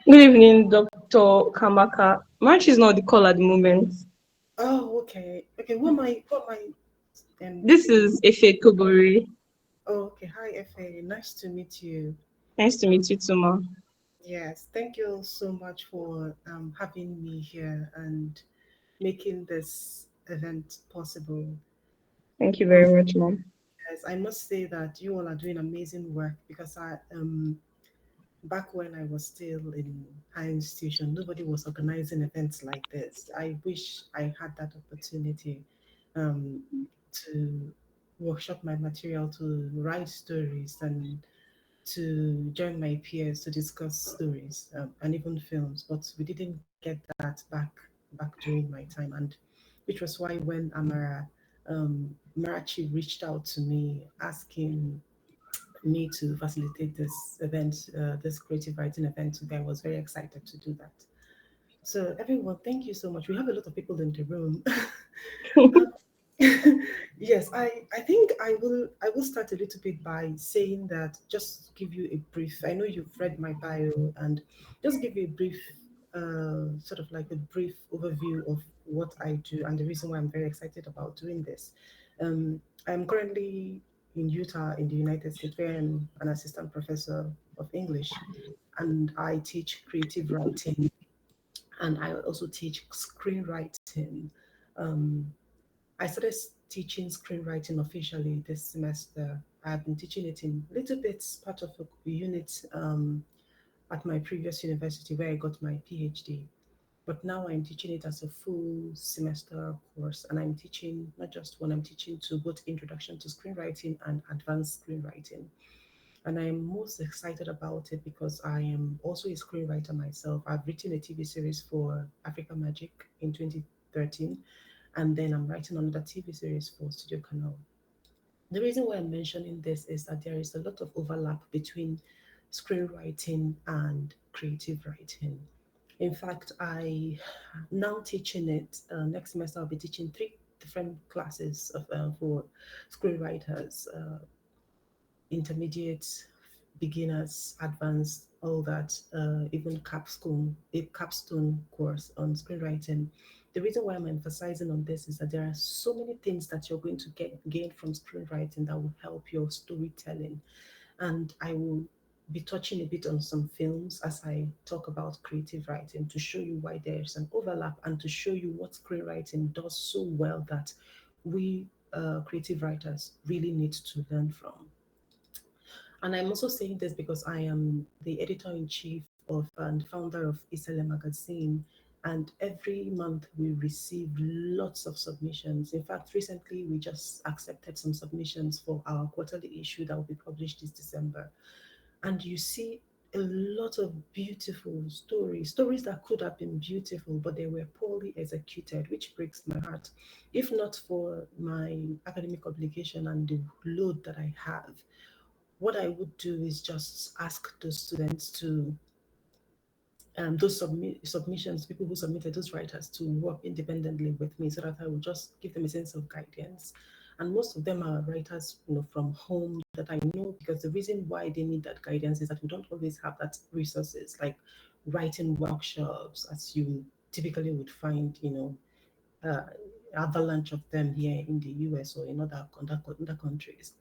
Good evening, Dr. Ukamaka. March is not the call at the moment. Oh, okay. Okay, This is Efe Kobori. okay. Hi, Efe. Nice to meet you. Nice to meet you too, ma. Yes, thank you so much for having me here and making this event possible. Thank you Um, very much, mom. yes, I must say that you all are doing amazing work because I back when I was still in higher institution, nobody was organizing events like this. I wish I had that opportunity um, to workshop my material, to write stories, and to join my peers to discuss stories and even films. But we didn't get that back during my time, and which was why when Marachi reached out to me asking me to facilitate this event, this creative writing event today. I was very excited to do that. So everyone, thank you so much. We have a lot of people in the room. Um, yes, I think I will start a little bit by saying that just give you a brief. I know you've read my bio and just give you a brief sort of like a brief overview of what I do and the reason why I'm very excited about doing this. I'm currently in Utah in the United States where I'm an assistant professor of English and I teach creative writing and I also teach screenwriting. Um, I started teaching screenwriting officially this semester. I've been teaching it in little bits, part of a unit at my previous university where I got my PhD. But now I'm teaching it as a full semester course, and I'm teaching not just one, I'm teaching to both introduction to screenwriting and advanced screenwriting. And I'm most excited about it because I am also a screenwriter myself. I've written a TV series for Africa Magic in 2013, and then I'm writing another TV series for Studio Canal. The reason why I'm mentioning this is that there is a lot of overlap between screenwriting and creative writing. In fact, I now teaching it. Next semester, I'll be teaching three different classes for screenwriters, intermediate, beginners, advanced, all that, even capstone course on screenwriting. The reason why I'm emphasizing on this is that there are so many things that you're going to gain from screenwriting that will help your storytelling. And I will be touching a bit on some films as I talk about creative writing to show you why there's an overlap and to show you what screenwriting does so well that we creative writers really need to learn from. And I'm also saying this because I am the editor in chief of and founder of Isele Magazine. And every month we receive lots of submissions. In fact, recently we just accepted some submissions for our quarterly issue that will be published this December. And you see a lot of beautiful stories that could have been beautiful, but they were poorly executed, which breaks my heart. If not for my academic obligation and the load that I have, what I would do is just ask those students to submissions, people who submitted those writers to work independently with me so that I would just give them a sense of guidance. And most of them are writers, from home that I know because the reason why they need that guidance is that we don't always have that resources like writing workshops as you typically would find, uh, avalanche of them here in the US or in other countries.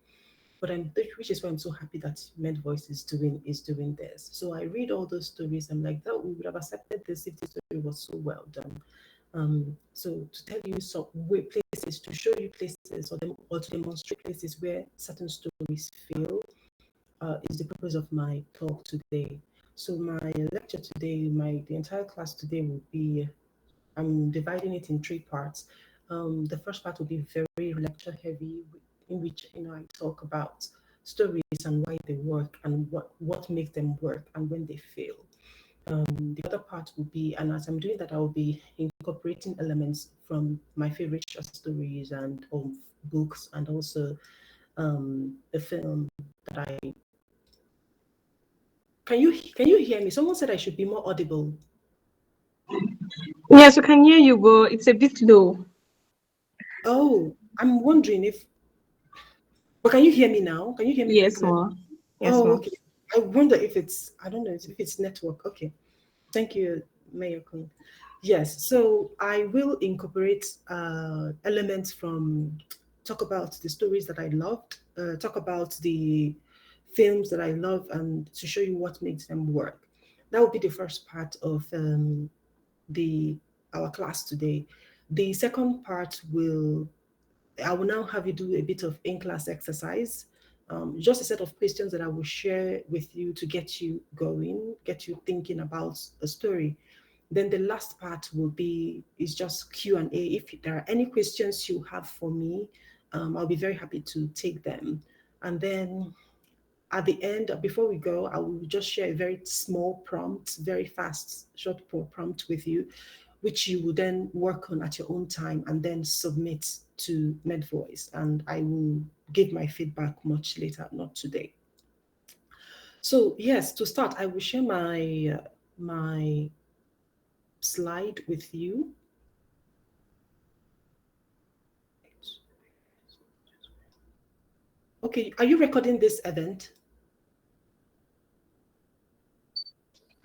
But which is why I'm so happy that Med Voice is doing this. So I read all those stories. I'm like, that we would have accepted this if the story was so well done. So to tell you some places, to show you places or to demonstrate places where certain stories fail, is the purpose of my talk today. So my lecture today, the entire class today will be, I'm dividing it in three parts. The first part will be very lecture heavy, in which I talk about stories and why they work and what makes them work and when they fail. The other part will be, and as I'm doing that, I will be incorporating elements from my favorite short stories and books, and also the film that I. Can you hear me? Someone said I should be more audible. Yes, we can hear you, but it's a bit low. Oh, I'm wondering if. But can you hear me now? Can you hear me very Yes, clearly? ma. Yes, Oh, ma. okay. I wonder if it's, I don't know if it's network. Okay. Thank you, Mayor Kun. Yes, so I will incorporate elements from talk about the stories that I loved, talk about the films that I love, and to show you what makes them work. That will be the first part of the our class today. The second part will I will now have you do a bit of in-class exercise, just a set of questions that I will share with you to get you going, get you thinking about a story. Then the last part will be is just Q&A. If there are any questions you have for me, I'll be very happy to take them. And then at the end, before we go, I will just share a very small prompt, very fast, short prompt with you, which you will then work on at your own time and then submit to MedVoice. And I will give my feedback much later, not today. So yes, to start, I will share my slide with you. Okay, are you recording this event?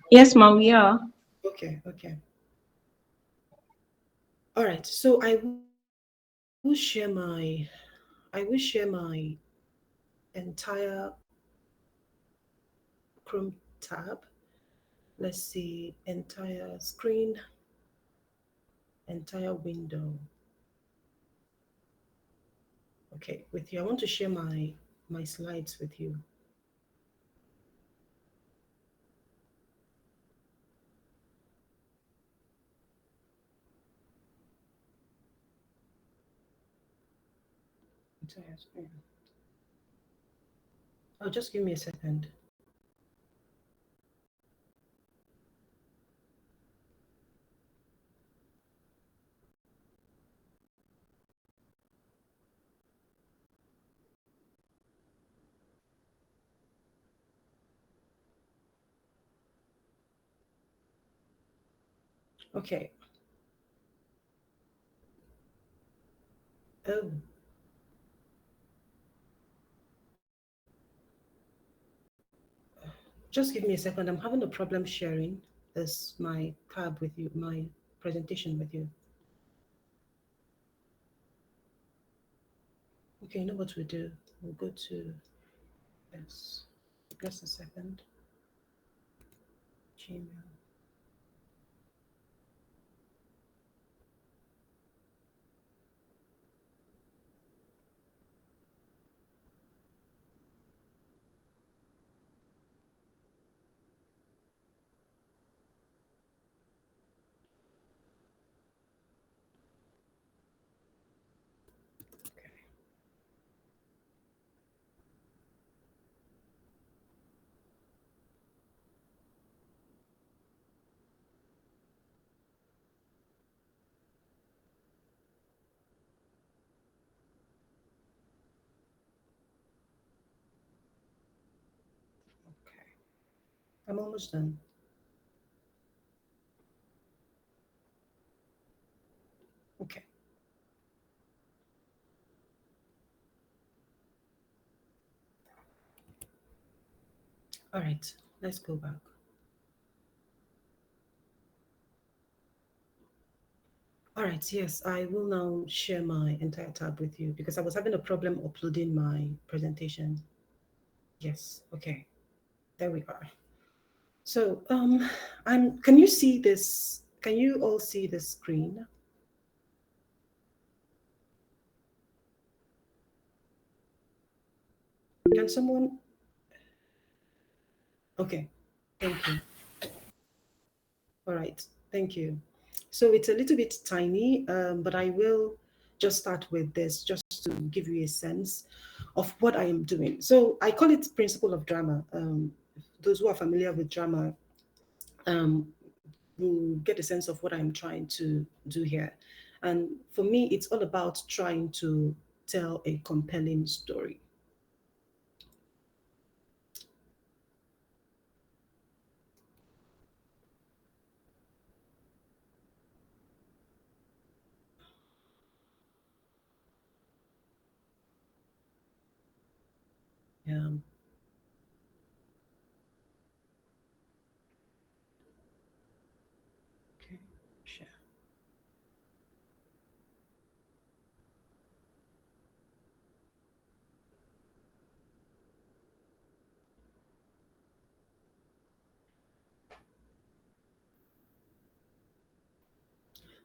Yes, ma'am, we are. Okay, okay. All right. So I will share my entire Chrome tab. Let's see, entire screen, entire window. Okay, with you. I want to share my slides with you. Entire screen. Oh, just give me a second. Okay. Oh, just give me a second. I'm having a problem sharing this my tab with you, my presentation with you. Okay, you know what we'll do? We'll go to this. Just a second. Gmail. Okay. Okay. I'm almost done. Okay. All right. Let's go back. All right, yes, I will now share my entire tab with you because I was having a problem uploading my presentation. Yes, okay, there we are. So, can you see this? Can you all see the screen? Can someone? Okay, thank you. All right, thank you. So it's a little bit tiny, but I will just start with this just to give you a sense of what I am doing. So I call it principle of drama. Those who are familiar with drama um, will get a sense of what I'm trying to do here. And for me, it's all about trying to tell a compelling story. Um,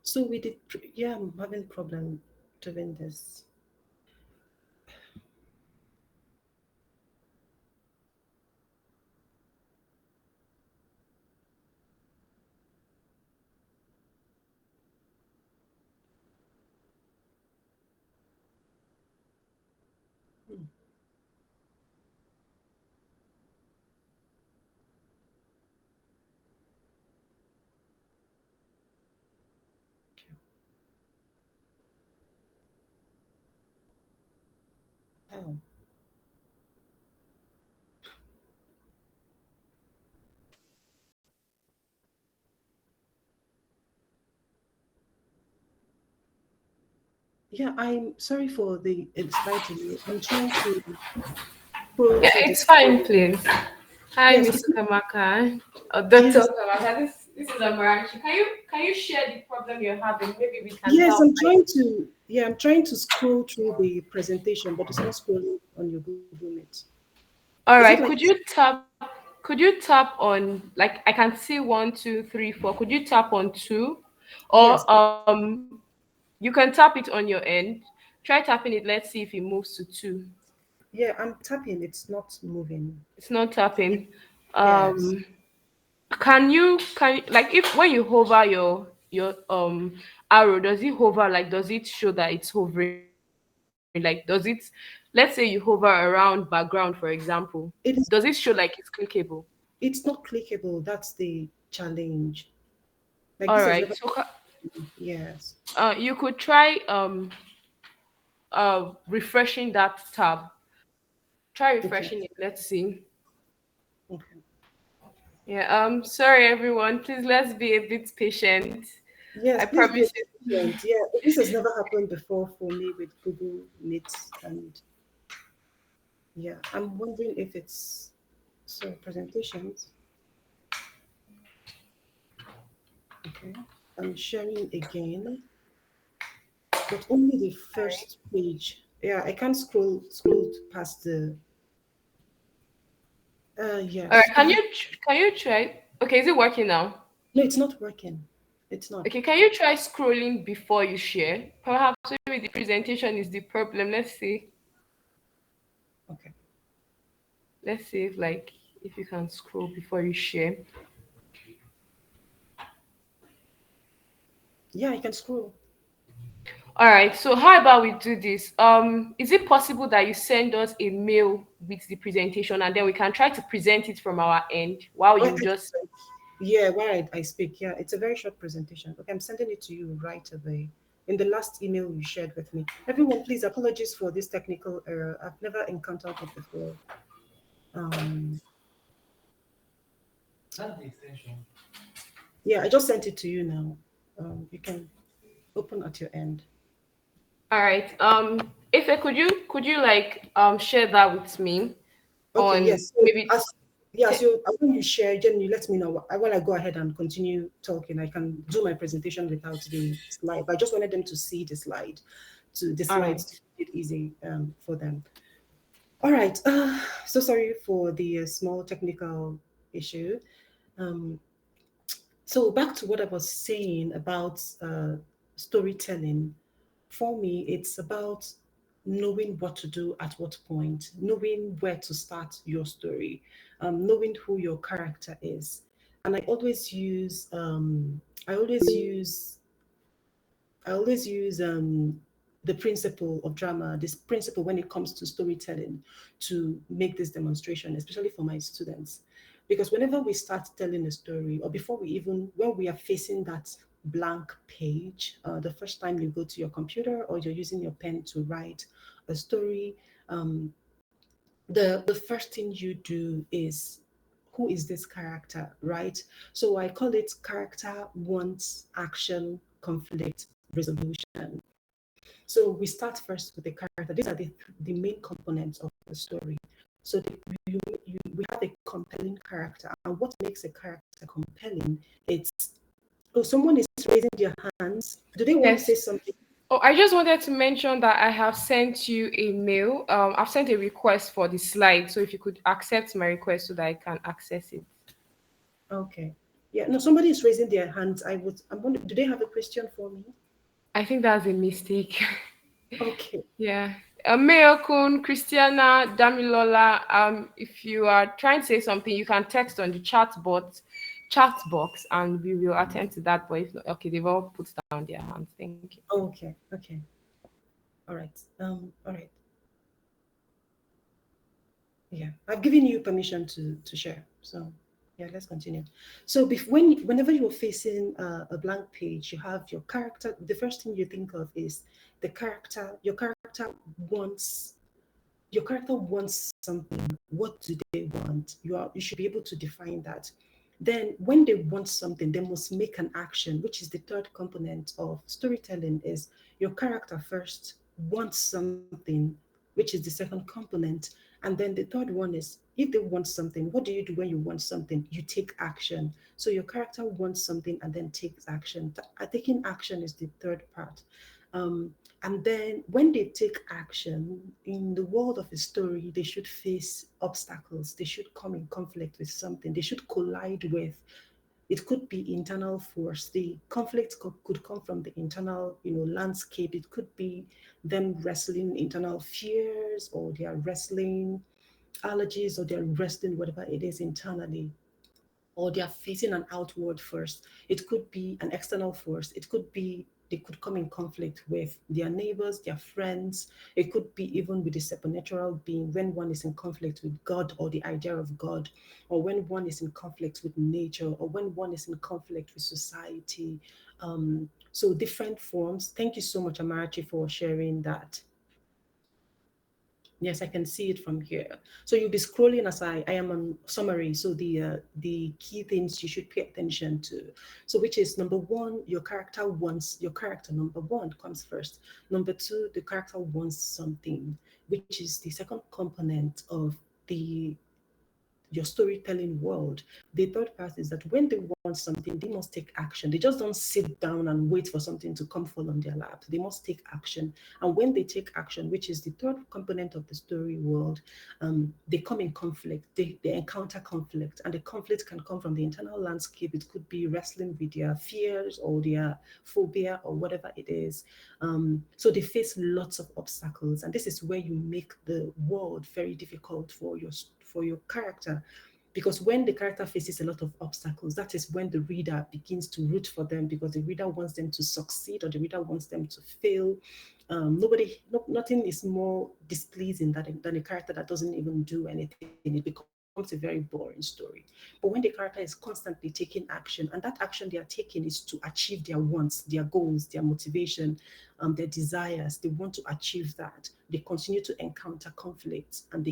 So we did, yeah, I'm having problem doing this. Hmm, okay. Oh, yeah, I'm sorry for the slight delay. I'm trying to scroll Yeah, through it's this. fine, please. Hi, Yes, Miss is it? Ukamaka. Dr. Yes, Ukamaka. This is Amaranchi. Can you share the problem you're having? Maybe we can yes, help. I'm trying to, yeah, I'm trying to scroll through the presentation, but it's not scrolling on your Google Meet. All Is it right. like, Could you tap on, like, I can see 1, 2, 3, 4. Could you tap on two, or yes, you can tap it on your end. Try tapping it. Let's see if it moves to two. yeah, I'm tapping, it's not moving. It's not tapping. Yes, Um, can like, if when you hover your arrow, does it hover, like, does it show that it's hovering? Like, let's say you hover around background, for example, does it show like it it's is, clickable? it's not clickable. That's the challenge. Like All this has right. never, So yes. you could try refreshing that tab. Try Okay, refreshing it. Let's see. okay. Yeah. Sorry, everyone. Please, let's be a bit patient. Yes, I please be promise you. patient. Yeah, this has never happened before for me with Google Meet. And yeah, I'm wondering if it's so presentations. Okay, I'm sharing again, but only the first page. Yeah, I can't scroll past the. All right. Yes. Can you try? Okay. Is it working now? No, it's not working. It's not. Okay. Can you try scrolling before you share? Perhaps maybe the presentation is the problem. Let's see. Okay. Let's see if you can scroll before you share. Yeah, I can scroll. All right. So how about we do this? Is it possible that you send us a mail with the presentation, and then we can try to present it from our end while Why you I just. Yeah, why I speak. Yeah, it's a very short presentation. Okay, I'm sending it to you right away. In the last email you shared with me. Everyone, please apologies for this technical error. I've never encountered it before. Um, yeah, I just sent it to you now. You can open at your end. All right. Ife, could you like share that with me Okay, on yes. So maybe. as yeah, T- so when you share, then you let me know. While I go ahead and continue talking, I can do my presentation without the slide. But I just wanted them to see the slide, to the all slides right. to make it easy for them. All right. So sorry for the small technical issue. Um, so back to what I was saying about storytelling. For me, it's about knowing what to do at what point, knowing where to start your story, knowing who your character is. And I always use I always use the principle of drama, this principle when it comes to storytelling, to make this demonstration, especially for my students. Because whenever we start telling a story, or before we even, when we are facing that blank page, the first time you go to your computer or you're using your pen to write a story, um, the first thing you do is, who is this character, right? So I call it character wants action conflict resolution. So we start first with the character. These are the main components of the story. So we have a compelling character, and what makes a character compelling? It's, oh, someone is raising their hands. Do they want to say Yes. something? Oh, I just wanted to mention that I have sent you a mail. I've sent a request for the slide, so if you could accept my request so that I can access it. Okay. Yeah, no, somebody is raising their hands. I'm wondering, do they have a question for me? I think that's a mistake. Okay. Yeah. Mayokun, Christiana, Damilola, if you are trying to say something, you can text on the chat box, and we will attend to that. But if not, okay, they've all put down their hands. Thank you. Okay. Okay. All right. All right. Yeah, I've given you permission to share. So yeah, let's continue. So whenever you're facing a blank page, you have your character. The first thing you think of is the character. Wants your character wants something. What do they want? You should be able to define that. Then when they want something, they must make an action, which is the third component of storytelling. Is your character first wants something, which is the second component, and then the third one is if they want something, what do you do when you want something? You take action. So your character wants something and then takes action. Taking action is the third part. Um, and then when they take action in the world of a story, they should face obstacles. They should come in conflict with something. They should collide with. It could be internal force. The conflict could come from the internal, landscape. It could be them wrestling internal fears, or they are wrestling allergies, or they're wrestling whatever it is internally, or they are facing an outward force. It could be an external force. It could be they could come in conflict with their neighbors, their friends. It could be even with the supernatural being when one is in conflict with God or the idea of God, or when one is in conflict with nature, or when one is in conflict with society. So different forms. Thank you so much, Amarachi, for sharing that. Yes, I can see it from here. So you'll be scrolling as I am on summary. So the key things you should pay attention to. So which is number one, your character number one comes first. Number two, the character wants something, which is the second component of the your storytelling world. The third part is that when they want something, they must take action. They just don't sit down and wait for something to come fall on their lap. They must take action. And when they take action, which is the third component of the story world, they come in conflict. They encounter conflict. And the conflict can come from the internal landscape. It could be wrestling with their fears or their phobia or whatever it is. So they face lots of obstacles. And this is where you make the world very difficult for your character, because when the character faces a lot of obstacles, that is when the reader begins to root for them, because the reader wants them to succeed or the reader wants them to fail. Nothing is more displeasing than a character that doesn't even do anything. It becomes a very boring story. But when the character is constantly taking action, and that action they are taking is to achieve their wants, their goals, their motivation, their desires, they want to achieve that. They continue to encounter conflicts, and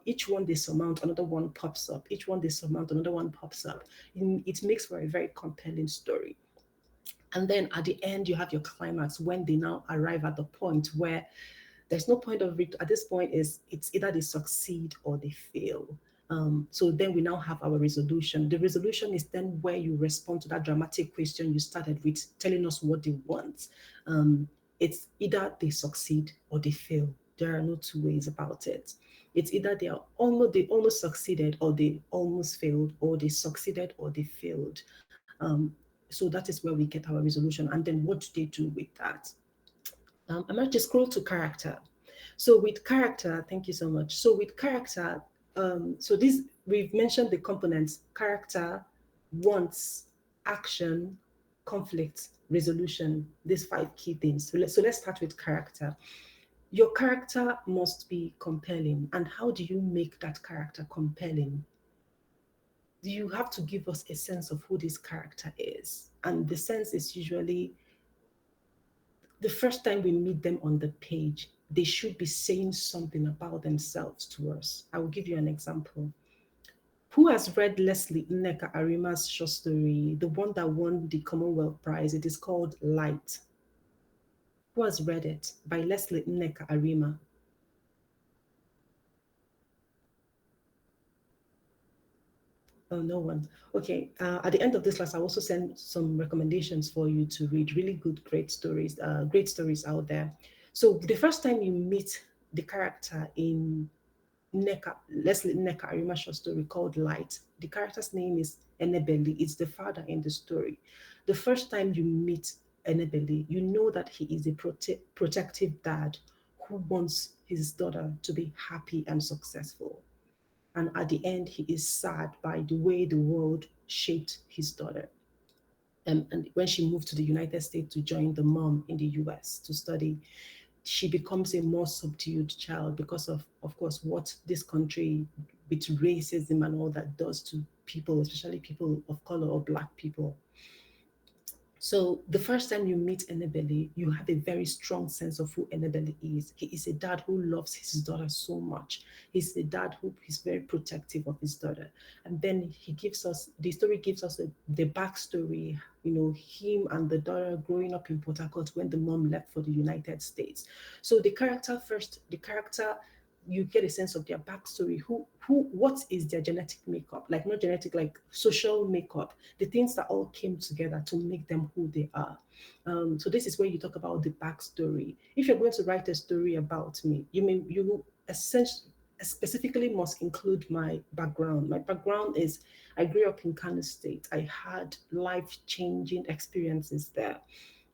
each one they surmount, another one pops up. Each one they surmount, another one pops up. It makes for a very compelling story. And then at the end, you have your climax when they now arrive at the point where there's no point of at this point is it's either they succeed or they fail. So then we now have our resolution. The resolution is then where you respond to that dramatic question you started with, telling us what they want. Um, it's either they succeed or they fail. There are no two ways about it. It's either they almost succeeded, or they almost failed, or they succeeded or they failed. So that is where we get our resolution. And then what do they do with that? I might just scroll to character. So with character, thank you so much. So with character, so this we've mentioned the components: character, wants, action, conflict, resolution. These five key things. So let's start with character. Your character must be compelling. And how do you make that character compelling? You have to give us a sense of who this character is. And the sense is usually the first time we meet them on the page, they should be saying something about themselves to us. I will give you an example. Who has read Leslie Nneka Arima's short story, the one that won the Commonwealth Prize? It is called Light. Who has read it? By Leslie Nneka Arima. Oh, no one. Okay. At the end of this class, I'll also send some recommendations for you to read. Really good, great stories out there. So the first time you meet the character in Leslie Nneka Arima's short story called Light, the character's name is Enebeli. It's the father in the story. The first time you meet Enebeli, you know that he is a protective dad who wants his daughter to be happy and successful. And at the end, he is sad by the way the world shaped his daughter. And when she moved to the United States to join the mom in the US to study, she becomes a more subdued child because of course, what this country with racism and all that does to people, especially people of color or black people. So the first time you meet Enebeli, you have a very strong sense of who Enebeli is. He is a dad who loves his daughter so much. He's a dad who is very protective of his daughter. And then he gives us, the story gives us the backstory, him and the daughter growing up in Port Harcourt when the mom left for the United States. So the character, you get a sense of their backstory, what is their genetic makeup, like not genetic, like social makeup, the things that all came together to make them who they are. So this is where you talk about the backstory. If you're going to write a story about me, you essentially specifically must include my background. My background is I grew up in Kano State. I had life-changing experiences there.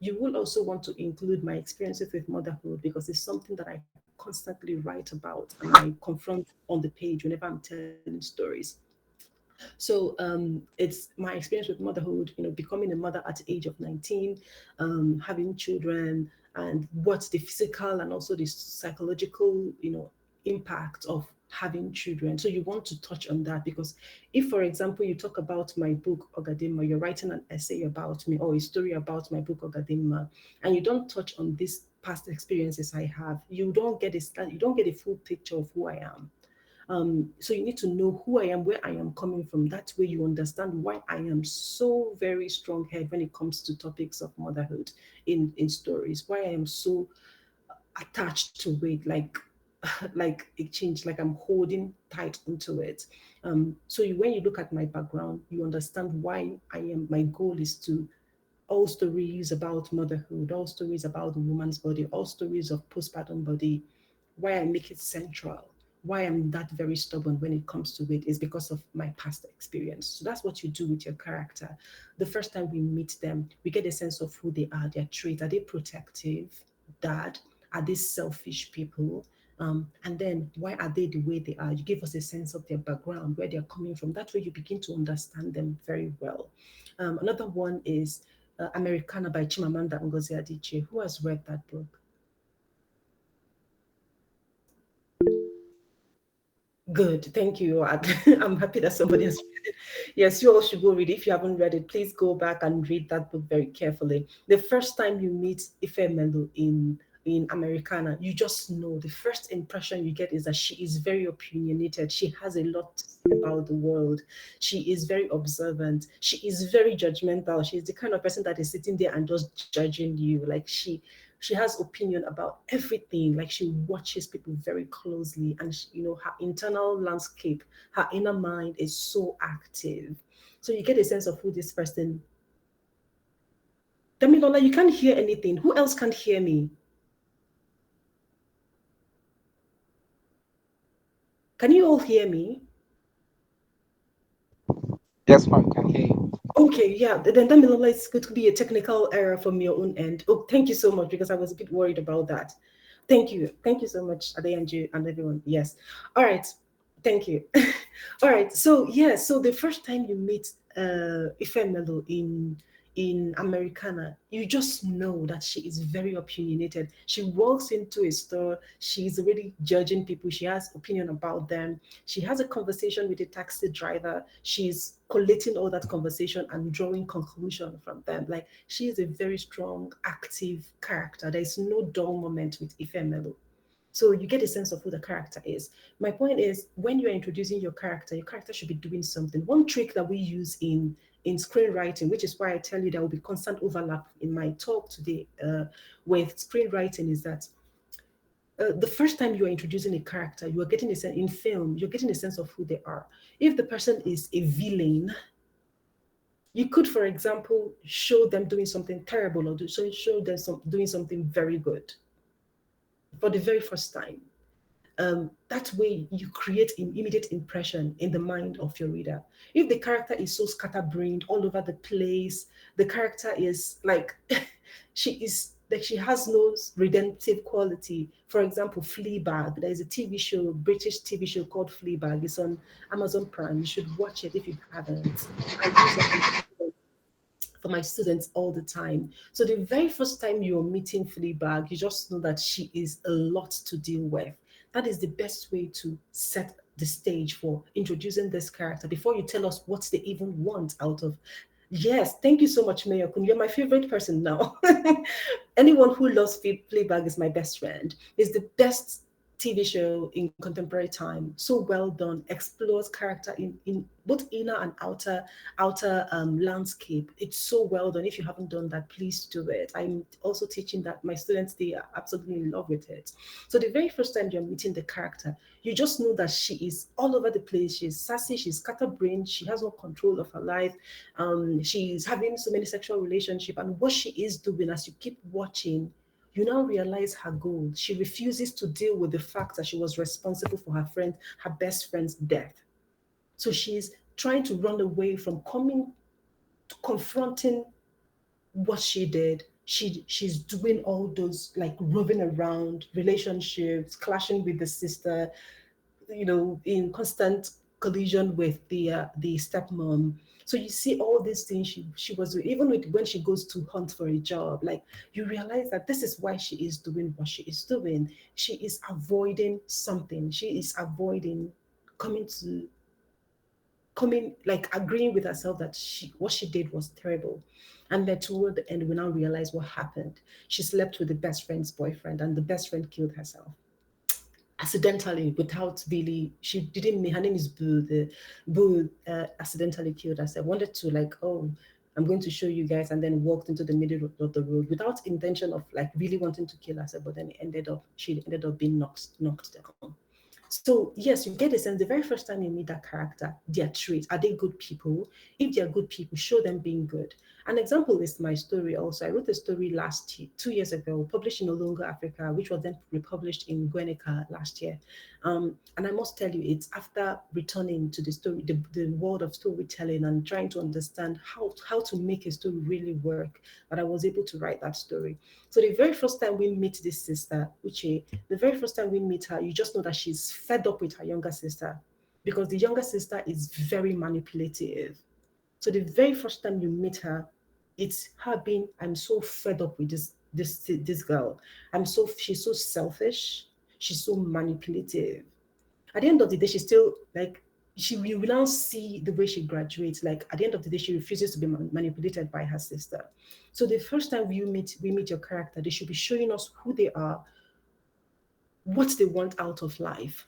You will also want to include my experiences with motherhood because it's something that I constantly write about and I confront on the page whenever I'm telling stories. So it's my experience with motherhood, becoming a mother at the age of 19, having children, and what's the physical and also the psychological, impact of having children. So you want to touch on that because if, for example, you talk about my book Ogadinma, you're writing an essay about me or a story about my book Ogadinma, and you don't touch on these past experiences I have, you don't get a full picture of who I am. So you need to know who I am, where I am coming from. That way you understand why I am so very strong head when it comes to topics of motherhood in stories, why I am so attached to it, like like it changed, like I'm holding tight into it. So when you look at my background, you understand why my goal is to all stories about motherhood, all stories about the woman's body, all stories of postpartum body, why I make it central, why I'm that very stubborn when it comes to it is because of my past experience. So that's what you do with your character. The first time we meet them, we get a sense of who they are, their traits. Are they protective, dad? Are they selfish people? And then why are they the way they are? You give us a sense of their background, where they're coming from. That way you begin to understand them very well. Another one is Americana by Chimamanda Ngozi Adichie. Who has read that book? Good, thank you. I'm happy that somebody has read it. Yes, you all should go read it. If you haven't read it, please go back and read that book very carefully. The first time you meet Ife Melu in Americana, you just know the first impression you get is that she is very opinionated. She has a lot to say about the world. She is very observant. She is very judgmental. She's the kind of person that is sitting there and just judging you. Like she has opinion about everything. Like she watches people very closely, and her internal landscape, her inner mind is so active. So you get a sense of who this person. Damilola, you can't hear anything. Who else can't hear me? Can you all hear me? Yes, ma'am, can hear you. Okay, yeah. Then Damilola, it's going to be a technical error from your own end. Oh, thank you so much because I was a bit worried about that. Thank you. Thank you so much, Adeyanju and everyone. Yes. All right. Thank you. All right. So yeah, so the first time you meet Ifemelo in Americana, you just know that she is very opinionated. She walks into a store, she's already judging people, she has opinion about them. She has a conversation with a taxi driver, she's collating all that conversation and drawing conclusion from them. Like she is a very strong, active character. There's no dull moment with Ifemelo. So you get a sense of who the character is. My point is, when you're introducing your character should be doing something. One trick that we use in screenwriting, which is why I tell you there will be constant overlap in my talk today with screenwriting, is that the first time you are introducing a character, you are getting a sense in film, you're getting a sense of who they are. If the person is a villain, you could, for example, show them doing something terrible or show them doing something very good for the very first time. That way you create an immediate impression in the mind of your reader. If the character is so scatterbrained all over the place, the character is like she has no redemptive quality. For example, Fleabag. There is a TV show, British TV show called Fleabag. It's on Amazon Prime. You should watch it if you haven't. I use that for my students all the time. So the very first time you're meeting Fleabag, you just know that she is a lot to deal with. That is the best way to set the stage for introducing this character before you tell us what they even want out of. Yes, thank you so much, Mayor Kun. You're my favorite person now. Anyone who loves Fleabag is my best friend. It's the best TV show in contemporary time. So well done, explores character in both inner and outer landscape. It's so well done. If you haven't done that, please do it. I'm also teaching that my students, they are absolutely in love with it. So the very first time you're meeting the character, you just know that she is all over the place. She's sassy, she's scatterbrained, she has no control of her life. She's having so many sexual relationships, and what she is doing as you keep watching, you now realize her goal. She refuses to deal with the fact that she was responsible for her best friend's death. So she's trying to run away from confronting what she did. She's doing all those, like, roving around relationships, clashing with the sister, in constant collision with the stepmom. So you see all these things she was doing, even with when she goes to hunt for a job. Like, you realize that this is why she is doing what she is doing. She is avoiding something. She is avoiding coming to coming like agreeing with herself that she what she did was terrible. And then toward the end, we now realize what happened. She slept with the best friend's boyfriend, and the best friend killed herself accidentally, without really. She didn't mean. Her name is Boo. The Boo accidentally killed herself. Wanted to, like, oh, I'm going to show you guys, and then walked into the middle of the road without intention of, like, really wanting to kill herself. But then she ended up being knocked down. So yes, you get a sense the very first time you meet that character, their traits. Are they good people? If they are good people, show them being good. An example is my story also. I wrote a story last year, 2 years ago, published in Olongo Africa, which was then republished in Guernica last year. And I must tell you, it's after returning to the world of storytelling and trying to understand how to make a story really work, that I was able to write that story. So the very first time we meet this sister, Uche, the very first time we meet her, you just know that she's fed up with her younger sister, because the younger sister is very manipulative. So the very first time you meet her, it's her being, I'm so fed up with this girl. She's so selfish. She's so manipulative. At the end of the day, she's still like, we will now see the way she graduates. Like, at the end of the day, she refuses to be manipulated by her sister. So the first time we meet your character, they should be showing us who they are, what they want out of life,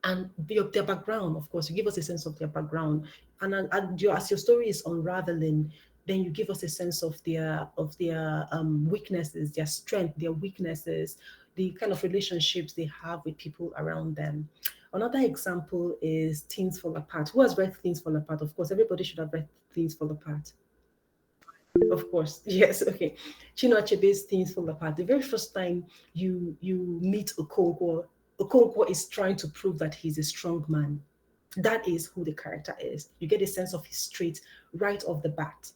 and their background. Of course, you give us a sense of their background, as your story is unraveling, then you give us a sense of their weaknesses, their strength, their weaknesses, the kind of relationships they have with people around them. Another example is Things Fall Apart. Who has read Things Fall Apart? Of course, everybody should have read Things Fall Apart. Of course, yes. Okay. Chinua Achebe's Things Fall Apart. The very first time you meet Okonkwo, Okonkwo is trying to prove that he's a strong man. That is who the character is. You get a sense of his trait right off the bat.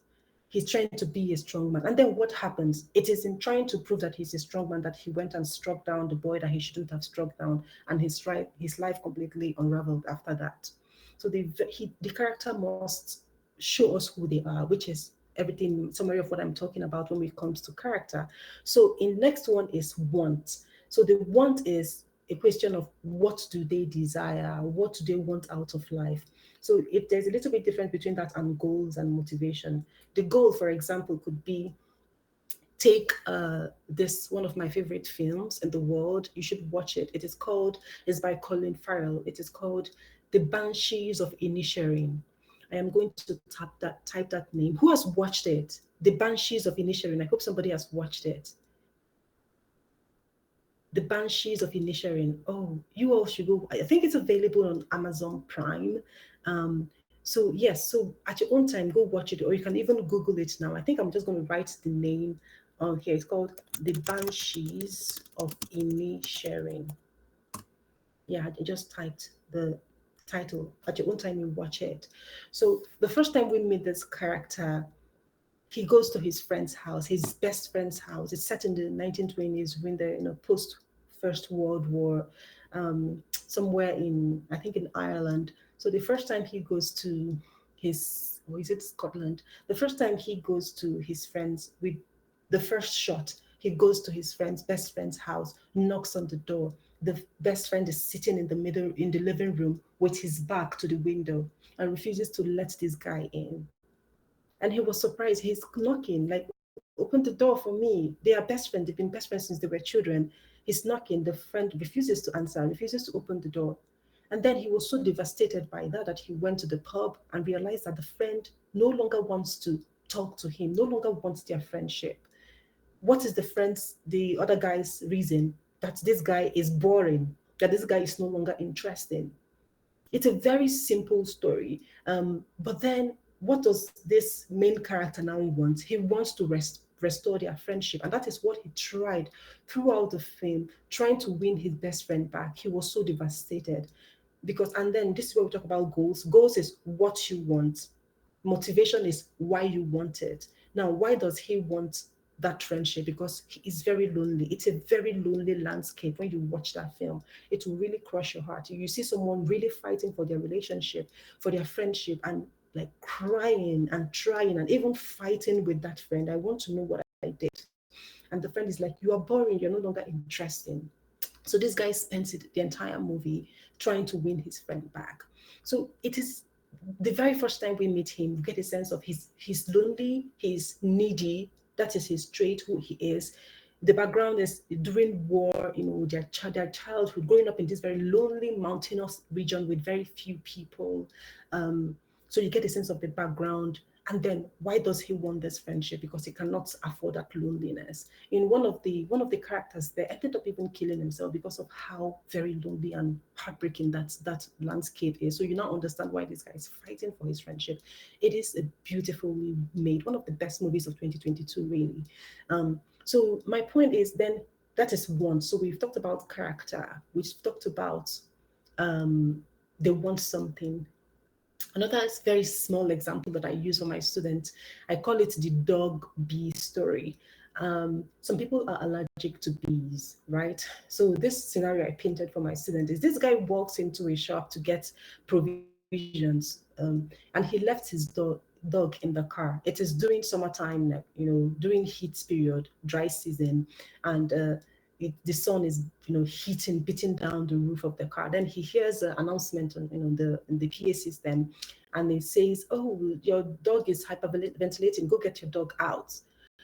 He's trying to be a strong man. And then what happens? It is in trying to prove that he's a strong man that he went and struck down the boy that he shouldn't have struck down, and his life completely unraveled after that. So the character must show us who they are, which is everything summary of what I'm talking about when it comes to character. So in next one is want. So the want is a question of what do they desire, what do they want out of life. So if there's a little bit difference between that and goals and motivation. The goal, for example, could be, take this one of my favorite films in the world. You should watch it. It's by Colin Farrell. It is called The Banshees of Inisherin. I am going to type that name. Who has watched it? The Banshees of Inisherin. I hope somebody has watched it. The Banshees of Inisherin. Oh, you all should go. I think it's available on Amazon Prime. So yes, so at your own time, go watch it, or you can even Google it now. I think I'm just going to write the name on here. It's called The Banshees of Inisherin. Yeah, I just typed the title. At your own time, you watch it. So the first time we meet this character, he goes to his friend's house, his best friend's house. It's set in the 1920s, when the post First World War, somewhere in, I think, in Ireland. So the first time he goes to his, or is it Scotland? The first time he goes to his friends, with the first shot, he goes to his friend's best friend's house, knocks on the door. The best friend is sitting in the middle in the living room with his back to the window and refuses to let this guy in. And he was surprised. He's knocking, like, open the door for me. They are best friends. They've been best friends since they were children. He's knocking. The friend refuses to answer, refuses to open the door. And then he was so devastated by that that he went to the pub and realized that the friend no longer wants to talk to him, no longer wants their friendship. What is the other guy's reason? That this guy is boring, that this guy is no longer interesting. It's a very simple story. But then, what does this main character now want? He wants to restore their friendship, and that is what he tried throughout the film, trying to win his best friend back. He was so devastated because, and then this is where we talk about goals. Goals is what you want. Motivation is why you want it. Now, why does he want that friendship? Because he is very lonely. It's a very lonely landscape. When you watch that film, it will really crush your heart. You see someone really fighting for their relationship, for their friendship, and like crying and trying and even fighting with that friend. I want to know what I did. And the friend is like, you are boring, you're no longer interesting. So this guy spends the entire movie trying to win his friend back. So it is the very first time we meet him, we get a sense of he's lonely, he's needy. That is his trait, who he is. The background is during war, their childhood, growing up in this very lonely, mountainous region with very few people. Um, so you get a sense of the background. And then why does he want this friendship? Because he cannot afford that loneliness. In one of the characters there ended up even killing himself because of how very lonely and heartbreaking that landscape is. So you now understand why this guy is fighting for his friendship. It is a beautifully made, one of the best movies of 2022, really. So my point is, then, that is one. So we've talked about character. We've talked about um, they want something. Another very small example that I use for my students, I call it the dog bee story. Some people are allergic to bees, right? So this scenario I painted for my student is, this guy walks into a shop to get provisions, and he left his dog in the car. It is during summertime, like, during heat period, dry season, and the sun is, beating down the roof of the car. Then he hears an announcement on, the PA system, and it says, "Oh, your dog is hyperventilating. Go get your dog out."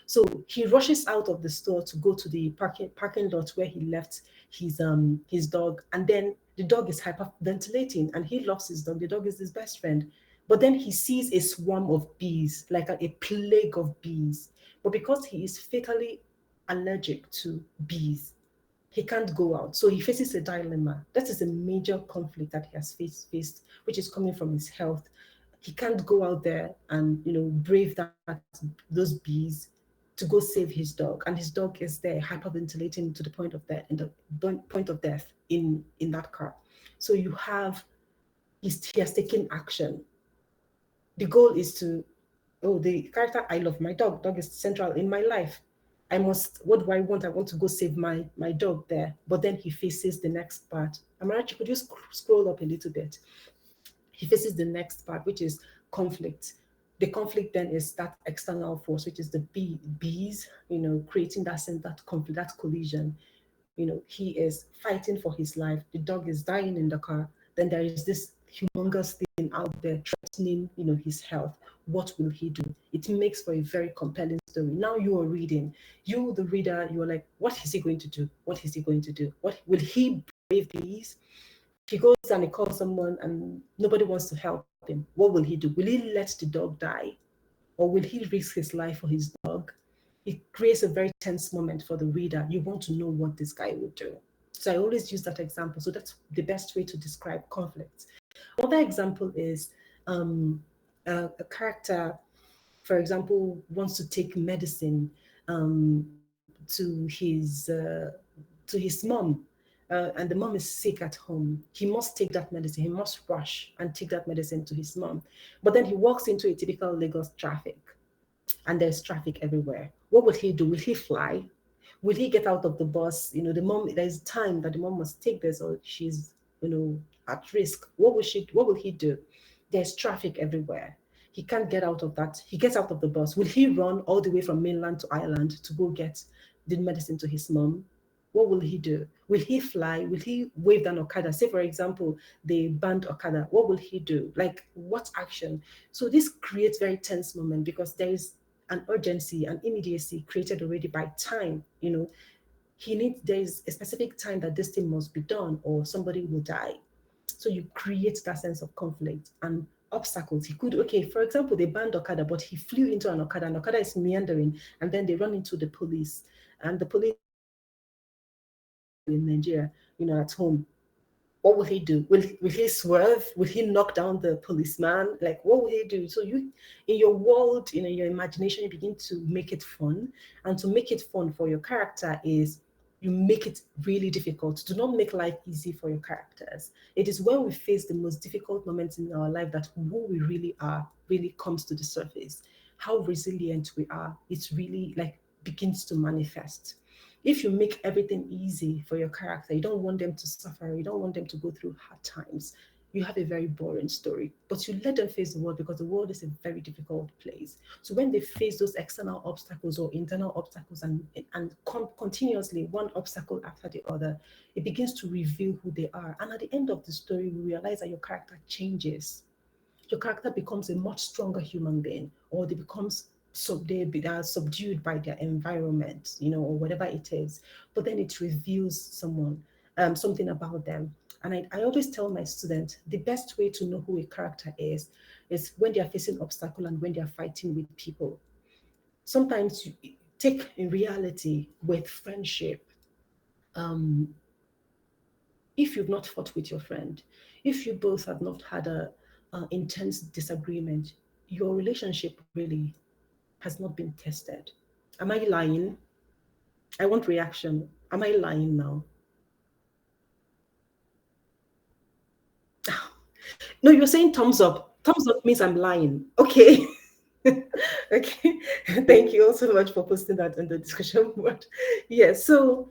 So he rushes out of the store to go to the parking lot where he left his dog, and then the dog is hyperventilating, and he loves his dog. The dog is his best friend. But then he sees a swarm of bees, like a plague of bees. But because he is fatally allergic to bees, he can't go out. So he faces a dilemma. That is a major conflict that he has faced, which is coming from his health. He can't go out there and, brave those bees to go save his dog, and his dog is there hyperventilating to the point of death, in the point of death in that car. So you have he has taken action. The goal is to, oh, the character, I love my dog. Dog is central in my life. What do I want? I want to go save my dog there. But then he faces the next part. Amarachi, could you scroll up a little bit? He faces the next part, which is conflict. The conflict then is that external force, which is the bees, creating that conflict, that collision. He is fighting for his life. The dog is dying in the car. Then there is this humongous thing out there threatening, his health. What will he do? It makes for a very compelling story. Now you are reading. You, the reader, you are like, what is he going to do? What is he going to do? What will he brave these? He goes and he calls someone and nobody wants to help him. What will he do? Will he let the dog die? Or will he risk his life for his dog? It creates a very tense moment for the reader. You want to know what this guy will do. So I always use that example. So that's the best way to describe conflict. Another example is a character, for example, wants to take medicine um, to his mom, and the mom is sick at home, he must take that medicine. He must rush and take that medicine to his mom. But then he walks into a typical Lagos traffic, and there's traffic everywhere. What will he do? Will he fly? Will he get out of the bus? The mom, there's time that the mom must take this, or she's, at risk. What will he do? There's traffic everywhere. He can't get out of that. He gets out of the bus. Will he run all the way from mainland to island to go get the medicine to his mom? What will he do? Will he fly? Will he wave down Okada? Say, for example, they banned Okada. What will he do? Like, what action? So this creates very tense moment because there is an urgency and immediacy created already by time. There's a specific time that this thing must be done or somebody will die. So you create that sense of conflict and obstacles. He could, okay, for example, they banned Okada, but he flew into an Okada, and Okada is meandering, and then they run into the police, and the police in Nigeria, at home. What will he do? Will he swerve? Will he knock down the policeman? Like, what will he do? So you, in your world, your imagination, you begin to make it fun. And to make it fun for your character is you make it really difficult. Do not make life easy for your characters. It is when we face the most difficult moments in our life that who we really are really comes to the surface. How resilient we are, it's really like begins to manifest. If you make everything easy for your character, you don't want them to suffer, you don't want them to go through hard times, you have a very boring story. But you let them face the world because the world is a very difficult place. So when they face those external obstacles or internal obstacles and continuously one obstacle after the other, it begins to reveal who they are. And at the end of the story, you realize that your character changes. Your character becomes a much stronger human being, or they are subdued by their environment, or whatever it is. But then it reveals something about them. And I always tell my students the best way to know who a character is when they are facing obstacle and when they are fighting with people. Sometimes you take in reality with friendship. Um, if you've not fought with your friend, if you both have not had a intense disagreement, your relationship really has not been tested. Am I lying? I want reaction. Am I lying now? No, you're saying thumbs up. Thumbs up means I'm lying. Okay. Okay. Thank you all so much for posting that in the discussion board. Yes. So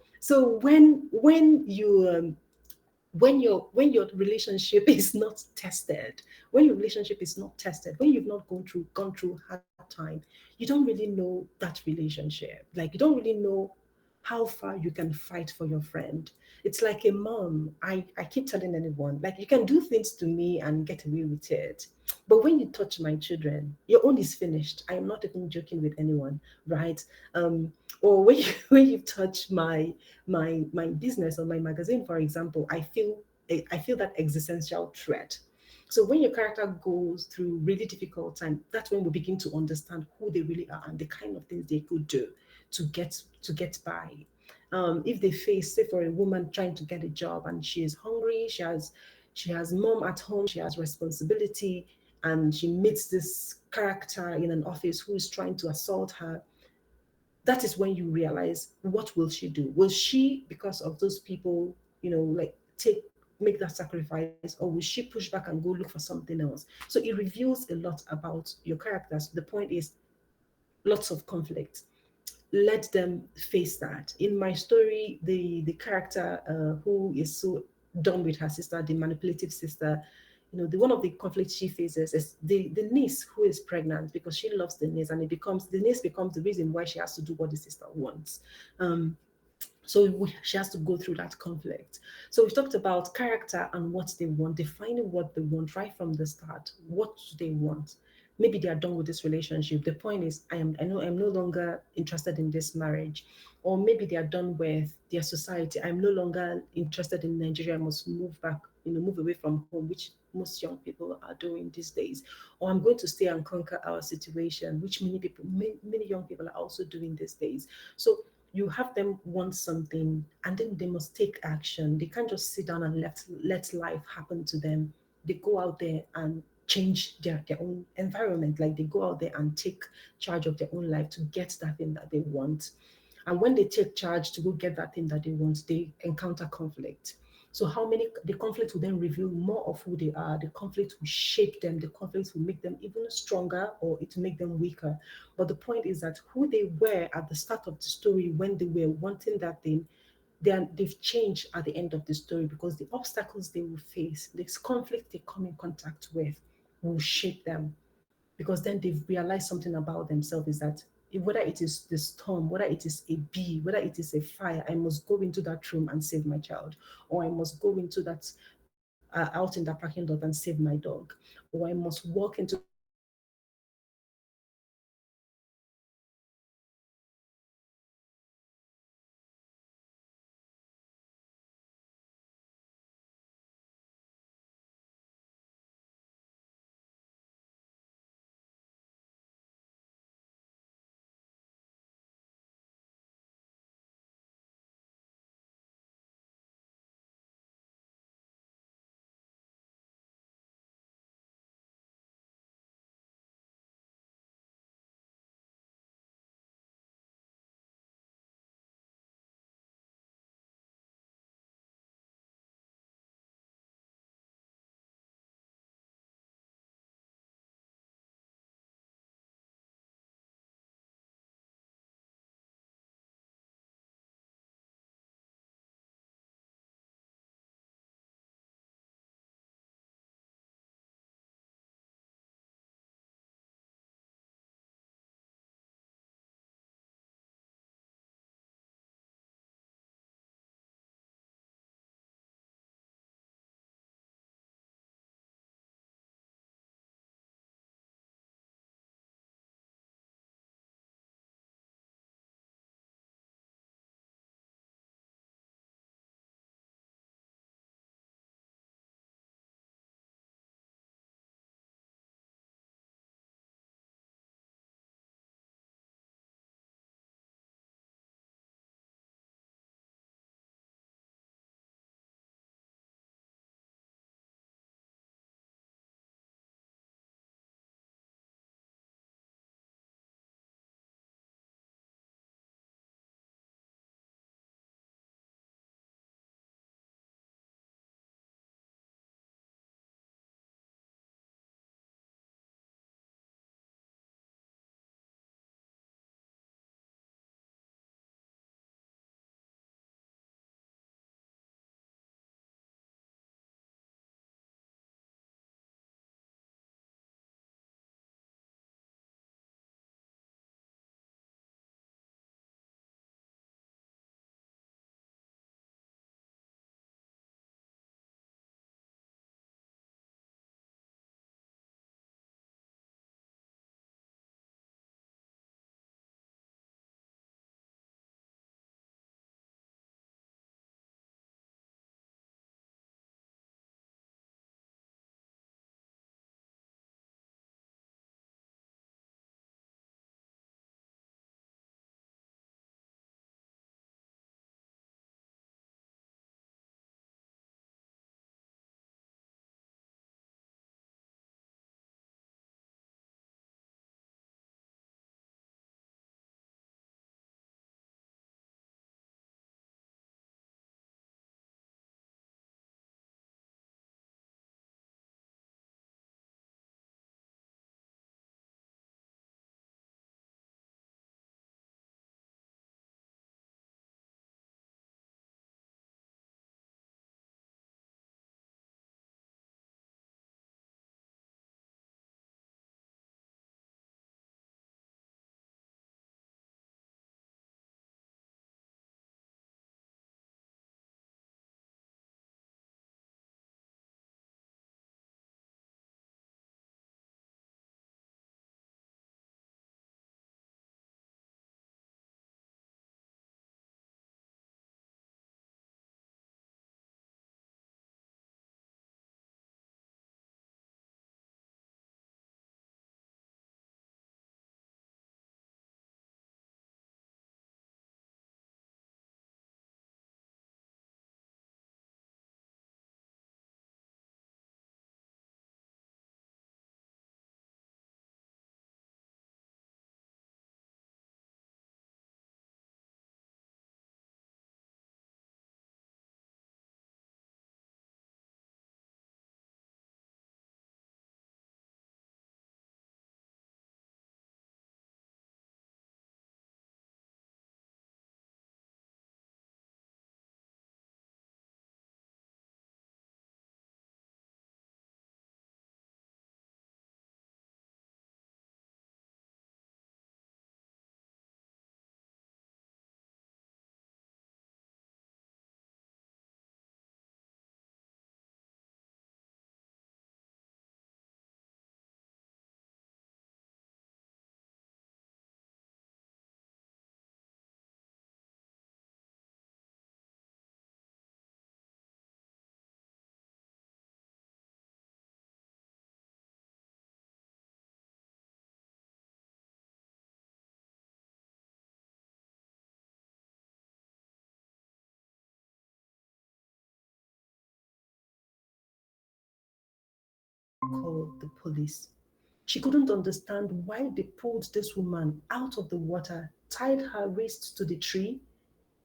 when your relationship is not tested, when your relationship is not tested, when you've not gone through hard time, you don't really know that relationship. Like, you don't really know how far you can fight for your friend. It's like a mom. I keep telling anyone, like, you can do things to me and get away with it. But when you touch my children, your own is finished. I am not even joking with anyone, right? Um, or when you when you touch my business or my magazine, for example, I feel that existential threat. So when your character goes through really difficult time, that's when we begin to understand who they really are and the kind of things they could do to get by. If they face, say, for a woman trying to get a job and she is hungry, she has mom at home, she has responsibility, and she meets this character in an office who is trying to assault her. That is when you realize, what will she do? Will she, because of those people, like, make that sacrifice, or will she push back and go look for something else? So it reveals a lot about your characters. The point is, lots of conflict. Let them face that. In my story, the character who is so done with her sister, the manipulative sister, the one of the conflicts she faces is the niece who is pregnant because she loves the niece, and the niece becomes the reason why she has to do what the sister wants. She has to go through that conflict. So we've talked about character and what they want, defining what they want right from the start. What do they want? Maybe they are done with this relationship. The point is, I know I'm no longer interested in this marriage. Or maybe they are done with their society. I'm no longer interested in Nigeria. I must move back, move away from home, which most young people are doing these days. Or I'm going to stay and conquer our situation, which many young people are also doing these days. So you have them want something, and then they must take action. They can't just sit down and let life happen to them. They go out there and change their own environment. Like, they go out there and take charge of their own life to get that thing that they want. And when they take charge to go get that thing that they want, they encounter conflict. So how many the conflict will then reveal more of who they are. The conflict will shape them. The conflict will make them even stronger, or it will make them weaker. But the point is that who they were at the start of the story when they were wanting that thing, they've changed at the end of the story, because the obstacles they will face, this conflict they come in contact with, will shape them. Because then they've realized something about themselves, is that whether it is the storm, whether it is a bee, whether it is a fire, I must go into that room and save my child, or I must go into that out in that parking lot and save my dog, or I must walk into that room and save my husband, or I must walk into that room and save my wife. So the point is that they realize something about themselves, and then they choose to go into that room and save that child. So the point is that they realize something about themselves, and then they choose to go into that room and save that child. So the point is that call the police. She couldn't understand why they pulled this woman out of the water, tied her wrist to the tree,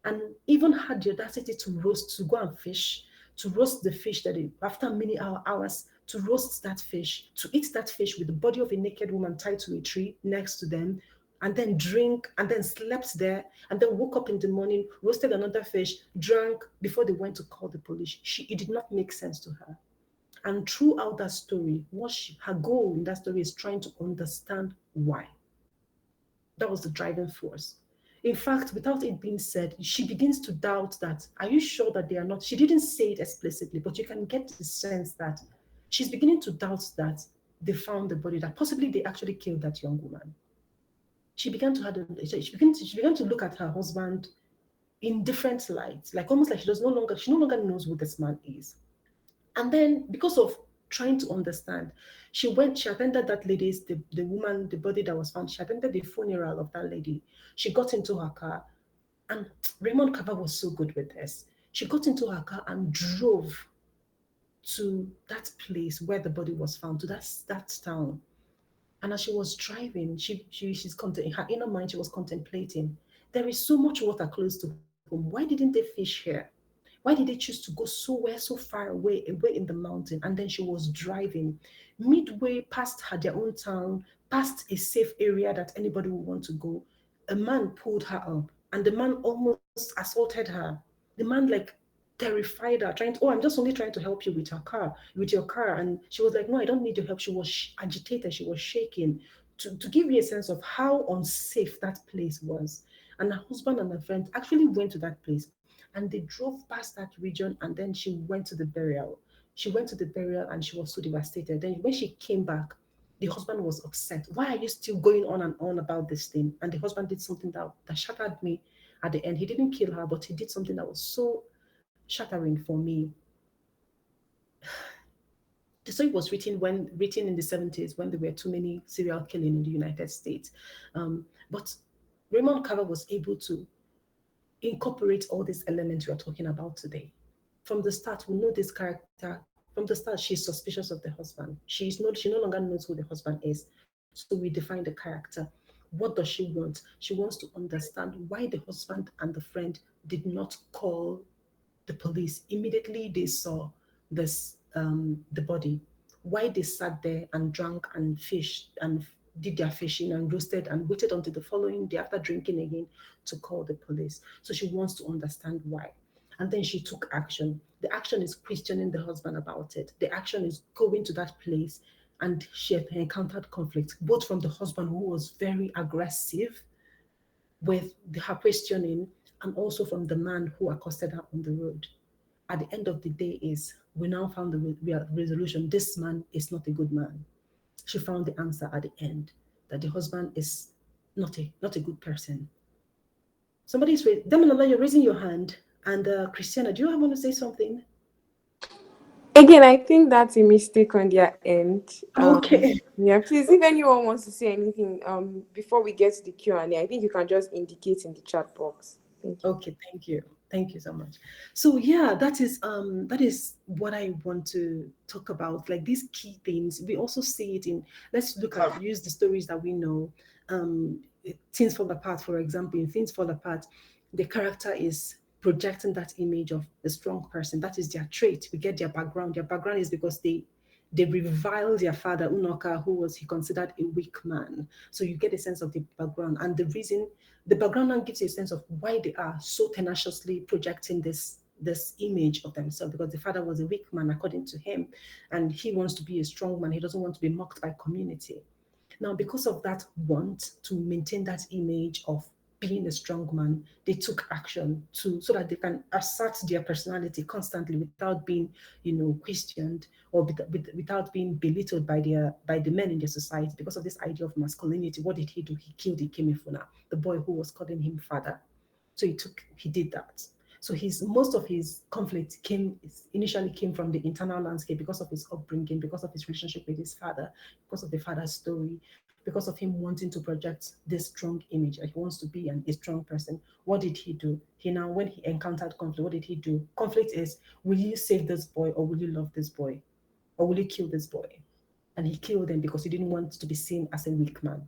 and even had the audacity to roast, to go and fish, to roast the fish that they, after many hours, to roast that fish, to eat that fish with the body of a naked woman tied to a tree next to them, and then drink, and then slept there, and then woke up in the morning, roasted another fish, drank before they went to call the police. It did not make sense to her. And throughout that story, her goal in that story is trying to understand why. That was the driving force. In fact, without it being said, she begins to doubt that, are you sure that they are not? She didn't say it explicitly, but you can get the sense that she's beginning to doubt that they found the body, that possibly they actually killed that young woman. She began to have she began to look at her husband in different lights, like almost like she no longer knows who this man is. And then because of trying to understand, she attended that lady's, the woman, the body that was found, she attended the funeral of that lady. She got into her car, and Raymond Carver was so good with this. She got into her car and drove to that place where the body was found, to that town. And as she was driving, in her inner mind, she was contemplating. There is so much water close to home. Why didn't they fish here? Why did they choose to go somewhere so far away in the mountain? And then she was driving midway past their own town, past a safe area that anybody would want to go. A man pulled her up, and the man almost assaulted her. The man like terrified her, I'm just only trying to help you with with your car. And she was like, no, I don't need your help. She was agitated, she was shaking, to give you a sense of how unsafe that place was. And her husband and her friend actually went to that place, and they drove past that region, and then she went to the burial. She went to the burial and she was so devastated. Then when she came back, the husband was upset. Why are you still going on and on about this thing? And the husband did something that shattered me at the end. He didn't kill her, but he did something that was so shattering for me. The story was written in the 70s, when there were too many serial killing in the United States. But Raymond Carver was able to incorporate all these elements we are talking about today. From the start, we know this character. From the start, she's suspicious of the husband. She no longer knows who the husband is. So we define the character. What does she want? She wants to understand why the husband and the friend did not call the police immediately they saw the body. Why they sat there and drank and fished and did their fishing and roasted and waited until the following day after drinking again to call the police. So she wants to understand why. And then she took action. The action is questioning the husband about it. The action is going to that place, and she had encountered conflict, both from the husband, who was very aggressive with her questioning, and also from the man who accosted her on the road. At the end of the day, is we now found the resolution. This man is not a good man. She found the answer at the end, that the husband is not a good person. Somebody's raising. Damilala, you're raising your hand, and Christiana, do you want to say something? Again, I think that's a mistake on their end. Okay. Yeah, please, if anyone wants to say anything, before we get to the Q&A, I think you can just indicate in the chat box. Thank you. Okay, thank you. Thank you so much. So yeah, that is what I want to talk about. Like these key things. We also see it in, let's use the stories that we know. Things Fall Apart, for example. In Things Fall Apart, the character is projecting that image of a strong person. That is their trait. We get their background. Their background is because they revile their father Unoka, who was he considered a weak man. So you get a sense of the background, and the background now gives you a sense of why they are so tenaciously projecting this image of themselves, because the father was a weak man according to him, and he wants to be a strong man. He doesn't want to be mocked by community. Now, because of that want to maintain that image of being a strong man, they took action to so that they can assert their personality constantly without being, questioned, or without being belittled by the men in their society. Because of this idea of masculinity, what did he do? He killed Ikemefuna, the boy who was calling him father. So he did that. So most of his conflict initially came from the internal landscape, because of his upbringing, because of his relationship with his father, because of the father's story, because of him wanting to project this strong image that he wants to be a strong person. What did he do? When he encountered conflict, what did he do? Conflict is, will you save this boy, or will you love this boy, or will you kill this boy? and he killed him because he didn't want to be seen as a weak man.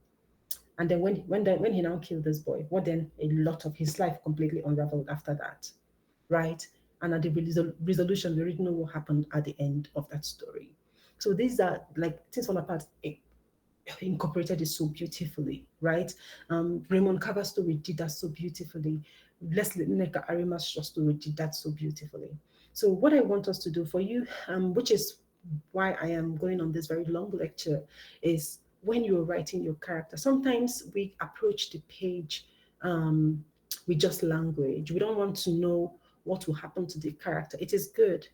And then when he now killed this boy, what then? A lot of his life completely unraveled after that, right? And at the resolution, we already know what happened at the end of that story. So these are like things fall apart. Incorporated it so beautifully, right? Raymond Carver's story did that so beautifully. Leslie Nneka Arima's short story did that so beautifully. So what I want us to do for you, which is why I am going on this very long lecture, is when you're writing your character, sometimes we approach the page um, with just language. We don't want to know what will happen to the character. It is good,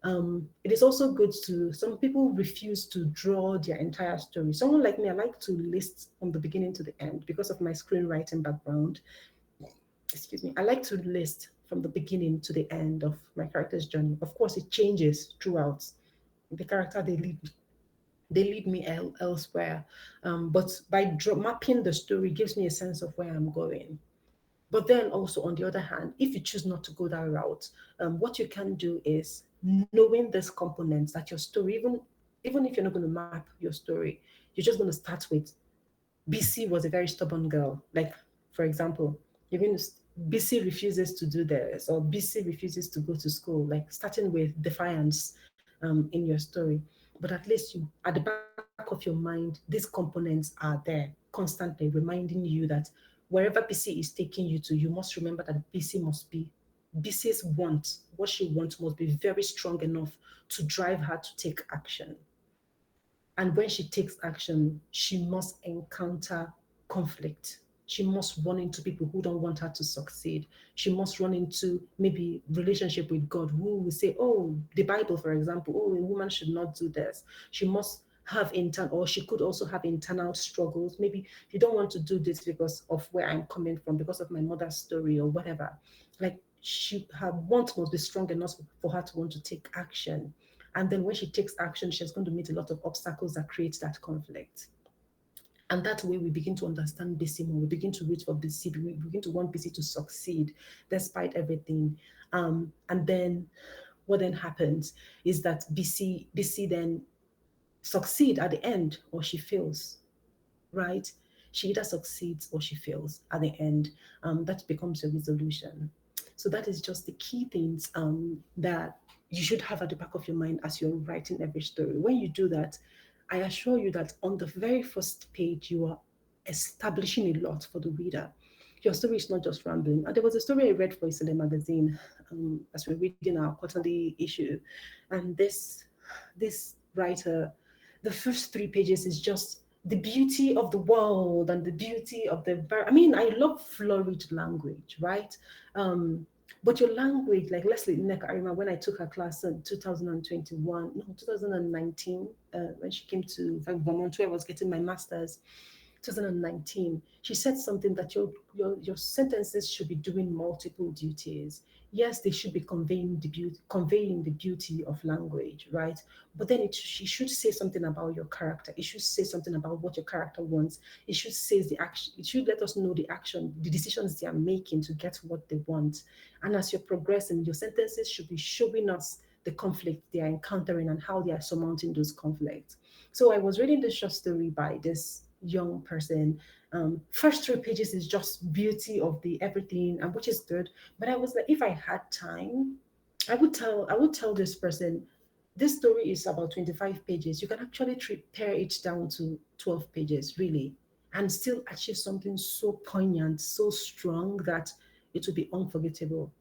it is also good to, some people refuse to draw their entire story. Someone like me, I like to list from the beginning to the end because of my screenwriting background. Excuse me. I like to list from the beginning to the end of my character's journey. Of course, it changes throughout. The character they lead me elsewhere, but by mapping the story gives me a sense of where I'm going. But then also on the other hand, if you choose not to go that route, what you can do is knowing these components that your story, even if you're not going to map your story, you're just going to start with BC was a very stubborn girl. Like, for example, you're going to BC refuses to do this, or BC refuses to go to school, like starting with defiance in your story. But at least you, at the back of your mind, these components are there constantly reminding you that wherever BC is taking you to, you must remember that BC must be BC's want, what she wants must be very strong enough to drive her to take action. And when she takes action, she must encounter conflict. She must run into people who don't want her to succeed. She must run into maybe relationship with God, who will say, oh, the Bible, for example, oh, a woman should not do this. She must have internal, or she could also have internal struggles. Maybe you don't want to do this because of where I'm coming from, because of my mother's story or whatever. Like her want must be strong enough for her to want to take action. And then when she takes action, she's going to meet a lot of obstacles that create that conflict. And that way we begin to understand BC more. We begin to root for BC. We begin to want BC to succeed despite everything. And then what then happens is that BC then succeed at the end, or she fails, right? She either succeeds or she fails at the end. That becomes a resolution. So that is just the key things that you should have at the back of your mind as you're writing every story. When you do that, I assure you that on the very first page, you are establishing a lot for the reader. Your story is not just rambling. There was a story I read for Isele Magazine as we're reading our quarterly issue, and this writer, the first 3 pages is just the beauty of the world and the beauty of the. I mean, I love florid language, right? Um, but your language, like Leslie Nneka Arima, when I took her class in 2021, no, 2019, when she came to Vermont, where I was getting my master's, 2019, she said something that your sentences should be doing multiple duties. Yes, they should be conveying the beauty of language, right? But then she should say something about your character. It should say something about what your character wants. It should say the action. It should let us know the action, the decisions they are making to get what they want. And as you're progressing, your sentences should be showing us the conflict they are encountering and how they are surmounting those conflicts. So I was reading this short story by this young person. First 3 pages is just beauty of the everything, and which is good. But I was like, if I had time, I would tell this person, this story is about 25 pages. You can actually pare it down to 12 pages, really, and still achieve something so poignant, so strong that it will be unforgettable.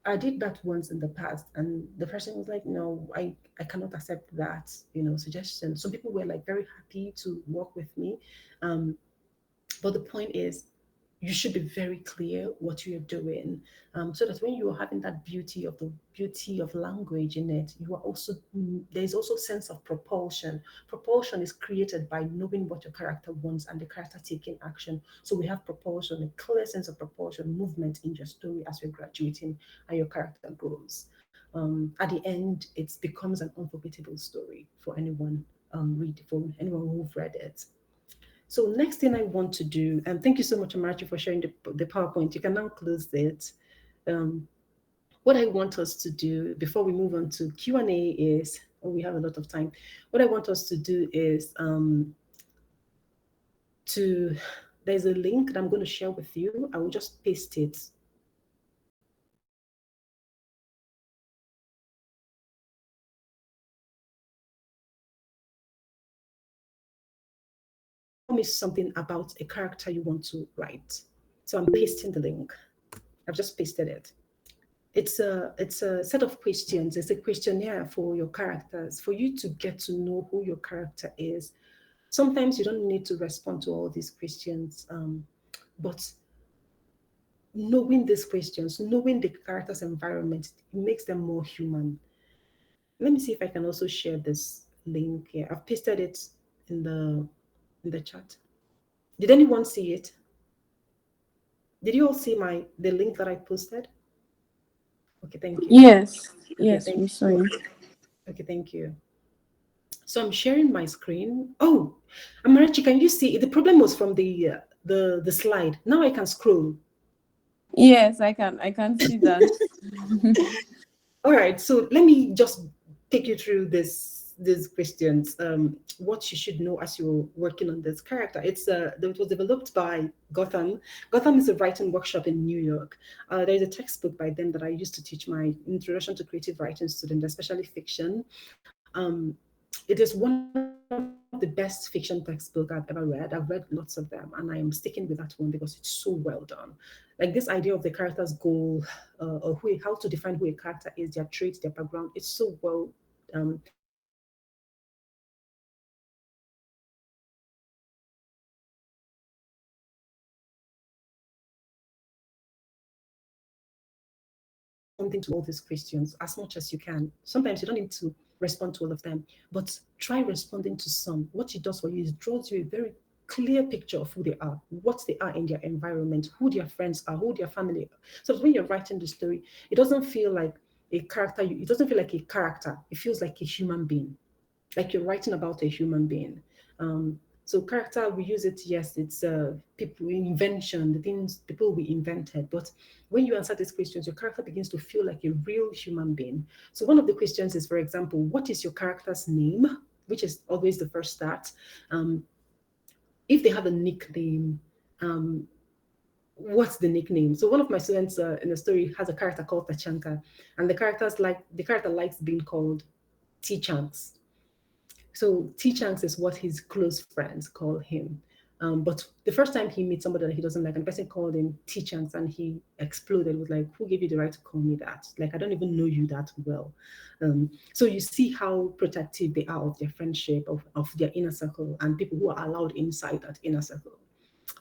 I did that once in the past, and the person was like, "No, I cannot accept that, suggestion." Some people were like very happy to work with me, um, but the point is, you should be very clear what you're doing, so that when you're having that beauty of language in it, you are also there's also sense of propulsion. Propulsion is created by knowing what your character wants and the character taking action. So we have propulsion, a clear sense of propulsion, movement in your story as you're graduating and your character grows. At the end, it becomes an unforgettable story for anyone for anyone who've read it. So next thing I want to do, and thank you so much, Amarachi, for sharing the PowerPoint. You can now close it. Um, what I want us to do before we move on to Q&A is Oh, we have a lot of time. What I want us to do is to there's a link that I'm going to share with you. I will just paste it. Tell me something about a character you want to write. So I'm pasting the link. I've just pasted it. It's a set of questions. It's a questionnaire for your characters, for you to get to know who your character is. Sometimes you don't need to respond to all these questions, but knowing these questions, knowing the character's environment, it makes them more human. Let me see if I can also share this link here. I've pasted it in the chat. Did anyone see it? Did you all see the link that I posted? Okay, thank you. Yes, Okay, yes, thank we you. saw it. Okay, thank you. So I'm sharing my screen. Oh, Amarachi, can you see? The problem was from the slide. Now I can scroll. Yes, I can see that. All right, so let me just take you through these questions. What you should know as you're working on this character. It was developed by Gotham. Gotham is a writing workshop in New York. There's a textbook by them that I used to teach my introduction to creative writing students, especially fiction. It is one of the best fiction textbook I've ever read. I've read lots of them, and I am sticking with that one because it's so well done. Like this idea of the character's goal, or how to define who a character is, their traits, their background, it's so well developed. So try responding to all these questions as much as you can. Sometimes you don't need to respond to all of them, but try responding to some. What it does for you is draws you a very clear picture of who they are, what they are in their environment, who their friends are, who their family are. So that when you're writing the story, it doesn't feel like a character, it doesn't feel like a character, it feels like a human being, like you're writing about a human being. Um, so character, we use it. Yes, it's people invention, the things people we invented. But when you answer these questions, your character begins to feel like a real human being. So one of the questions is, for example, what is your character's name? Which is always the first start. Um, if they have a nickname, um, what's the nickname? So one of my students in the story has a character called Tachanka, and the character likes being called T Chanks. So T Chanks is what his close friends call him. But the first time he meets somebody that he doesn't like, and the person called him T Chanks, and he exploded. Was like, "Who gave you the right to call me that? Like, I don't even know you that well." So you see how protective they are of their friendship, of their inner circle, and people who are allowed inside that inner circle.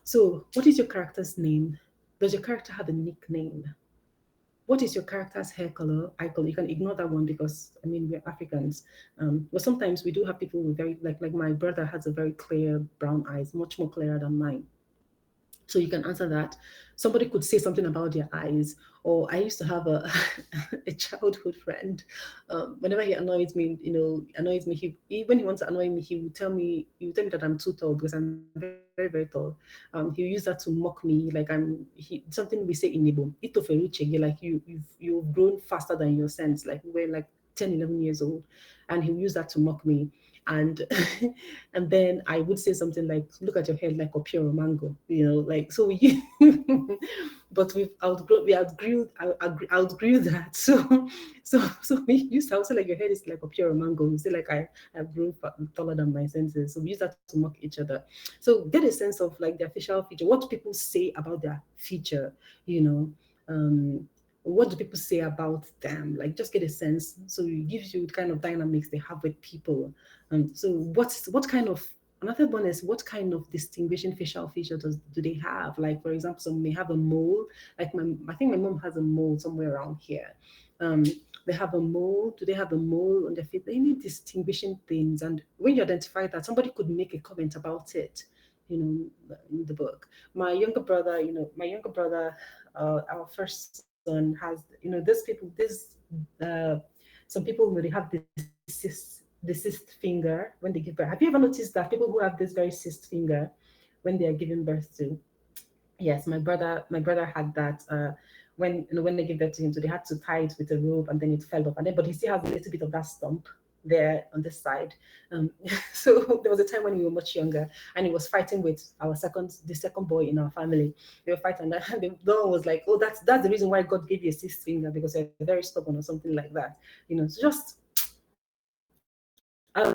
So, what is your character's name? Does your character have a nickname? What is your character's hair color, eye color? You can ignore that one because I mean we're Africans, but sometimes we do have people with very like my brother has a very clear brown eyes, much more clearer than mine. So you can answer that. Somebody could say something about their eyes. Or I used to have a a childhood friend. Whenever he annoys me, annoys me. When he wants to annoy me, he would tell me that I'm too tall because I'm very very tall. He'll use that to mock me, like something we say in Igbo. Itoferuche, you've grown faster than your sense. Like we're like 10, 11 years old, and he'll use that to mock me. And and then I would say something like, "Look at your head like a pure mango," like so we. But we outgrew that. So we used to also like, "Your head is like a pure mango." We say like, I've grown taller than my senses. So we use that to mock each other. So get a sense of like their facial feature, what people say about their feature, you know. Um, what do people say about them? Like just get a sense. So it gives you the kind of dynamics they have with people. So what kind of another one is what kind of distinguishing facial feature do they have? Like for example, some may have a mole. Like I think my mom has a mole somewhere around here. Um, they have a mole. Do they have a mole on their face? Any distinguishing things? And when you identify that, somebody could make a comment about it. In the book. Our first son has. These people. Uh, some people they have the cyst finger when they give birth. Have you ever noticed that people who have this very cyst finger when they are giving birth to? Yes, my brother had that when they gave birth to him, so they had to tie it with a rope and then it fell off, and then but he still has a little bit of that stump. there on this side. Um, so there was a time when we were much younger, and he was fighting with the second boy in our family. They were fighting, and the one was like, "Oh, that's the reason why God gave you a sixth finger, because you're very stubborn or something like that." So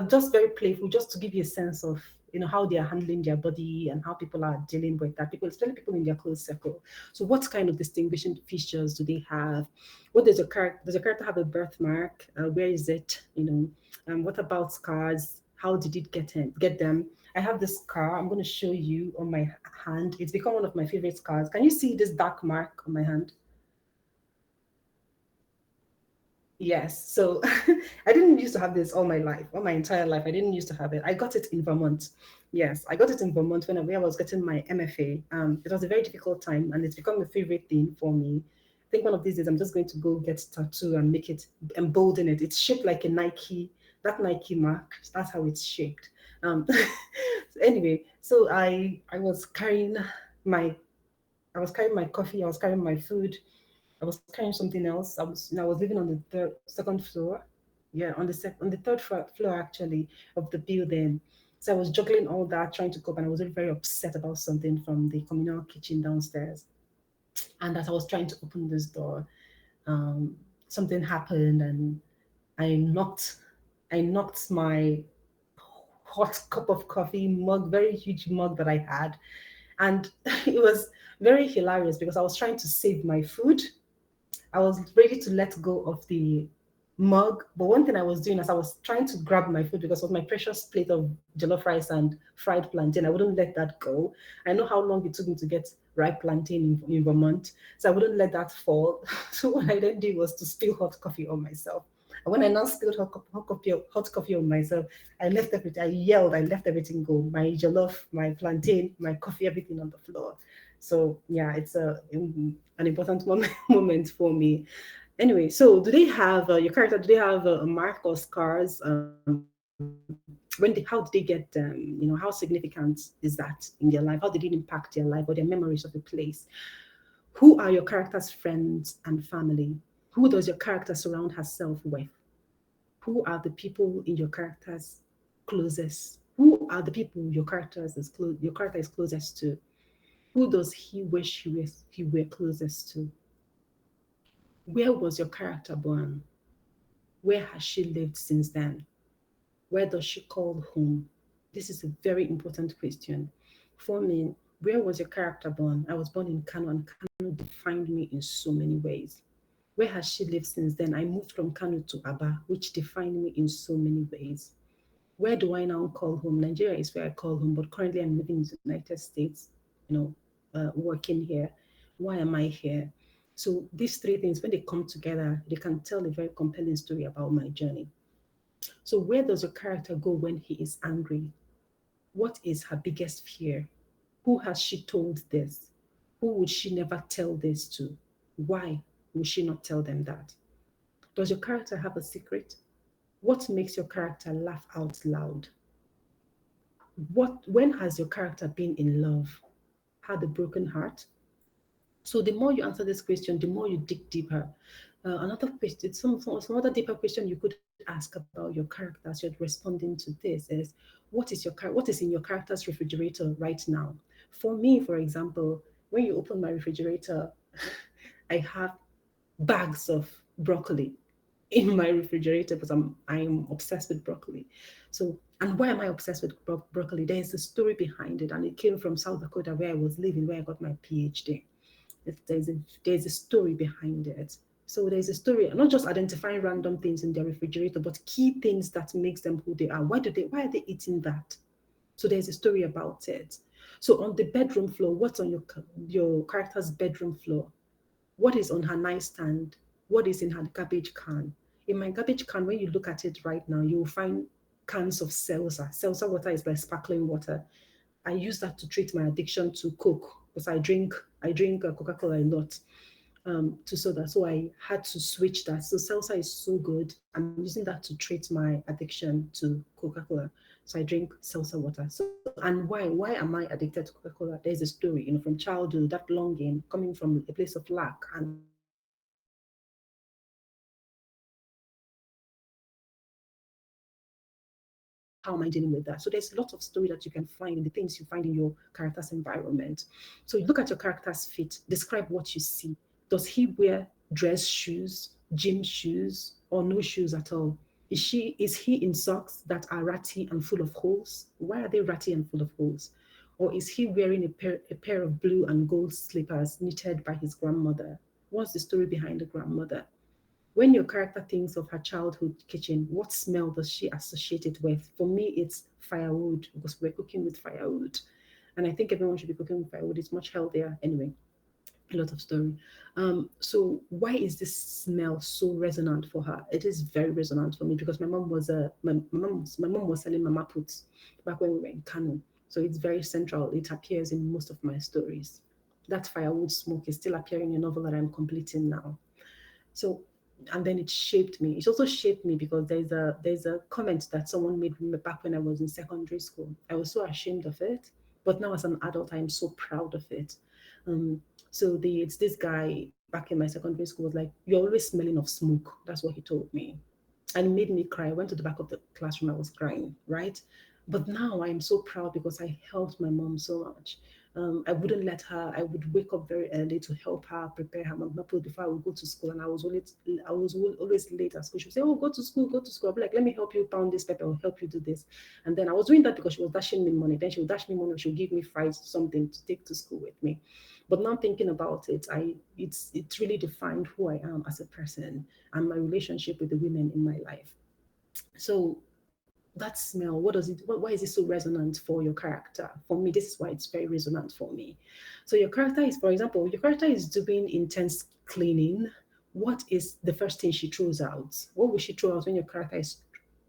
just very playful, just to give you a sense of how they are handling their body and how people are dealing with that. People, especially people in their close circle. So what kind of distinguishing features do they have? What does does your character have a birthmark? Where is it? What about scars? How did it get them? I have this scar. I'm going to show you on my hand. It's become one of my favorite scars. Can you see this dark mark on my hand? Yes. So I didn't used to have this all my life, all my entire life. I didn't used to have it. I got it in Vermont. Yes, I got it in Vermont when I was getting my MFA. It was a very difficult time, and it's become a favorite thing for me. I think one of these days I'm just going to go get a tattoo and make it, embolden it. It's shaped like a Nike, that Nike mark. That's how it's shaped. Um, anyway, so my I was carrying my coffee. I was carrying my food. I was carrying something else. I was living on the second floor. Yeah, on the third floor actually of the building. So I was juggling all that, trying to cope, and I was really very upset about something from the communal kitchen downstairs. And as I was trying to open this door, um, something happened, and I knocked, I knocked my hot cup of coffee mug, very huge mug that I had, and it was very hilarious because I was trying to save my food. I was ready to let go of the mug. But one thing I was doing as I was trying to grab my food, because it was my precious plate of jollof rice and fried plantain, I wouldn't let that go. I know how long it took me to get ripe plantain in Vermont, so I wouldn't let that fall. So what I then did was to spill hot coffee on myself. And when I now spilled hot coffee on myself, I left everything. I yelled. I left everything go. My jollof, my plantain, my coffee, everything on the floor. So yeah, it's an important moment for me. Anyway, so do they have your character? Do they have a mark or scars? How did they get them? How significant is that in their life? How did it impact their life or their memories of the place? Who are your character's friends and family? Who does your character surround herself with? Who are the people in your character's closest? Who are the people your character is closest to? Who does he wish he were closest to? Where was your character born? Where has she lived since then? Where does she call home? This is a very important question. For me, where was your character born? I was born in Kano, and Kano defined me in so many ways. Where has she lived since then? I moved from Kano to Aba, which defined me in so many ways. Where do I now call home? Nigeria is where I call home, but currently I'm living in the United States, you know, working here. Why am I here? So these three things, when they come together, they can tell a very compelling story about my journey. So where does your character go when he is angry? What is her biggest fear? Who has she told this? Who would she never tell this to? Why would she not tell them that? Does your character have a secret? What makes your character laugh out loud? When has your character been in love? Had a broken heart? So the more you answer this question, the more you dig deeper. Another question, some other deeper question you could ask about your character as you're responding to this is, what is in your character's refrigerator right now? For me, for example, when you open my refrigerator, I have bags of broccoli in my refrigerator because I'm obsessed with broccoli. So, and why am I obsessed with broccoli? There is a story behind it, and it came from South Dakota, where I was living, where I got my PhD. There's a story behind it. So there's a story, not just identifying random things in their refrigerator, but key things that makes them who they are. Why are they eating that? So there's a story about it. So on the bedroom floor, what's on your character's bedroom floor? What is on her nightstand? What is in her garbage can? In my garbage can, when you look at it right now, you will find cans of seltzer. Seltzer water is like sparkling water. I use that to treat my addiction to Coke, because I drink Coca-Cola a lot, to soda. So I had to switch that. So seltzer is so good. I'm using that to treat my addiction to Coca-Cola. So I drink seltzer water. So, and why am I addicted to Coca-Cola? There's a story, from childhood, that longing coming from a place of lack, and I had to switch that. So I had to switch that to How am I dealing with that? So there's a lot of story that you can find in the things you find in your character's environment. So you look at your character's feet, describe what you see. Does he wear dress shoes, gym shoes, or no shoes at all? Is he in socks that are ratty and full of holes? Why are they ratty and full of holes? Or is he wearing a pair of blue and gold slippers knitted by his grandmother? What's the story behind the grandmother? When your character thinks of her childhood kitchen, what smell does she associate it with? For me, it's firewood because we're cooking with firewood. And I think everyone should be cooking with firewood. It's much healthier. Anyway, a lot of story. So why is this smell so resonant for her? It is very resonant for me because my mom was selling mama puts back when we were in Kano. So it's very central. It appears in most of my stories. That firewood smoke is still appearing in a novel that I'm completing now. So, and then it shaped me. It also shaped me because there's a comment that someone made back when I was in secondary school. I was so ashamed of it, but now as an adult, I am so proud of it. Um, so it's this guy back in my secondary school was like, "You're always smelling of smoke." That's what he told me, and it made me cry. I went to the back of the classroom. I was crying, right? But now I'm so proud because I helped my mom so much. I wouldn't let her. I would wake up very early to help her prepare her mapple before I would go to school, and I was always late at school. She would say, "Oh, go to school, go to school." I'd be like, "Let me help you pound this pepper. I'll help you do this." And then I was doing that because she was dashing me money. Then she would dash me money. She would give me fries, something to take to school with me. But now thinking about it, it's really defined who I am as a person and my relationship with the women in my life. So that smell, what does it why is it so resonant for your character? For me, this is why it's very resonant for me. So your character is, for example, your character is doing intense cleaning. What is the first thing she throws out? What will she throw out when your character is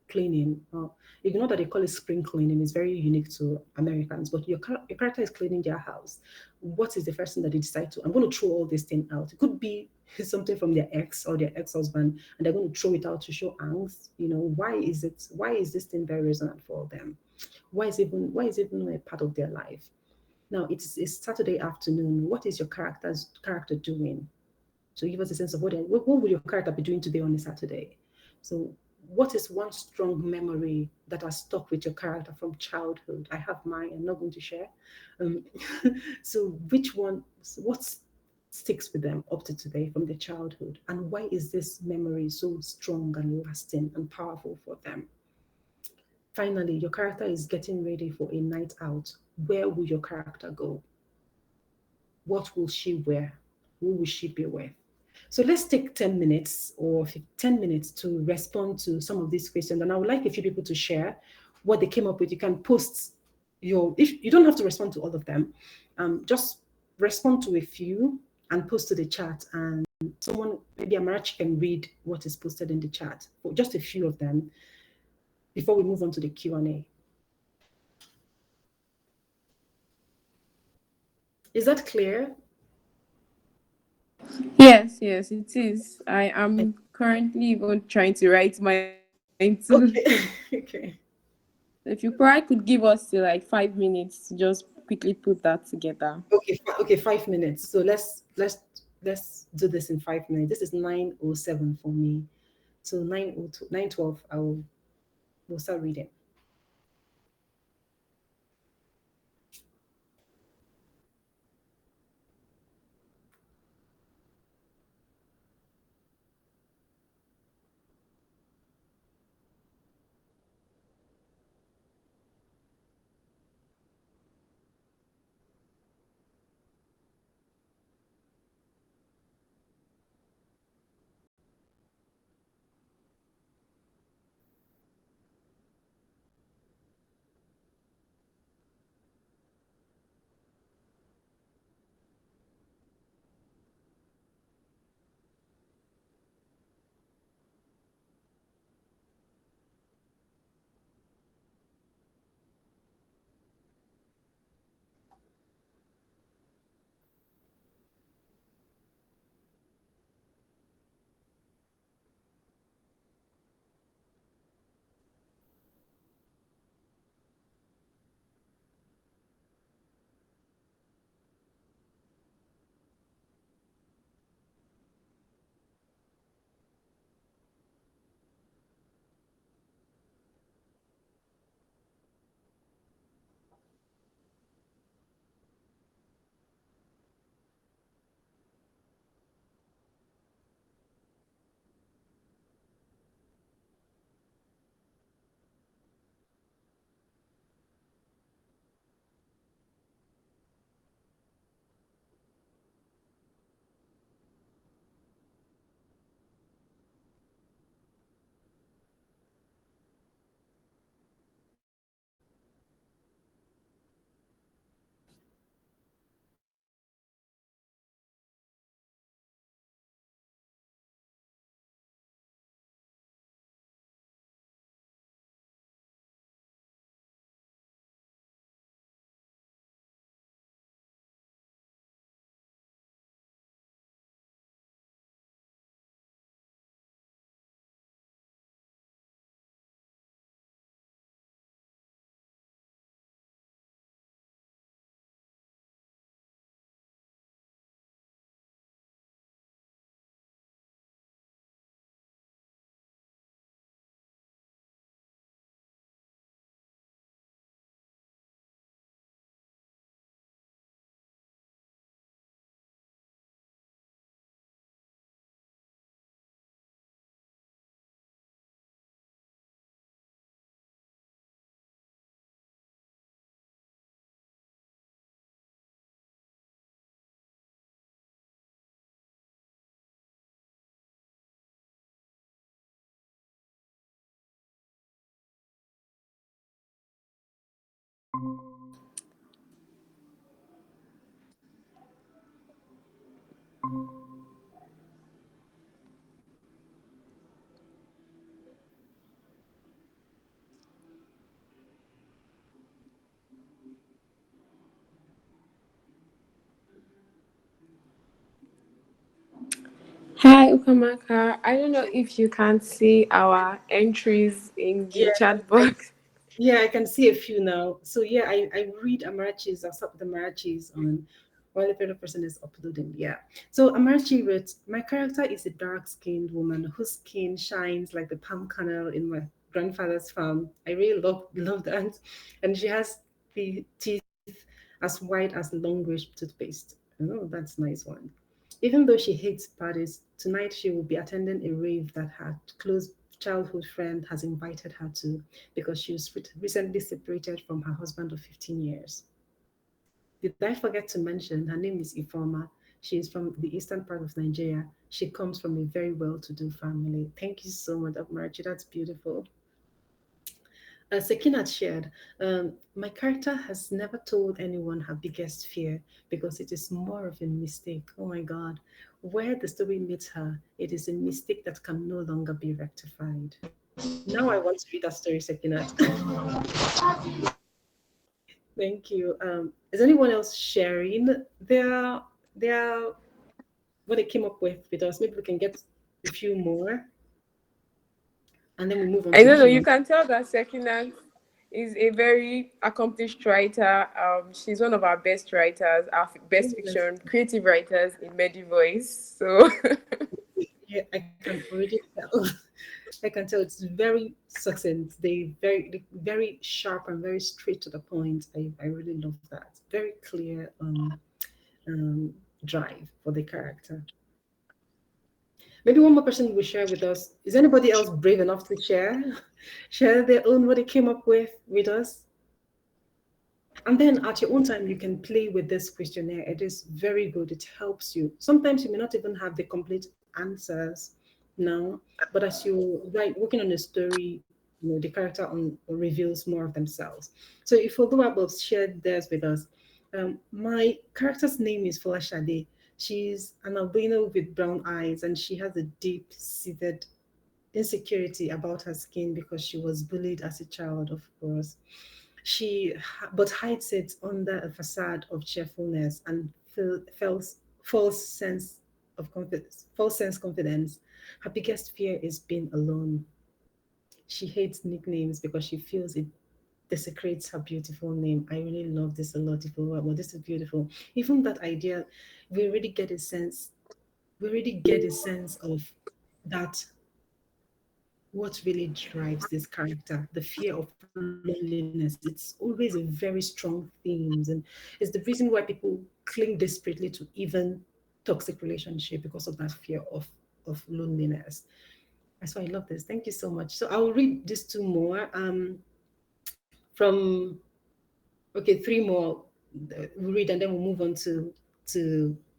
cleaning? Ignore that they call it spring cleaning. It's very unique to Americans, but your character is cleaning their house. What is the first thing that they decide to? I'm going to throw all this thing out. It could be something from their ex or their ex-husband, and they're going to throw it out to show angst. Why is this thing very resonant for them? Why is it even a part of their life? Now it's Saturday afternoon. What is your character doing? So give us a sense of what will your character be doing today on a Saturday? So what is one strong memory that has stuck with your character from childhood? I have mine. I'm not going to share. Um, so which one? What sticks with them up to today from their childhood, and why is this memory so strong and lasting and powerful for them? Finally, your character is getting ready for a night out. Where will your character go? What will she wear? Who will she be with? So let's take 10 minutes or 10 minutes to respond to some of these questions. And I would like a few people to share what they came up with. You can post if you don't have to respond to all of them, just respond to a few and post to the chat. And someone, maybe Amarachi, can read what is posted in the chat for just a few of them before we move on to the Q&A. Is that clear? Yes, it is. I am currently even trying to write mine too. Okay. Okay. If you probably could give us like 5 minutes to just quickly put that together. Okay, okay, 5 minutes. So let's do this in 5 minutes. This is 9:07 for me. So 9:02, 9:12, we'll start reading. Ukamaka. I don't know if you can see our entries in the Yeah, chat I box. yeah, I can see a few now. So yeah, I read Amarachi's. I saw the Amarachi's on while the other person is uploading. Yeah. So Amarachi wrote, my character is a dark-skinned woman whose skin shines like the palm kernel in my grandfather's farm. I really love that, and she has the teeth as white as longish toothpaste. Oh, that's a nice one. Even though she hates parties, tonight she will be attending a rave that her close childhood friend has invited her to because she was recently separated from her husband of 15 years. Did I forget to mention her name is Ifoma? She is from the eastern part of Nigeria. She comes from a very well to do family. Thank you so much, Marchi. That's beautiful. Sekinat shared, my character has never told anyone her biggest fear because it is more of a mistake. Oh my God. Where the story meets her, it is a mistake that can no longer be rectified. Now I want to read that story, Sekinat. Thank you. Is anyone else sharing their what they came up with us? Maybe we can get a few more, and then we move on I to don't know. You Q&A. can tell that Sekina is a very accomplished writer. She's one of our best writers, our best fiction, creative writers in Medivoice. So Yeah, I can already tell. I can tell it's very succinct. Very sharp and very straight to the point. I really love that. Very clear um, drive for the character. Maybe one more person will share with us. Is anybody else brave enough to share? Share their own what they came up with us? And then at your own time, you can play with this questionnaire. It is very good. It helps you. Sometimes you may not even have the complete answers now, but as you write, working on a story, the character reveals more of themselves. So if Oluwabo shared theirs with us, my character's name is Folashade. She's an albino with brown eyes, and she has a deep-seated insecurity about her skin because she was bullied as a child, of course. But hides it under a facade of cheerfulness and false sense of confidence. False sense confidence. Her biggest fear is being alone. She hates nicknames because she feels it desecrates her beautiful name. I really love this a lot. Well, this is beautiful. Even that idea, we already get a sense. We already get a sense of that what really drives this character, the fear of loneliness. It's always a very strong themes, and it's the reason why people cling desperately to even toxic relationship because of that fear of loneliness. So I love this. Thank you so much. So I'll read these two more. From okay, three more. We'll read and then we'll move on to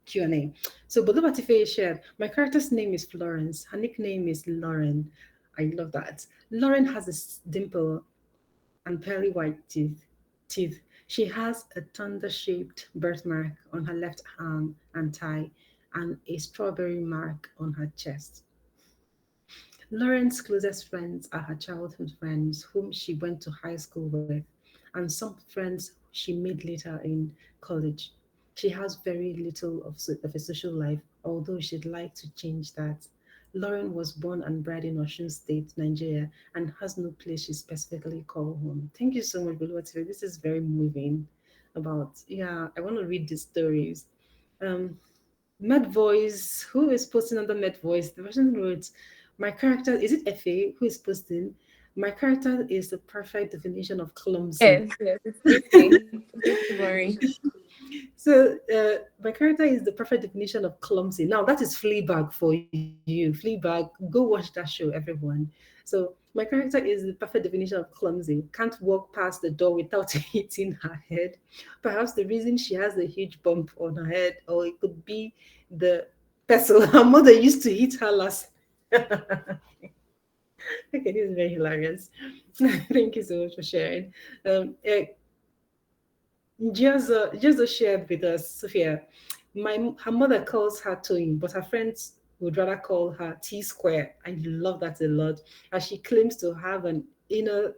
Q&A. So Bolubatife shared, my character's name is Florence. Her nickname is Lauren. I love that. Lauren has a dimple and pearly white teeth. She has a thunder-shaped birthmark on her left arm and thigh and a strawberry mark on her chest. Lauren's closest friends are her childhood friends, whom she went to high school with, and some friends she made later in college. She has very little of a social life, although she'd like to change that. Lauren was born and bred in Osun State, Nigeria, and has no place she specifically call home. Thank you so much, Boluwatife. This is very moving. Yeah, I want to read these stories. Um, Med Voice, who is posting under Med Voice? The person wrote, my character, is it FA who is posting? My character is the perfect definition of clumsy. yes, it's easy. Don't worry. So, my character is the perfect definition of clumsy. Now, that is Fleabag for you. Fleabag, go watch that show, everyone. So, my character is the perfect definition of clumsy. Can't walk past the door without hitting her head. Perhaps the reason she has a huge bump on her head, or it could be the pestle her mother used to hit her last. Okay, this is very hilarious. Thank you so much for sharing. Just shared with us, Sophia. Her mother calls her Toyin, but her friends would rather call her T Square. I love that a lot, as she claims to have an inner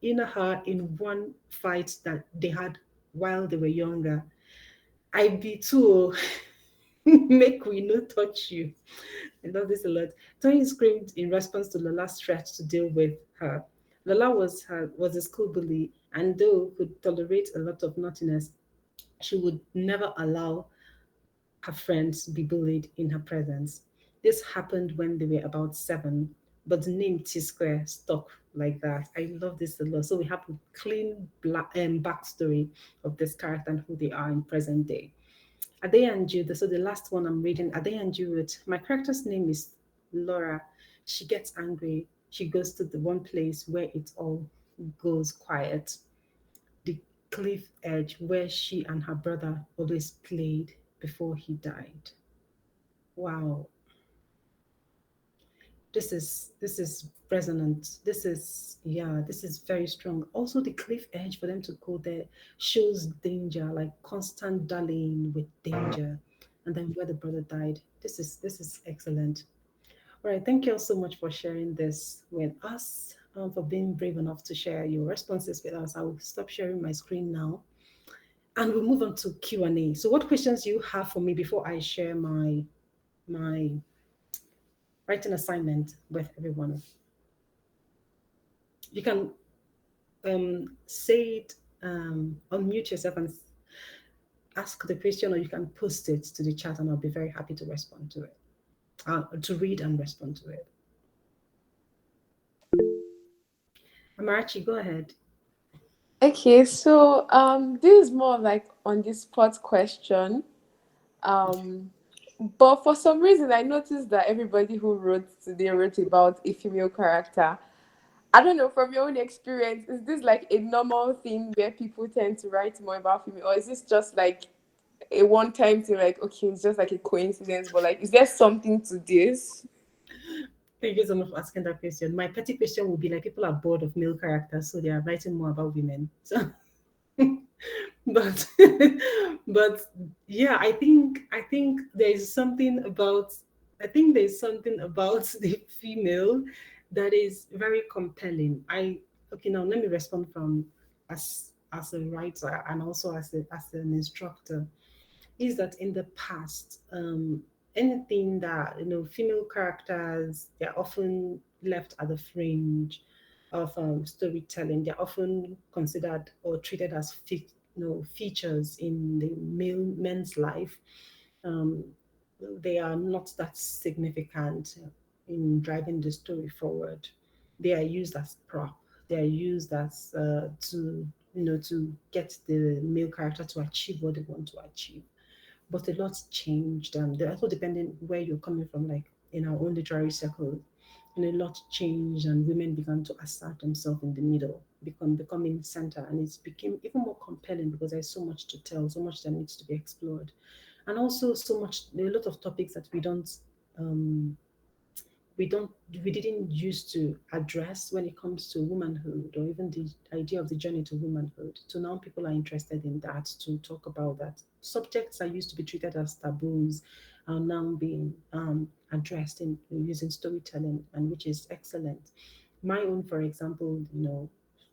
her in one fight that they had while they were younger. I be too. Make we no touch you. I love this a lot. Tony screamed in response to Lola's threat to deal with her. Lola was a school bully, and though could tolerate a lot of naughtiness, she would never allow her friends be bullied in her presence. This happened when they were about 7, but the name T Square stuck like that. I love this a lot. So we have a clean backstory of this character and who they are in present day. Ade and Jude, so the last one I'm reading, Ade and Jude, my character's name is Laura. She gets angry. She goes to the one place where it all goes quiet, the cliff edge where she and her brother always played before he died. Wow, this is resonant. This is very strong. Also, the cliff edge for them to go there shows danger, like constant dallying with danger, and then where the brother died. This is excellent. All right, thank you all so much for sharing this with us. For being brave enough to share your responses with us. I will stop sharing my screen now, and we'll move on to Q&A. So, what questions you have for me before I share my writing assignment with everyone? You can say it, unmute yourself and ask the question, or you can post it to the chat, and I'll be very happy to respond to it, to read and respond to it. Amarachi, go ahead. Okay, so this is more of like on the spot question. Um, but for some reason, I noticed that everybody who wrote today wrote about a female character. I don't know, from your own experience, is this like a normal thing where people tend to write more about female, or is this just like a one-time thing? Like, okay, it's just like a coincidence, but like, is there something to this? Thank you so much for asking that question. My petty question would be like people are bored of male characters, so they are writing more about women. So, but but yeah, I think there's something about there's something about the female that is very compelling. I Okay, now let me respond from as a writer and also as an instructor. Is that in the past, anything that female characters, they're often left at the fringe of storytelling. They're often considered or treated as features in the men's life. um, they are not that significant in driving the story forward. They are used as prop. They are used as to get the male character to achieve what they want to achieve. But a lot's changed. They're also depending where you're coming from. Like in our own literary circle, a lot changed, and women began to assert themselves in the middle, becoming center, and it became even more compelling because there's so much to tell, so much that needs to be explored, and also so much a lot of topics that um, don't we didn't used to address when it comes to womanhood, or even the idea of the journey to womanhood. So now people are interested in that, to talk about that. Subjects that used to be treated as taboos are now being addressed in using storytelling, and which is excellent. My own, for example,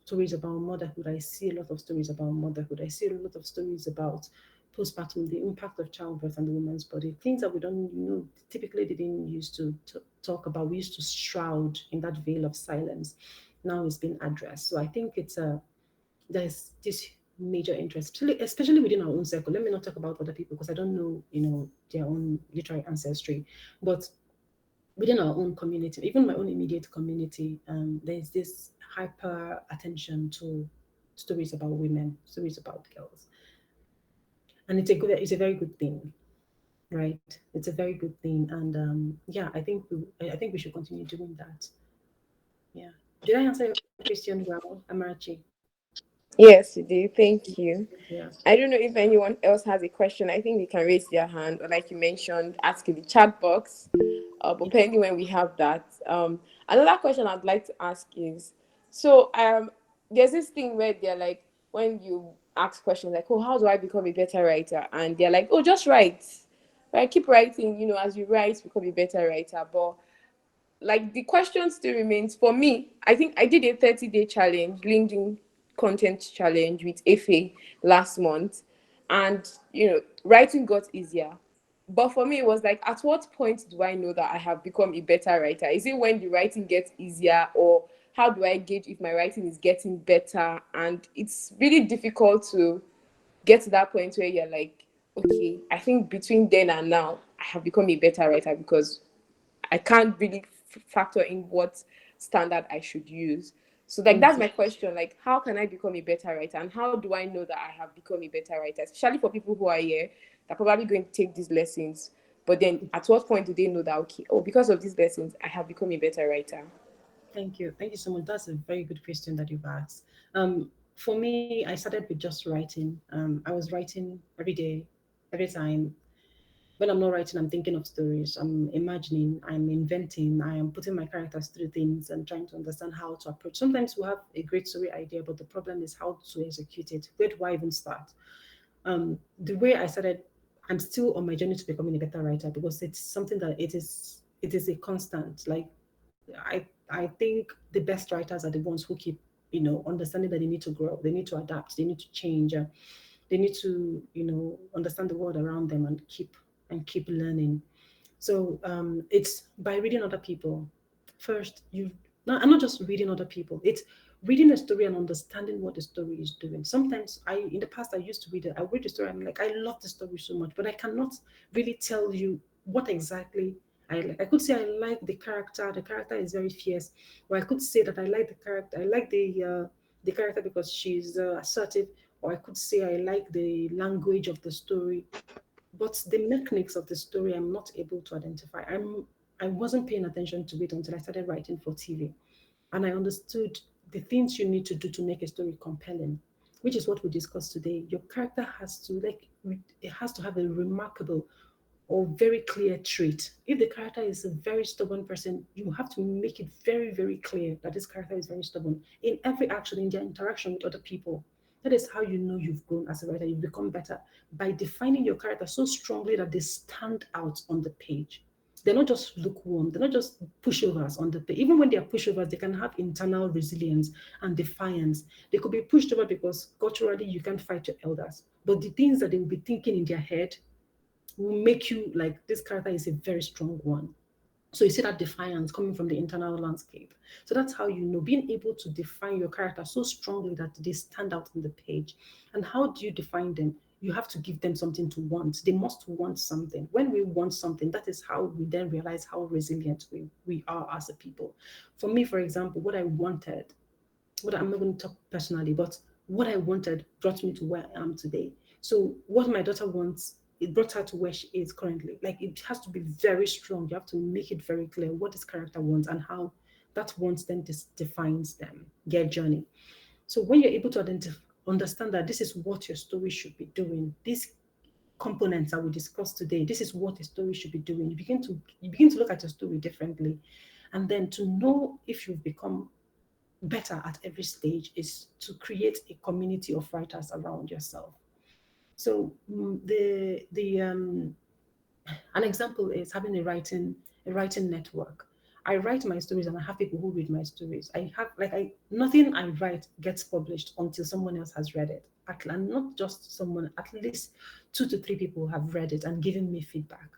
stories about motherhood. I see a lot of stories about motherhood. I see a lot of stories about postpartum, the impact of childbirth on the woman's body, things that we don't typically didn't used to talk about. We used to shroud in that veil of silence. Now it's been addressed. So I think there's this major interest, especially within our own circle. Let me not talk about other people because I don't know, their own literary ancestry, but within our own community, even my own immediate community, there's this hyper attention to stories about women, stories about girls, and it's a very good thing, right? It's a very good thing, and yeah, I think we should continue doing that. Yeah. Did I answer your question well, Amarachi? Yes, you do. Thank you. Yeah. I don't know if anyone else has a question. I think they can raise their hand, or like you mentioned, ask in the chat box. But pending when we have that. Another question I'd like to ask is, so there's this thing where they're like, when you ask questions like, oh, how do I become a better writer? And they're like, oh, just write, right? Keep writing. As you write, become a better writer. But like the question still remains for me. I think I did a 30-day challenge, LinkedIn content challenge with Efe last month, and writing got easier. But for me, it was like, at what point do I know that I have become a better writer? Is it when the writing gets easier, or how do I gauge if my writing is getting better? And it's really difficult to get to that point where you're like, okay, I think between then and now, I have become a better writer, because I can't really factor in what standard I should use. So, like, that's Okay. my question. Like, how can I become a better writer, and how do I know that I have become a better writer? Especially for people who are here, they're probably going to take these lessons. But then, at what point do they know that, okay, oh, because of these lessons, I have become a better writer? Thank you. Thank you so much. That's a very good question that you've asked. For me, I started with just writing. I was writing every day, every time. When I'm not writing, I'm thinking of stories. I'm imagining, I'm inventing, I am putting my characters through things and trying to understand how to approach. Sometimes we have a great story idea, but the problem is how to execute it. Where do I even start? The way I started, I'm still on my journey to becoming a better writer because it's something that it is a constant. Like I think the best writers are the ones who keep understanding that they need to grow, they need to adapt, they need to change, they need to understand the world around them and keep learning. So it's by reading other people. First, I'm not just reading other people. It's reading a story and understanding what the story is doing. Sometimes in the past, I used to read it. I read the story. I'm like, I love the story so much, but I cannot really tell you what exactly I like. I could say I like the character. The character is very fierce, or I could say that I like the character. I like the character because she's assertive, or I could say I like the language of the story, but the mechanics of the story I'm not able to identify. I wasn't paying attention to it until I started writing for TV, and I understood the things you need to do to make a story compelling, which is what we discussed today. Your character has to it has to have a remarkable or very clear trait. If the character is a very stubborn person, you have to make it very, very clear that this character is very stubborn in every action, in their interaction with other people. That is how you know you've grown as a writer, you've become better by defining your character so strongly that they stand out on the page. They're not just lukewarm, they're not just pushovers on the page. Even when they are pushovers, they can have internal resilience and defiance. They could be pushed over because culturally you can't fight your elders. But the things that they will be thinking in their head will make you like this character is a very strong one. So you see that defiance coming from the internal landscape. So that's how you know being able to define your character so strongly that they stand out on the page. And how do you define them? You have to give them something to want. They must want something. When we want something, that is how we then realize how resilient we are as a people. For me, for example, what I wanted, what I'm not going to talk personally, but what I wanted brought me to where I am today. So what my daughter wants, it brought her to where she is currently. Like it has to be very strong. You have to make it very clear what this character wants and how that wants then defines them, their journey. So when you're able to understand that this is what your story should be doing, these components that we discussed today, this is what a story should be doing. You begin to look at your story differently, and then to know if you've become better at every stage is to create a community of writers around yourself. So an example is having a writing network. I write my stories and I have people who read my stories. I have like I nothing I write gets published until someone else has read it. And not just someone, at least 2 to 3 people have read it and given me feedback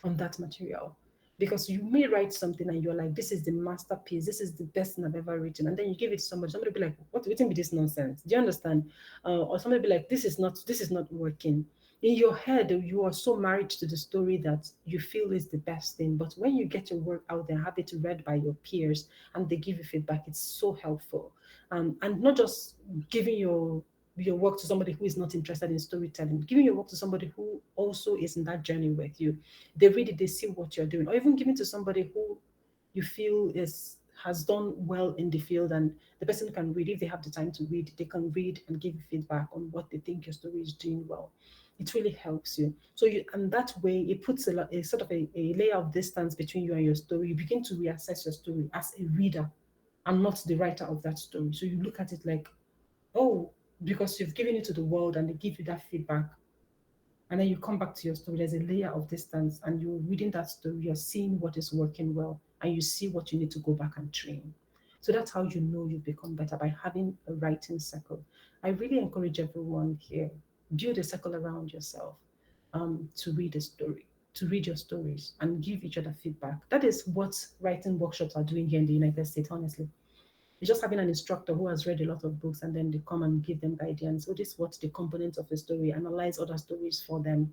on that material. Because you may write something and you're like, this is the masterpiece, this is the best thing I've ever written. And then you give it to somebody will be like, what waiting be this nonsense? Do you understand? Or somebody will be like, this is not working. In your head, you are so married to the story that you feel is the best thing. But when you get your work out there, have it read by your peers and they give you feedback, it's so helpful. And not just giving your work to somebody who is not interested in storytelling, giving your work to somebody who also is in that journey with you. They read it, they see what you're doing, or even giving to somebody who you feel is has done well in the field, and the person can read. If they have the time to read, they can read and give you feedback on what they think your story is doing well. It really helps you. So you, and that way it puts a sort of a layer of distance between you and your story. You begin to reassess your story as a reader and not the writer of that story. So you look at it like, oh, because you've given it to the world and they give you that feedback, and then you come back to your story, there's a layer of distance, and you're reading that story, you're seeing what is working well, and you see what you need to go back and train. So that's how you know you've become better, by having a writing circle. I really encourage everyone here, build a circle around yourself. to read a story, to read your stories and give each other feedback. That is what writing workshops are doing here in the United States, honestly. It's just having an instructor who has read a lot of books and then they come and give them guidance. So this is what the components of a story, analyze other stories for them.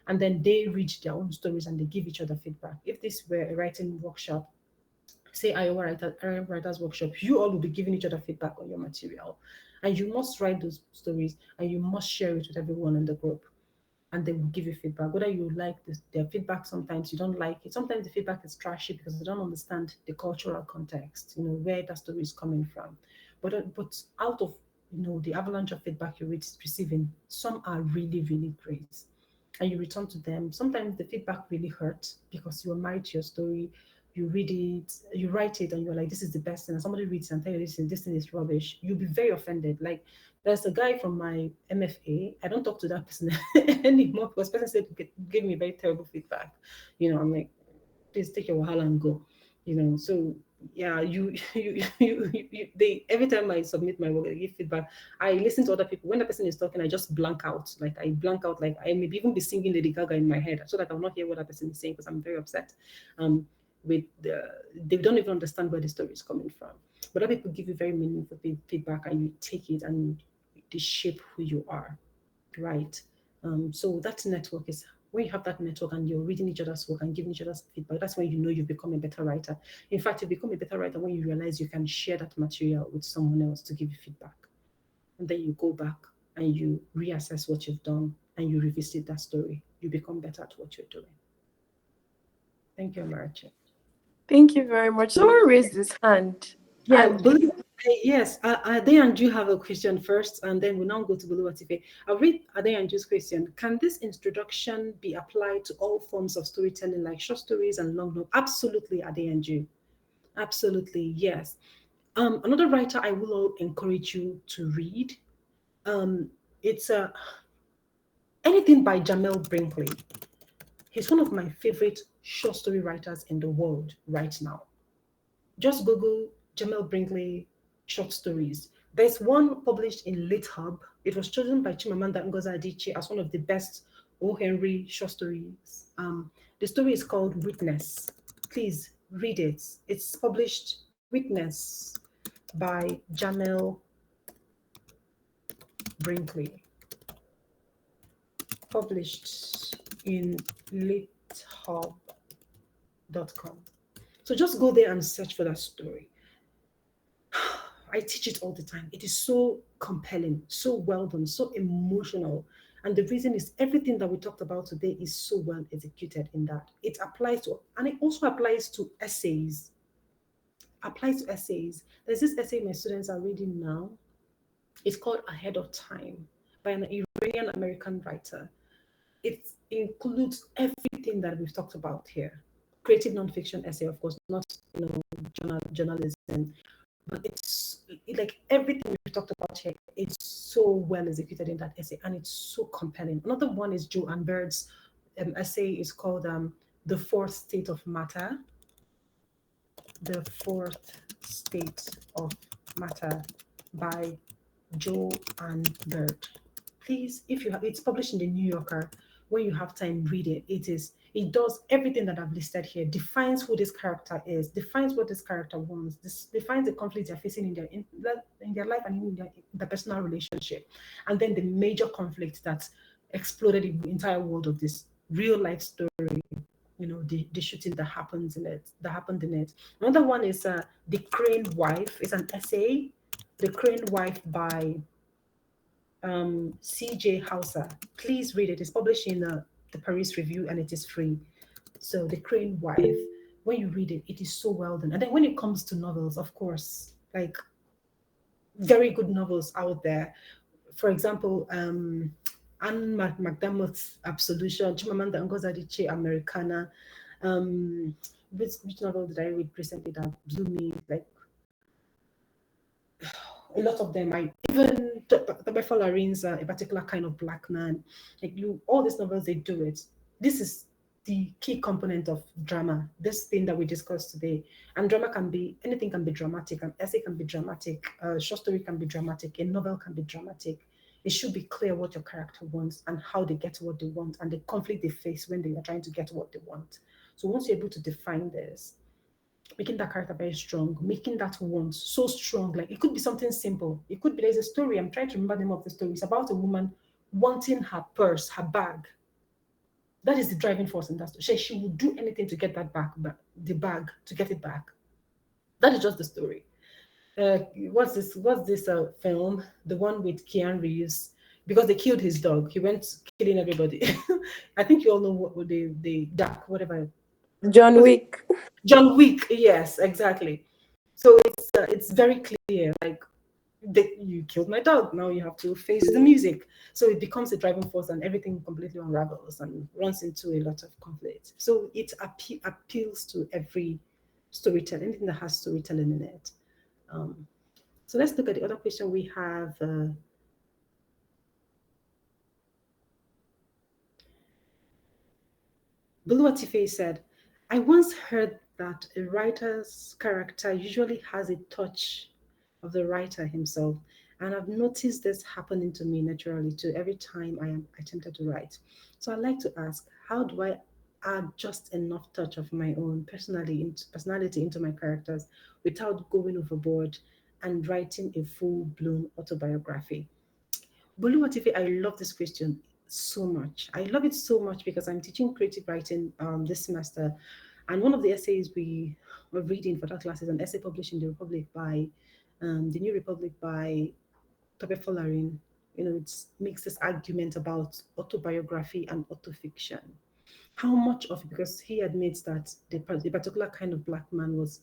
And then they read their own stories and they give each other feedback. If this were a writing workshop, say Iowa Writers Workshop, you all will be giving each other feedback on your material. And you must write those stories and you must share it with everyone in the group. And they will give you feedback. Whether you like this, their feedback, sometimes you don't like it. Sometimes the feedback is trashy because they don't understand the cultural context, where that story is coming from. But out of the avalanche of feedback you're receiving, some are really, really great. And you return to them. Sometimes the feedback really hurts because you are married to your story, you read it, you write it, and you're like, this is the best thing. And somebody reads it and tell you this thing is rubbish. You'll be very offended. Like there's a guy from my MFA. I don't talk to that person anymore because the person said gave me very terrible feedback. I'm like, please take your wahala and go. So yeah, they every time I submit my work, I give feedback. I listen to other people. When the person is talking, I just blank out. Like I blank out. Like I maybe even be singing Lady Gaga in my head so that I will not hear what that person is saying because I'm very upset. Um, with they don't even understand where the story is coming from. But other people give you very meaningful feedback, and you take it and they shape who you are, right? So that network is when you have that network and you're reading each other's work and giving each other's feedback. That's when you know you've become a better writer. In fact, you become a better writer when you realize you can share that material with someone else to give you feedback, and then you go back and you reassess what you've done and you revisit that story. You become better at what you're doing. Thank you, Amarachi. Thank you very much. Someone raised his hand. Yeah, And yes, Ade and you have a question first, and then we'll now go to Buluwatife. I'll read Ade and Ju's question. Can this introduction be applied to all forms of storytelling, like short stories and long novels? Absolutely, Ade and Ju. Absolutely, yes. Another writer I will encourage you to read. Um, it's anything by Jamel Brinkley. He's one of my favorite short story writers in the world right now. Just Google Jamel Brinkley short stories. There's one published in Lit Hub. It was chosen by Chimamanda Ngozi Adichie as one of the best O. Henry short stories. The story is called Witness. Please read it. It's published Witness by Jamel Brinkley, published in lithub.com. So just go there and search for that story. I teach it all the time. It is so compelling, so well done, so emotional. And the reason is everything that we talked about today is so well executed in that. It applies to, and it also applies to essays. Applies to essays. There's this essay my students are reading now. It's called Ahead of Time by an Iranian American writer. It includes everything that we've talked about here. Creative nonfiction essay, of course, not journalism, but like everything we talked about here is so well executed in that essay and it's so compelling. Another one is Joanne Bird's essay is called The Fourth State of Matter. The Fourth State of Matter by Joanne Bird. Please, if you have, it's published in the New Yorker. When you have time, read it. It does everything that I've listed here, defines who this character is, defines what this character wants, defines the conflicts they're facing in their life and in their personal relationship, and then the major conflict that exploded the entire world of this real life story. The shooting that happened in it. Another one is The Crane Wife. It's an essay, The Crane Wife by C.J. Hauser. Please read it. It's published in the Paris Review and it is free. So The Crane Wife, when you read it, it is so well done. And then when it comes to novels, of course, like very good novels out there. For example, Anne McDermott's Absolution, Chimamanda Ngozi Adichie Americana. Which novel did I read recently that blew me? Like a lot of them. I even Tabitha Laren's A Particular Kind of Black Man. Like all these novels, they do it. This is the key component of drama. This thing that we discussed today, and drama can be anything. Can be dramatic. An essay can be dramatic. A short story can be dramatic. A novel can be dramatic. It should be clear what your character wants and how they get what they want and the conflict they face when they are trying to get what they want. So once you're able to define this, making that character very strong, making that want so strong, like it could be something simple. It could be there's a story. I'm trying to remember the name of the story. It's about a woman wanting her purse, her bag. That is the driving force in that story. She would do anything to get that the bag, to get it back. That is just the story. uh, what's this film? The one with Keanu Reeves, because they killed his dog. He went killing everybody. I think you all know what the dark whatever. John Was it Wick. John Wick? Yes, exactly. So it's very clear. Like you killed my dog. Now you have to face the music. So it becomes a driving force, and everything completely unravels and runs into a lot of conflict. So it appeals to every storytelling, anything that has storytelling in it. Um, so let's look at the other question we have. Buluatife said, I once heard that a writer's character usually has a touch of the writer himself. And I've noticed this happening to me naturally too every time I am attempted to write. So I'd like to ask, how do I add just enough touch of my own personality into my characters without going overboard and writing a full blown autobiography? Boluwatife, I love this question so much. I love it so much because I'm teaching creative writing this semester, and one of the essays we were reading for that class is an essay published in the Republic by the New Republic by Tope Folarin. You know, it makes this argument about autobiography and autofiction. How much of it, because he admits that the particular kind of black man was,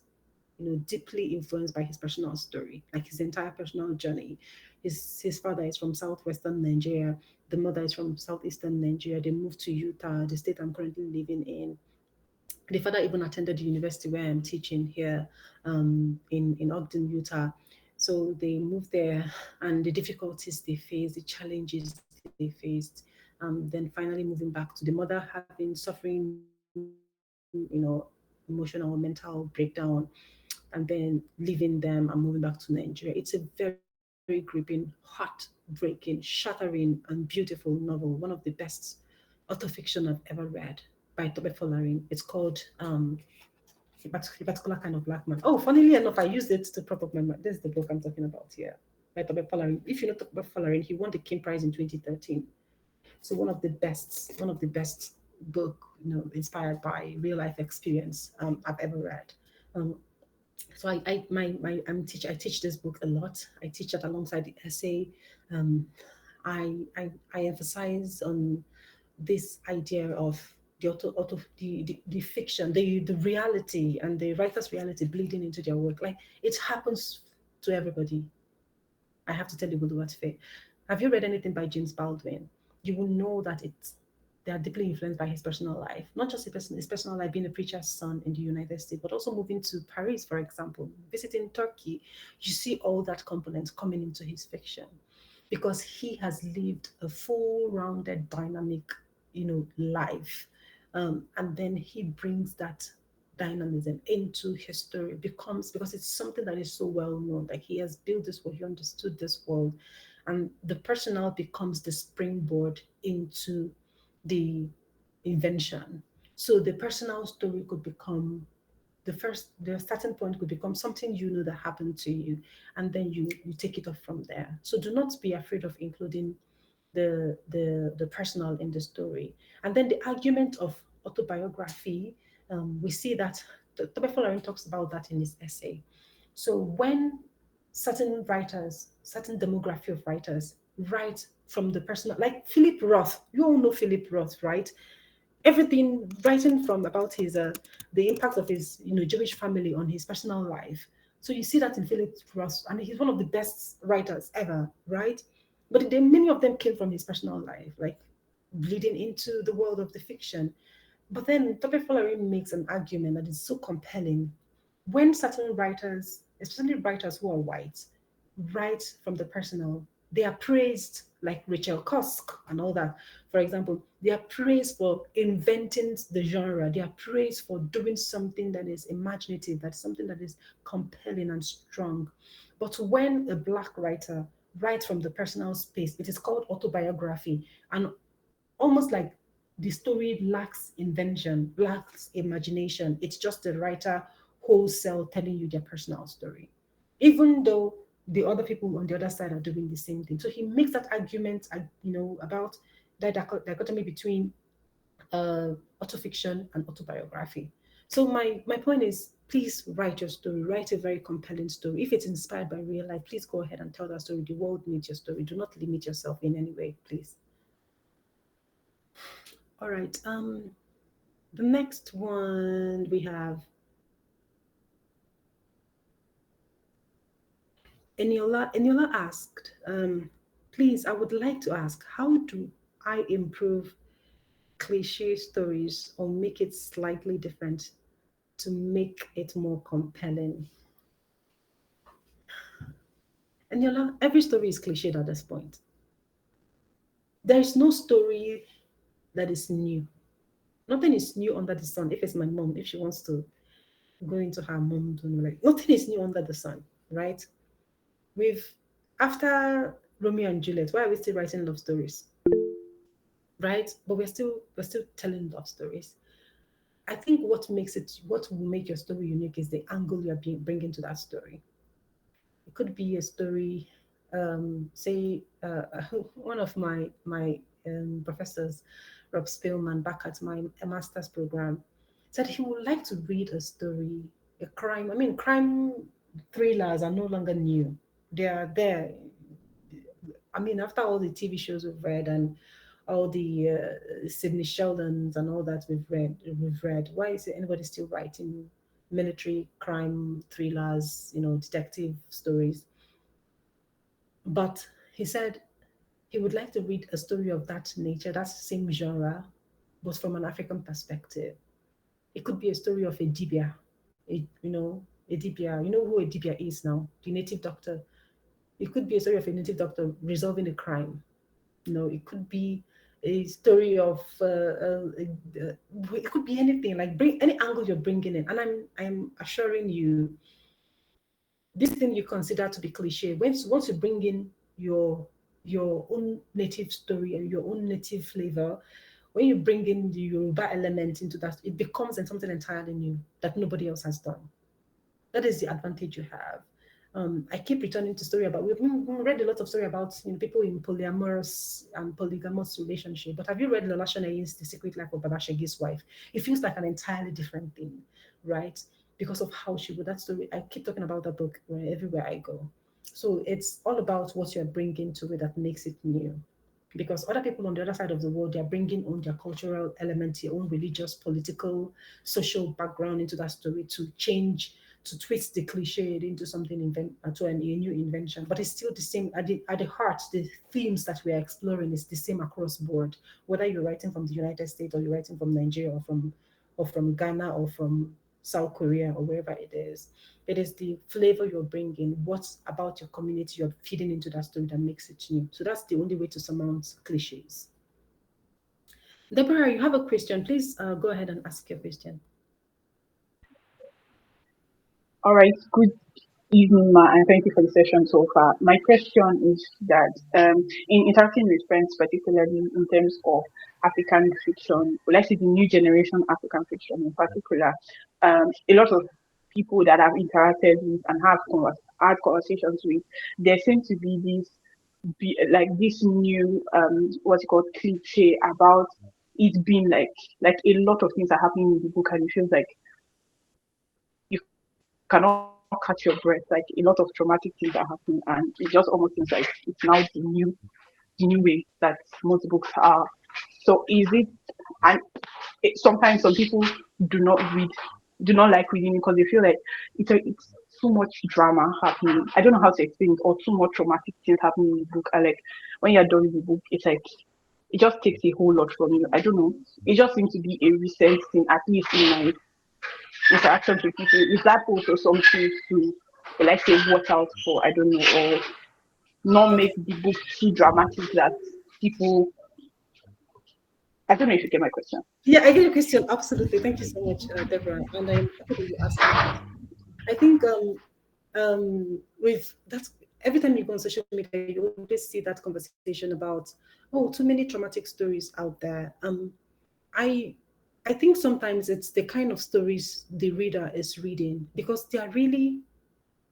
you know, deeply influenced by his personal story, like his entire personal journey. His father is from southwestern Nigeria, the mother is from southeastern Nigeria. They moved to Utah, the state I'm currently living in. The father even attended the university where I'm teaching here, in Ogden, Utah. So they moved there, and the difficulties they faced, the challenges they faced, then finally moving back to the mother having suffering, emotional or mental breakdown, and then leaving them and moving back to Nigeria. It's a very gripping, heartbreaking, shattering, and beautiful novel. One of the best autofiction I've ever read by Tobe Folarin. It's called a particular kind of black man. Oh, funnily enough, I used it to prop up my mind. This is the book I'm talking about here by Tobe Folarin. If you know Tobe Folarin, he won the King Prize in 2013. So one of the best book, inspired by real life experience I've ever read. Um, so I teach this book a lot. I teach that alongside the essay. Um, I emphasize on this idea of the fiction, the reality, and the writer's reality bleeding into their work. Like it happens to everybody. I have to tell you, Buluwatife. Have you read anything by James Baldwin? You will know that they are deeply influenced by his personal life. Not just his personal life being a preacher's son in the United States, but also moving to Paris, for example, visiting Turkey. You see all that component coming into his fiction because he has lived a full rounded, dynamic, life. And then he brings that dynamism into his story, becomes because it's something that is so well known. Like he has built this world, he understood this world, and the personal becomes the springboard into the invention. So the personal story could become the starting point could become something that happened to you, and then you take it off from there. So do not be afraid of including the personal in the story. And then the argument of autobiography, we see that Tobe Folarin talks about that in his essay. So when certain writers, certain demography of writers write from the personal, like Philip Roth, you all know Philip Roth, right? Everything writing from about his the impact of his Jewish family on his personal life. So you see that in Philip Roth, and he's one of the best writers ever, right? But then many of them came from his personal life, like bleeding into the world of the fiction. But then Tope Folarin makes an argument that is so compelling. When certain writers, especially writers who are white, write from the personal, they are praised, like Rachel Cusk and all that. For example, they are praised for inventing the genre. They are praised for doing something that is imaginative, that's something that is compelling and strong. But when a black writer write from the personal space. It is called autobiography, and almost like the story lacks invention, lacks imagination. It's just the writer wholesale telling you their personal story, even though the other people on the other side are doing the same thing. So he makes that argument, about that dichotomy between autofiction and autobiography. So my point is, please write your story. Write a very compelling story. If it's inspired by real life, please go ahead and tell that story. The world needs your story. Do not limit yourself in any way, please. All right. The next one we have Eniola. Eniola asked, please, I would like to ask, how do I improve cliche stories or make it slightly different to make it more compelling? Eniola, every story is cliched at this point. There is no story that is new. Nothing is new under the sun. If it's my mom, if she wants to go into her mom, like nothing is new under the sun, right? We've After Romeo and Juliet, why are we still writing love stories, right? But we're still telling love stories. I think what will make your story unique is the angle you're bringing to that story. It could be a story. Say one of my professors, Rob Spillman, back at my master's program, said he would like to read a story, a crime. I mean, crime thrillers are no longer new. They are there. I mean, after all the TV shows we've read and all the Sidney Sheldons and all that we've read. Why is it anybody still writing military crime thrillers, detective stories? But he said he would like to read a story of that nature, that same genre, but from an African perspective. It could be a story of a dibia, a dibia. You know who a dibia is now? The native doctor. It could be a story of a native doctor resolving a crime. It could be a story of it could be anything. Like, bring any angle you're bringing in, and I'm assuring you, this thing you consider to be cliche, once you bring in your own native story and your own native flavor, when you bring in the Yoruba element into that, it becomes something entirely new that nobody else has done. That is the advantage you have. I keep returning to story about, we've read a lot of story about people in polyamorous and polygamous relationship. But have you read Lola Shoneyi's The Secret Life of Baba Shegi's Wife? It feels like an entirely different thing, right? Because of how she wrote that story. I keep talking about that book everywhere I go. So it's all about what you're bringing to it that makes it new, because other people on the other side of the world, they're bringing on their cultural element, their own religious, political, social background into that story to change, to twist the cliche into something to a new invention. But it's still the same at the heart. The themes that we are exploring is the same across board, whether you're writing from the United States or you're writing from Nigeria or from Ghana or from South Korea or wherever it is. It is the flavor you're bringing, what's about your community you're feeding into that story that makes it new. So that's the only way to surmount cliches. Deborah, you have a question. Please go ahead and ask your question. All right. Good evening, Ma, and thank you for the session so far. My question is that in interacting with friends, particularly in terms of African fiction, or let's say the new generation African fiction in particular, a lot of people that I've interacted with and had conversations with, there seems to be like this new what's it called, cliche about it being like a lot of things are happening in the book, and it feels like you cannot catch your breath. Like a lot of traumatic things are happening, and it just almost seems like it's now the new way that most books are. So is it, and sometimes some people do not read, do not like reading it because they feel like it's too much drama happening. I don't know how to explain it, or too much traumatic things happening in the book. And like when you're done with the book, it's like it just takes a whole lot from you. I don't know. It just seems to be a recent thing, at least in my interactions with people. Is that also something to, let's say, watch out for? I don't know, or not make the book too dramatic that people. I don't know if you get my question. Yeah, I get your question. Absolutely. Thank you so much, Deborah. And I'm happy that you asked me that. I think with that's every time you go on social media, you always see that conversation about, oh, too many traumatic stories out there. I I think sometimes it's the kind of stories the reader is reading because they are really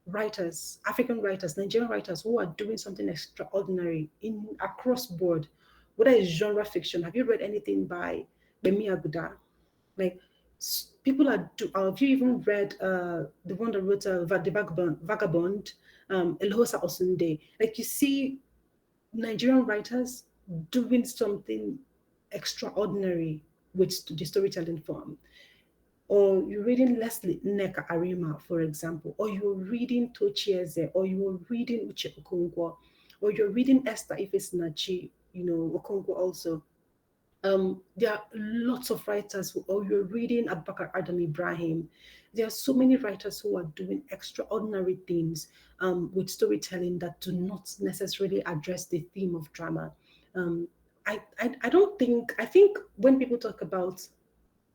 writers, African writers, Nigerian writers who are doing something extraordinary in across board, whether it's genre fiction. Have you read anything by Bemi Aguda? Like people are do. Have you even read the one that wrote the Vagabond, Elohosa Osunde? Like you see Nigerian writers doing something extraordinary with the storytelling form, or you're reading Leslie Neka Arima, for example, or you're reading Tochieze, or you're reading Uche Okonkwo, or you're reading Esther Ifesinachi, Okonkwo also. There are lots of writers or you're reading Abubakar Adam Ibrahim. There are so many writers who are doing extraordinary things with storytelling that do not necessarily address the theme of drama. Um, I don't think, I think when people talk about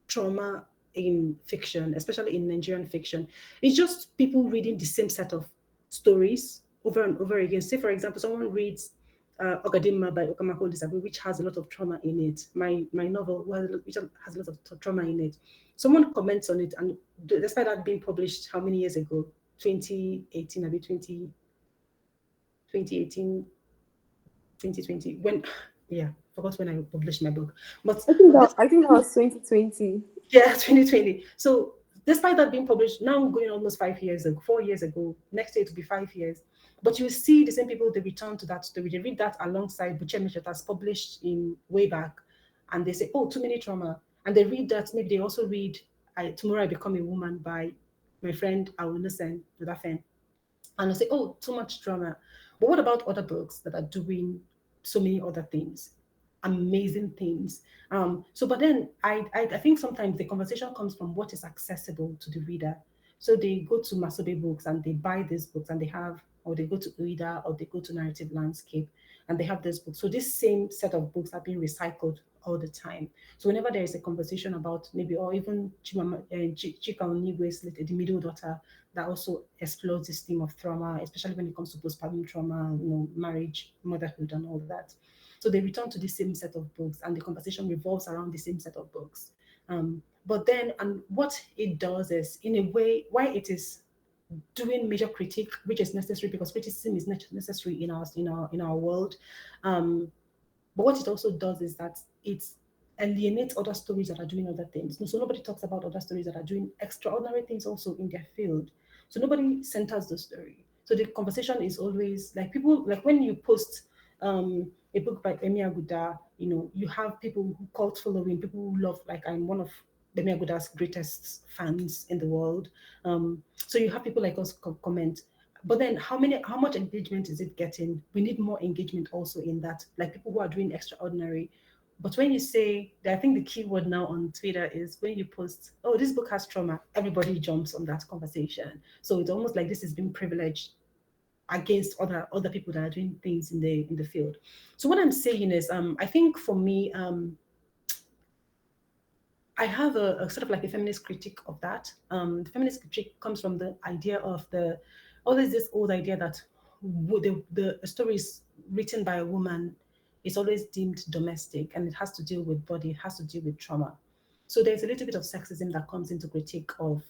trauma in fiction, especially in Nigerian fiction, it's just people reading the same set of stories over and over again. Say, for example, someone reads Ogadinma by Ukamaka Olisakwe, which has a lot of trauma in it. My novel, which has a lot of trauma in it. Someone comments on it, and despite that being published how many years ago? 2018, maybe 2018, 2020. When, yeah, forgot when I published my book. But this I think that was 2020. Yeah, 2020. So despite that being published, now going almost 5 years ago, 4 years ago, next year it will be 5 years. But you see the same people, they return to that story. They read that alongside Buche Mishatas published in way back. And they say, oh, too many trauma. And they read that, maybe they also read Tomorrow I Become a Woman by my friend Awunusen Dafen. And I say, oh, too much drama. But what about other books that are doing so many other things, amazing things? But then I think sometimes the conversation comes from what is accessible to the reader. So they go to Masobe Books and they buy these books and they have, or they go to Uida or they go to Narrative Landscape and they have this book. So this same set of books are being recycled all the time. So whenever there is a conversation about maybe, or even Chika Onigwe's The Middle Daughter, that also explores this theme of trauma, especially when it comes to postpartum trauma, marriage, motherhood, and all that. So they return to the same set of books, and the conversation revolves around the same set of books. But then, and what it does is, in a way, why it is doing major critique, which is necessary because criticism is necessary in our world. Um, but what it also does is that it alienates other stories that are doing other things. So nobody talks about other stories that are doing extraordinary things also in their field. So nobody centers the story. So the conversation is always like people, like when you post a book by Emi Aguda, you have people who cult following, people who love, like I'm one of Emi Aguda's greatest fans in the world. So you have people like us comment, but then how much engagement is it getting? We need more engagement also in that, like people who are doing extraordinary. But when you say that, I think the key word now on Twitter is when you post, oh, this book has trauma, everybody jumps on that conversation. So it's almost like this is being privileged against other people that are doing things in the field. So what I'm saying is, I think for me, I have a sort of like a feminist critique of that. The feminist critique comes from the idea of always this old idea that the story is written by a woman is always deemed domestic and it has to deal with body, it has to deal with trauma. So there's a little bit of sexism that comes into critique of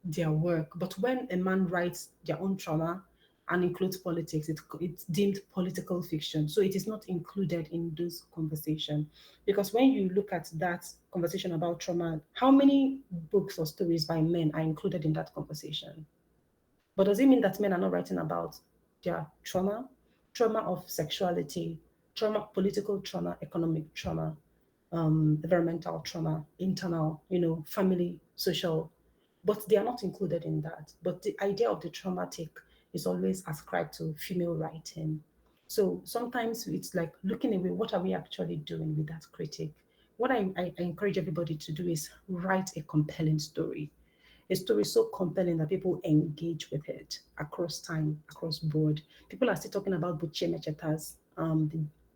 their work. But when a man writes their own trauma and includes politics, it's deemed political fiction. So it is not included in those conversations. Because when you look at that conversation about trauma, how many books or stories by men are included in that conversation? But does it mean that men are not writing about their trauma? Trauma of sexuality, trauma, political trauma, economic trauma, environmental trauma, internal, family, social, but they are not included in that. But the idea of the traumatic is always ascribed to female writing. So sometimes it's like looking away, what are we actually doing with that critic? What I encourage everybody to do is write a compelling story, a story so compelling that people engage with it across time, across board. People are still talking about Buche Mecheta's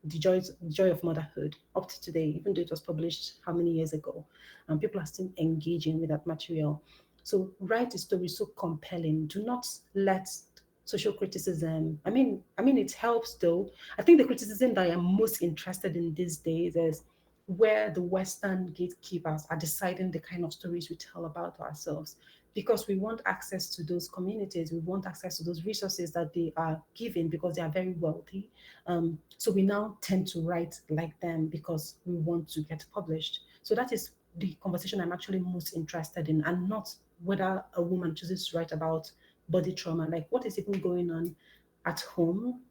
the joy of motherhood up to today, even though it was published how many years ago. And people are still engaging with that material. So write a story so compelling. Do not let social criticism. I mean, it helps though. I think the criticism that I'm most interested in these days is where the Western gatekeepers are deciding the kind of stories we tell about ourselves, because we want access to those communities, we want access to those resources that they are giving because they are very wealthy. So we now tend to write like them because we want to get published. So that is the conversation I'm actually most interested in, and not whether a woman chooses to write about body trauma. Like, what is even going on at home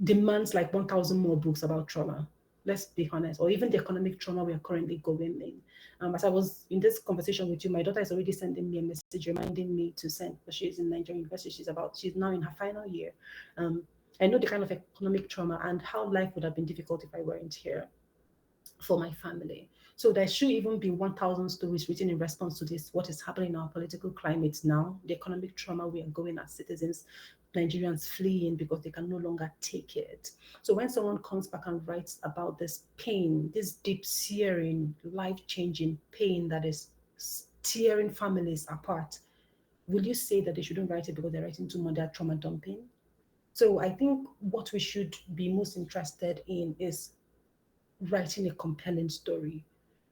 demands like 1,000 more books about trauma. Let's be honest, or even the economic trauma we are currently going in. As I was in this conversation with you, my daughter is already sending me a message reminding me to send, but she's in Nigerian university. She's now in her final year. Um, I know the kind of economic trauma and how life would have been difficult if I weren't here for my family. So there should even be 1,000 stories written in response to this, what is happening in our political climate now, the economic trauma we are going as citizens, Nigerians fleeing because they can no longer take it. So when someone comes back and writes about this pain, this deep, searing, life-changing pain that is tearing families apart, will you say that they shouldn't write it because they're writing too much, they're trauma dumping? So I think what we should be most interested in is writing a compelling story,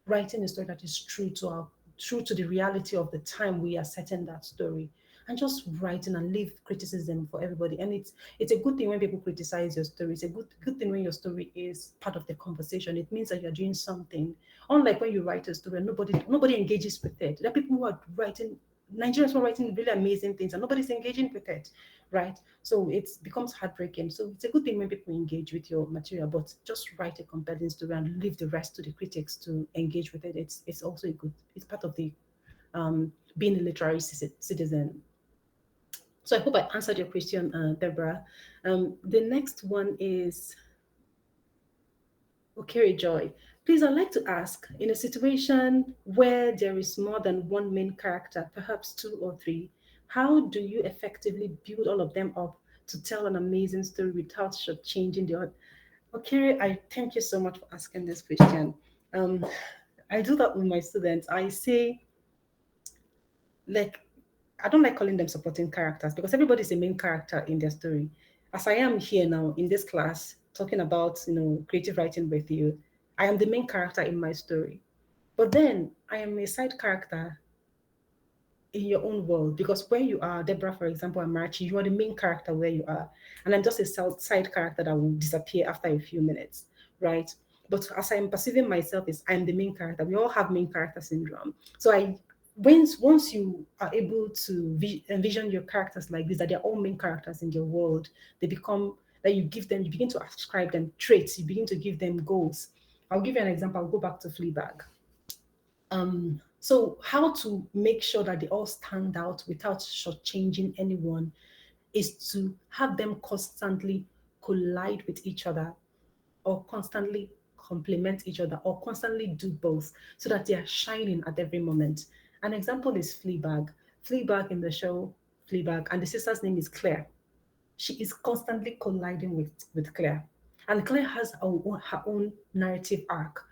writing a story that is true to the reality of the time we are setting that story, and just writing and leave criticism for everybody. And it's a good thing when people criticize your story. It's a good thing when your story is part of the conversation. It means that you're doing something. Unlike when you write a story and nobody engages with it. There are people who are writing, Nigerians who are writing really amazing things and nobody's engaging with it, right? So it becomes heartbreaking. So it's a good thing when people engage with your material, but just write a compelling story and leave the rest to the critics to engage with it. It's also a good. It's part of the being a literary citizen. So I hope I answered your question, Deborah. The next one is okay, Joy. Please, I'd like to ask, in a situation where there is more than one main character, perhaps two or three, how do you effectively build all of them up to tell an amazing story without changing the other? Okay, I thank you so much for asking this question. Um, I do that with my students. I say, like, I don't like calling them supporting characters because everybody's a main character in their story. As I am here now in this class talking about, creative writing with you, I am the main character in my story. But then I am a side character in your own world, because where you are, Deborah, for example, and Marchi, you are the main character where you are, and I'm just a side character that will disappear after a few minutes, right? But as I'm perceiving myself, is I'm the main character. We all have main character syndrome. So once you are able to envision your characters like this, that they're all main characters in your world, they become that you begin to ascribe them traits, you begin to give them goals. I'll give you an example. I'll go back to Fleabag. So how to make sure that they all stand out without shortchanging anyone is to have them constantly collide with each other, or constantly complement each other, or constantly do both, so that they are shining at every moment. An example is Fleabag. Fleabag in the show Fleabag, and the sister's name is Claire. She is constantly colliding with Claire. And Claire has her own narrative arc.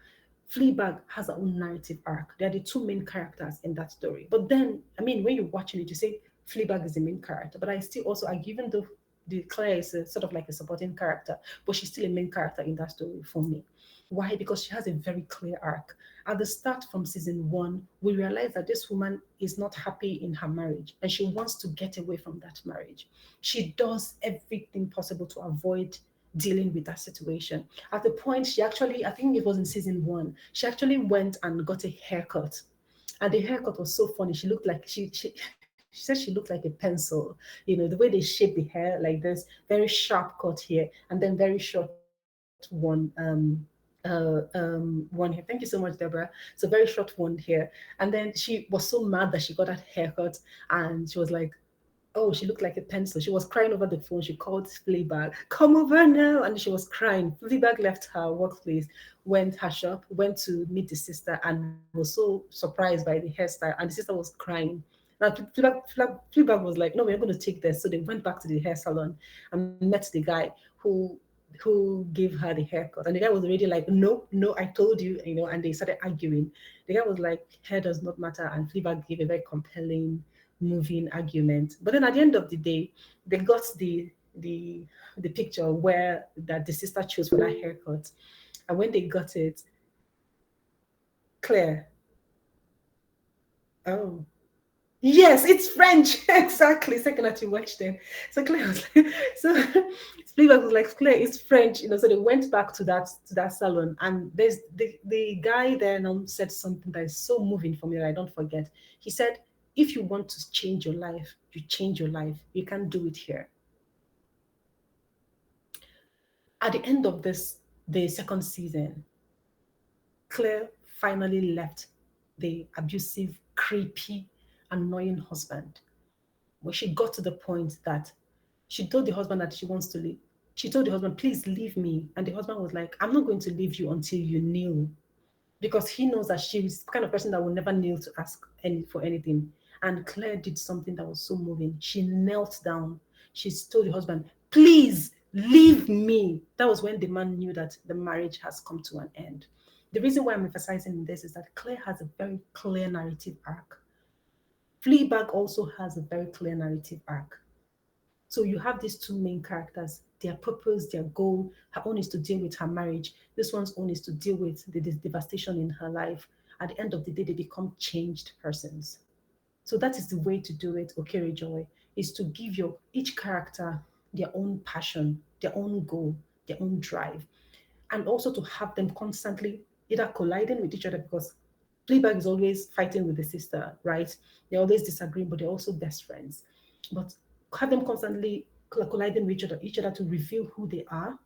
Fleabag has her own narrative arc. They are the two main characters in that story. But then, I mean, when you're watching it, you say Fleabag is the main character. But I still also, even though the Claire is sort of like a supporting character, but she's still a main character in that story for me. Why? Because she has a very clear arc. At the start from season one, we realize that this woman is not happy in her marriage and she wants to get away from that marriage. She does everything possible to avoid dealing with that situation. At the point, she actually, I think it was in season one, she actually went and got a haircut. And the haircut was so funny. She looked like she said she looked like a pencil. The way they shape the hair like this, very sharp cut here, and then very short one here. Thank you so much, Deborah. So very short one here. And then she was so mad that she got that haircut, and she was like, oh, she looked like a pencil. She was crying over the phone. She called Fleabag, come over now. And she was crying. Fleabag left her workplace, went her shop, went to meet the sister, and was so surprised by the hairstyle. And the sister was crying. Now, Fleabag was like, no, we're going to take this. So they went back to the hair salon and met the guy who gave her the haircut. And the guy was already like, no, no, I told you, and they started arguing. The guy was like, hair does not matter. And Fleabag gave a very compelling moving argument. But then at the end of the day, they got the the picture where that the sister chose for that haircut. And when they got it, Claire, oh, yes, it's French. Exactly. Second that you watched them. So Claire was like, so Spielberg was like, Claire, it's French, So they went back to that salon, and there's the guy there now said something that is so moving for me that I don't forget. He said, if you want to change your life, you change your life. You can't do it here. At the end of the second season, Claire finally left the abusive, creepy, annoying husband. When she got to the point that she told the husband that she wants to leave. She told the husband, please leave me. And the husband was like, I'm not going to leave you until you kneel. Because he knows that she's the kind of person that will never kneel to ask for anything. And Claire did something that was so moving. She knelt down. She told the husband, please leave me. That was when the man knew that the marriage has come to an end. The reason why I'm emphasizing this is that Claire has a very clear narrative arc. Fleabag also has a very clear narrative arc. So you have these two main characters, their purpose, their goal. Her own is to deal with her marriage. This one's own is to deal with the devastation in her life. At the end of the day, they become changed persons. So that is the way to do it, Okere Joy, is to give your each character their own passion, their own goal, their own drive, and also to have them constantly either colliding with each other because Fleabag is always fighting with the sister, right? They're always disagreeing, but they're also best friends. But have them constantly colliding with each other to reveal who they are,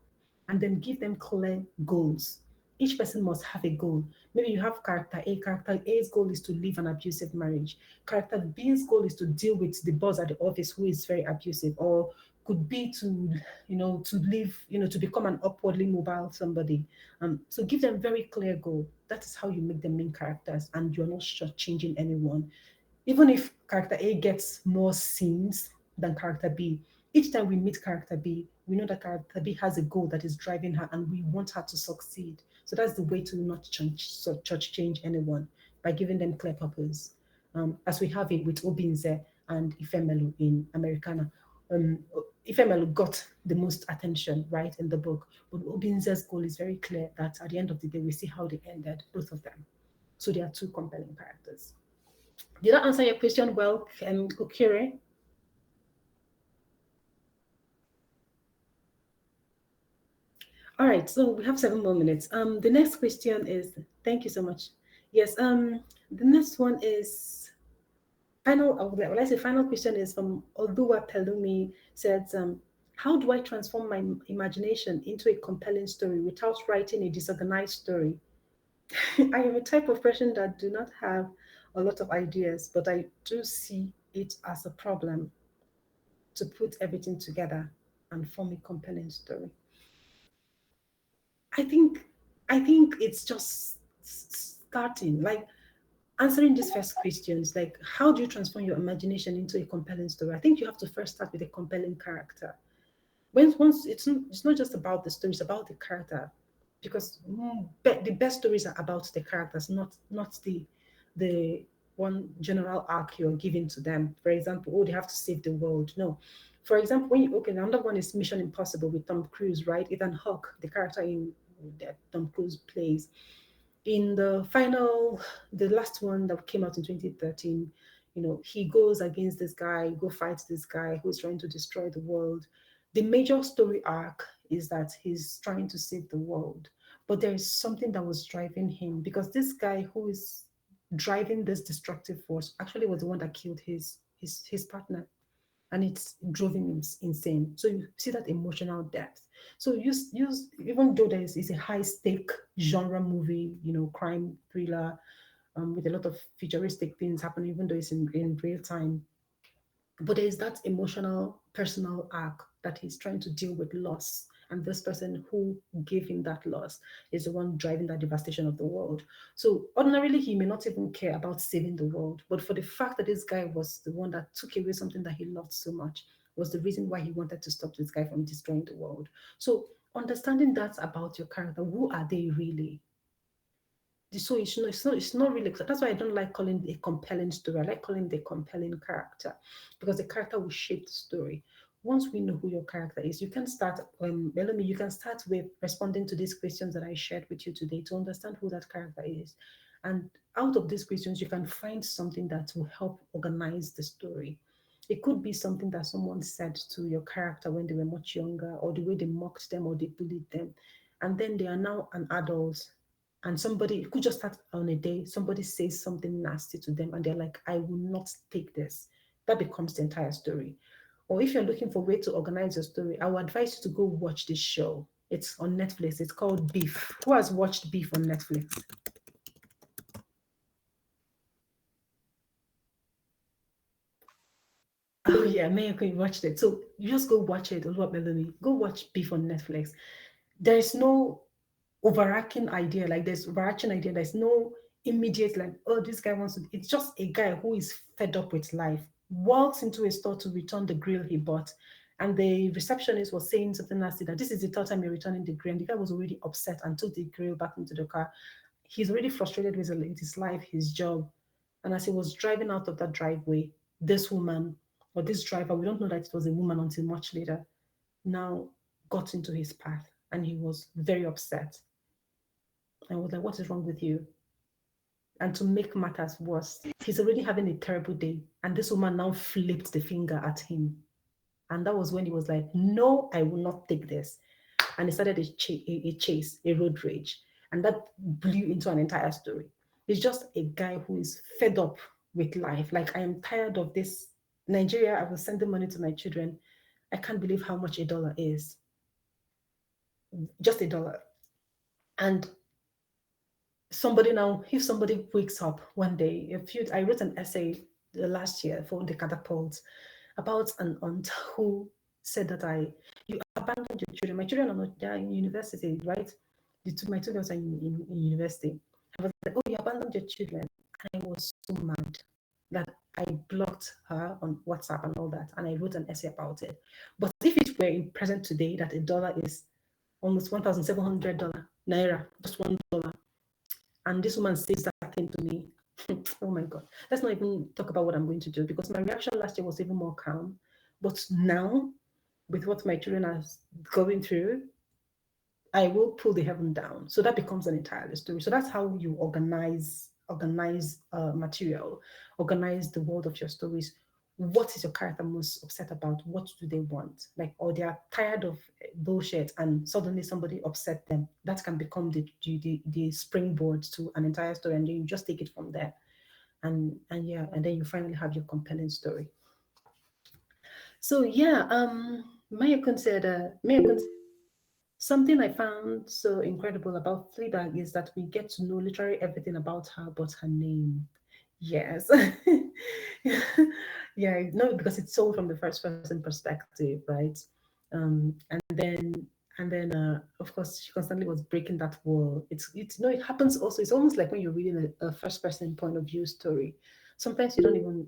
and then give them clear goals. Each person must have a goal. Maybe you have character A. Character A's goal is to leave an abusive marriage. Character B's goal is to deal with the boss at the office who is very abusive, or could be to, to live, to become an upwardly mobile somebody. So give them very clear goal. That is how you make them main characters, and you're not shortchanging anyone. Even if character A gets more scenes than character B, each time we meet character B, we know that character B has a goal that is driving her and we want her to succeed. So that's the way to not church change anyone by giving them clear purpose. As we have it with Obinze and Ifemelu in Americana. Um, Ifemelu got the most attention, right, in the book. But Obinze's goal is very clear that at the end of the day, we see how they ended, both of them. So they are two compelling characters. Did that answer your question well, Okire? All right, so we have 7 more minutes. The next question is, thank you so much. Yes, the next one is well, I say final question is from Oduwa Pelumi, said, how do I transform my imagination into a compelling story without writing a disorganized story? I am a type of person that do not have a lot of ideas, but I do see it as a problem to put everything together and form a compelling story. I think I think it's just starting, like answering these first questions, like how do you transform your imagination into a compelling story? I think you have to first start with a compelling character. Once it's not just about the story, it's about the character, because the best stories are about the characters, not the one general arc you're giving to them. For example, oh, they have to save the world. No. For example, when you okay, another one is Mission Impossible with Tom Cruise, right? Ethan Hawke, the character in that Tom Cruise plays. In the last one that came out in 2013, he goes against this guy, go fight this guy who's trying to destroy the world. The major story arc is that he's trying to save the world, but there is something that was driving him, because this guy who is driving this destructive force actually was the one that killed his partner, and it drove him insane. So you see that emotional depth. So use even though is a high stake genre movie, crime thriller, with a lot of futuristic things happening, even though it's in real time, but there is that emotional personal arc that he's trying to deal with loss, and this person who gave him that loss is the one driving that devastation of the world. So ordinarily he may not even care about saving the world, but for the fact that this guy was the one that took away something that he loved so much was the reason why he wanted to stop this guy from destroying the world. So understanding that about your character, who are they really? So it's not really, that's why I don't like calling it a compelling story. I like calling it a compelling character, because the character will shape the story. Once we know who your character is, you can start Melanie, you can start with responding to these questions that I shared with you today to understand who that character is. And out of these questions, you can find something that will help organize the story. It could be something that someone said to your character when they were much younger, or the way they mocked them or they bullied them. And then they are now an adult, and somebody, it could just start on a day, somebody says something nasty to them and they're like, I will not take this. That becomes the entire story. Or if you're looking for a way to organize your story, I would advise you to go watch this show. It's on Netflix. It's called Beef. Who has watched Beef on Netflix? Oh yeah, Mayako, you watched it. So you just go watch it. Oluwa Melanie, go watch Beef on Netflix. There is no overarching idea. Like there's overarching idea. There's no immediate like, oh, this guy wants to. It's just a guy who is fed up with life. Walks into a store to return the grill he bought, and the receptionist was saying something nasty that this is the third time you're returning the grill. And the guy was already upset and took the grill back into the car. He's already frustrated with his life, his job. And as he was driving out of that driveway, this woman, or this driver, we don't know that it was a woman until much later, now got into his path, and he was very upset and was like, what is wrong with you? And to make matters worse, he's already having a terrible day. And this woman now flipped the finger at him. And that was when he was like, no, I will not take this. And he started a chase, a road rage. And that blew into an entire story. It's just a guy who is fed up with life. Like, I am tired of this. Nigeria, I was sending money to my children. I can't believe how much a dollar is. Just a dollar. And somebody now, if somebody wakes up one day, I wrote an essay last year for the catapult about an aunt who said that you abandoned your children. My children are not, they're in university, right? My two girls are in university. I was like, oh, you abandoned your children. And I was so mad that I blocked her on WhatsApp and all that. And I wrote an essay about it. But if it were in present today, that a dollar is almost $1,700 naira, just $1, and this woman says that thing to me, oh my God. Let's not even talk about what I'm going to do, because my reaction last year was even more calm. But now, with what my children are going through, I will pull the heaven down. So that becomes an entire story. So that's how you organize material, organize the world of your stories. What is your character most upset about? What do they want? Like, or they are tired of bullshit, and suddenly somebody upset them. That can become the springboard to an entire story, and then you just take it from there. And yeah, and then you finally have your compelling story. So yeah, Maya consider something I found so incredible about Fleabag is that we get to know literally everything about her but her name. Yes. Yeah, no, because it's told from the first person perspective, right? And then of course she constantly was breaking that wall. It's it happens also. It's almost like when you're reading a first person point of view story. Sometimes you don't even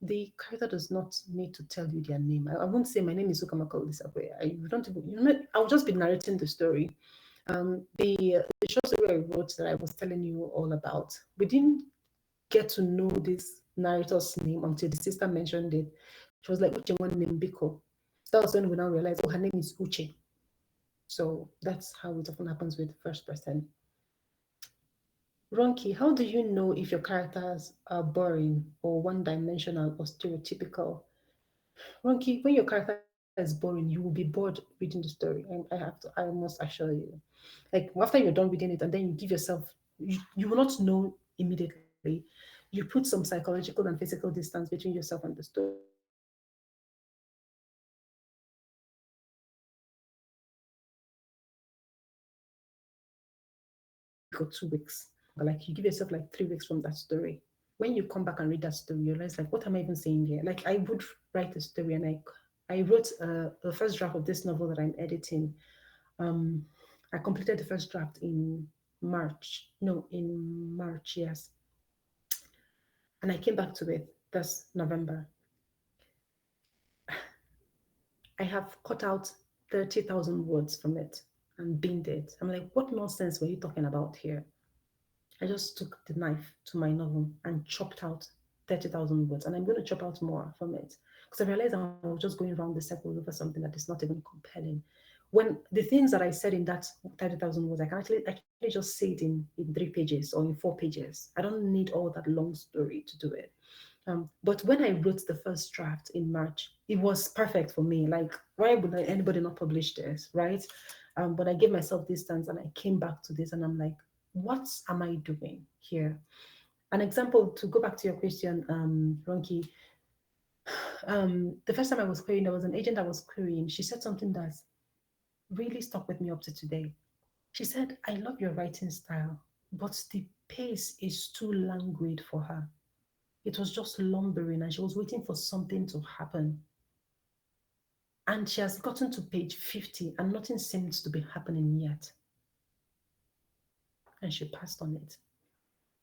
the character does not need to tell you their name. I won't say my name is Ukamaka Olisakwe. I don't even, I'll just be narrating the story. The short story I wrote that I was telling you all about, we didn't get to know this narrator's name until the sister mentioned it. She was like, Uche, one name Biko. That was when we now realized, oh, her name is Uche. So that's how it often happens with first person. Ronki, how do you know if your characters are boring or one dimensional or stereotypical? Ronki, when your character is boring, you will be bored reading the story. And I must assure you. Like after you're done reading it and then you give yourself, you will not know immediately. You put some psychological and physical distance between yourself and the story. And then you give yourself like 3 weeks from that story. When you come back and read that story, you realize like, what am I even seeing here? Like I would read it for a week or 2 weeks. Like you give yourself like 3 weeks from that story. When you come back and read that story, you realize like, what am I even saying here? Like I would write a story, and I wrote the first draft of this novel that I'm editing. Um, I completed the first draft in March. No, in March, yes. And I came back to it this November. I have cut out 30,000 words from it and binned it. I'm like, what nonsense were you talking about here? I just took the knife to my novel and chopped out 30,000 words. And I'm going to chop out more from it. Because I realized I was just going around the circle over something that is not even compelling. When the things that I said in that 30,000 words, I can actually just say it in 3 pages or in 4 pages. I don't need all that long story to do it. But when I wrote the first draft in March, it was perfect for me. Like, why would anybody not publish this, right? But I gave myself distance and I came back to this and I'm like, what am I doing here? An example to go back to your question, Ronki, the first time I was querying, there was an agent I was querying. She said something that really stuck with me up to today. She said, I love your writing style, but the pace is too languid for her. It was just lumbering and she was waiting for something to happen. And she has gotten to page 50 and nothing seems to be happening yet. And she passed on it.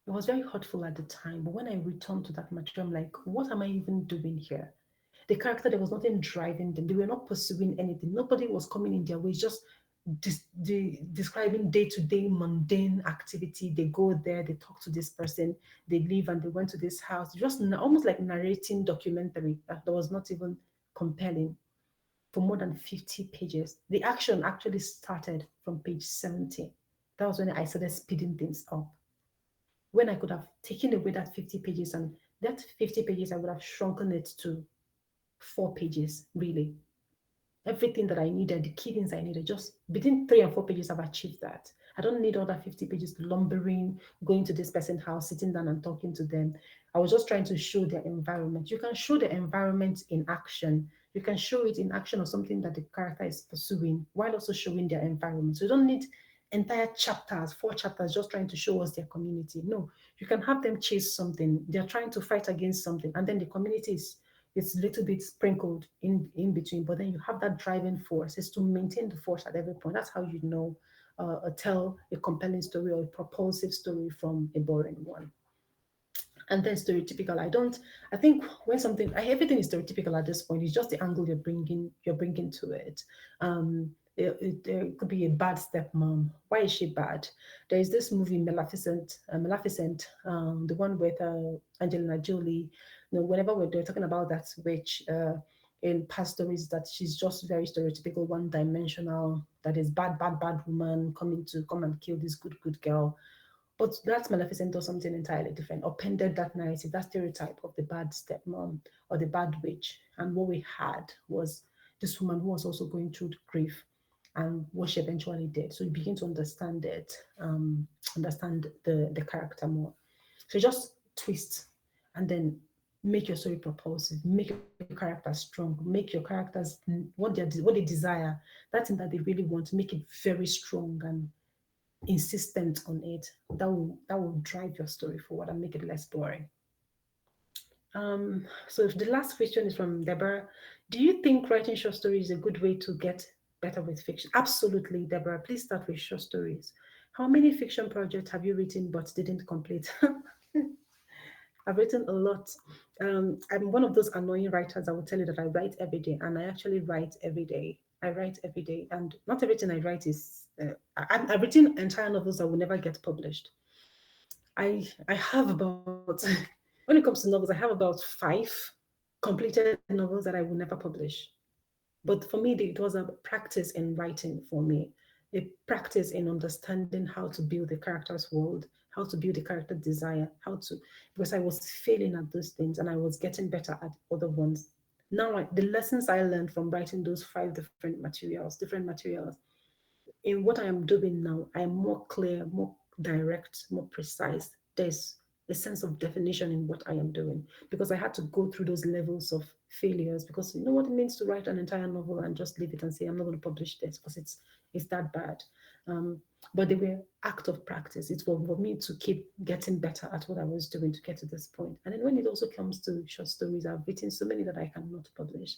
It was very hurtful at the time, but when I returned to that material, I'm like, what am I even doing here? The character, there was nothing driving them. They were not pursuing anything. Nobody was coming in their way, just describing day-to-day mundane activity. They go there, they talk to this person, they leave and they went to this house. Just almost like narrating documentary that was not even compelling for more than 50 pages. The action actually started from page 70. That was when I started speeding things up. When I could have taken away that 50 pages and that 50 pages, I would have shrunken it to 4 pages, really. Everything that I needed, the key things I needed, just between 3 and 4 pages, I've achieved that. I don't need all that 50 pages lumbering, going to this person's house, sitting down and talking to them. I was just trying to show their environment. You can show the environment in action. You can show it in action or something that the character is pursuing while also showing their environment. So you don't need entire chapters, 4 chapters, just trying to show us their community. No, you can have them chase something. They're trying to fight against something, and then the community is it's a little bit sprinkled in between, but then you have that driving force. It's to maintain the force at every point. That's how you know tell a compelling story or a propulsive story from a boring one. And then stereotypical. I think when something everything is stereotypical at this point. It's just the angle you're bringing to it. There could be a bad stepmom. Why is she bad? There is this movie Maleficent, the one with Angelina Jolie. Whenever they're talking about that witch in past stories, that she's just very stereotypical, one-dimensional. That is bad woman coming to come and kill this good girl. But that Maleficent does something entirely different, upended that narrative, that stereotype of the bad stepmom or the bad witch. And what we had was this woman who was also going through grief and what she eventually did. So you begin to understand it, understand the character more. So just twist and then make your story propulsive, make your character strong, make your characters what they desire, that thing that they really want, make it very strong and insistent on it. That will drive your story forward and make it less boring. So if the last question is from Deborah. Do you think writing short stories is a good way to get better with fiction? Absolutely, Deborah. Please start with short stories. How many fiction projects have you written but didn't complete? I've written a lot. I'm one of those annoying writers. I will tell you that I write every day, and I actually write every day. I write every day, and not everything I write is. I've written entire novels that will never get published. I have about when it comes to novels, I have about 5 completed novels that I will never publish. But for me, it was a practice in writing for me, a practice in understanding how to build the character's world, how to build the character desire, because I was failing at those things and I was getting better at other ones. Now, the lessons I learned from writing those 5 different materials, in what I am doing now, I am more clear, more direct, more precise. There's a sense of definition in what I am doing because I had to go through those levels of failures because you know what it means to write an entire novel and just leave it and say I'm not going to publish this because it's that bad. Um, but they were act of practice. It was for me to keep getting better at what I was doing to get to this point. And then when it also comes to short stories, I've written so many that I cannot publish.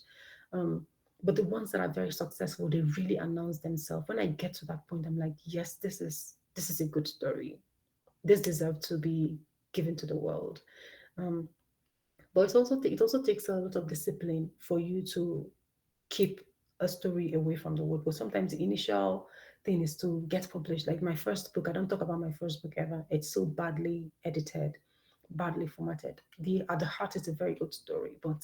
Um, but the ones that are very successful, they really announce themselves. When I get to that point, I'm like, yes, this is a good story. This deserves to be given to the world. Um, but it also takes a lot of discipline for you to keep a story away from the world. But sometimes the initial thing is to get published. Like my first book, I don't talk about my first book ever. It's so badly edited, badly formatted. The at the heart is a very good story, but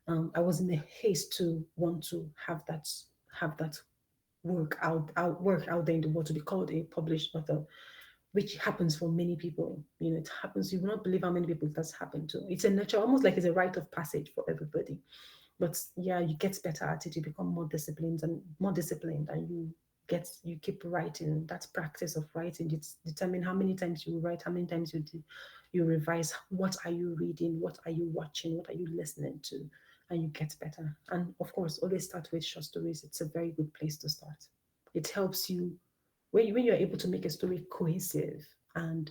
I was in a haste to want to have that work out there in the world to be called a published author, which happens for many people. You know, it happens. You will not believe how many people that's happened to. It's a natural, almost like it's a rite of passage for everybody. But yeah, you get better at it. You become more disciplined, and you keep writing. That practice of writing, it's determine how many times you write, how many times you revise. What are you reading? What are you watching? What are you listening to? And you get better. And of course, always start with short stories. It's a very good place to start. It helps you when you're able to make a story cohesive and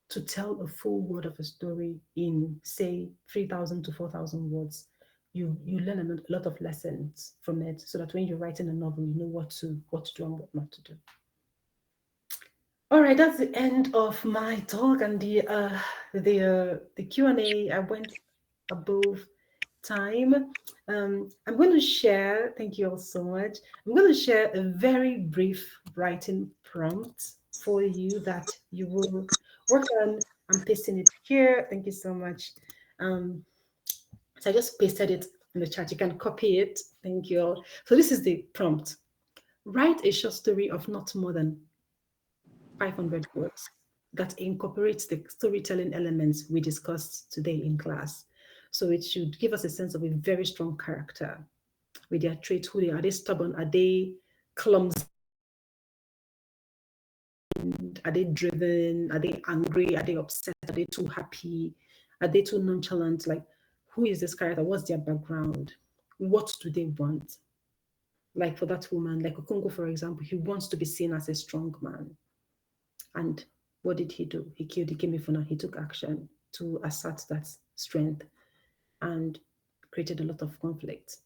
to tell a full word of a story in say 3,000 to 4,000 words, you learn a lot of lessons from it, so that when you're writing a novel, you know what to do and what not to do. All right, that's the end of my talk and the Q&A. I went above time. I'm going to share, thank you all so much. I'm going to share a very brief writing prompt for you that you will work on. I'm pasting it here. Thank you so much. Um, so I just pasted it in the chat. You can copy it. Thank you all. So this is the prompt. Write a short story of not more than 500 words that incorporates the storytelling elements we discussed today in class. So it should give us a sense of a very strong character with their traits. Who they are. Are they stubborn? Are they clumsy? Are they driven? Are they angry? Are they upset? Are they too happy? Are they too nonchalant? Like, who is this character? What's their background? What do they want? Like for that woman, like Okongo, for example, he wants to be seen as a strong man. And what did he do? He killed Ikemefuna. He took action to assert that strength and created a lot of conflict,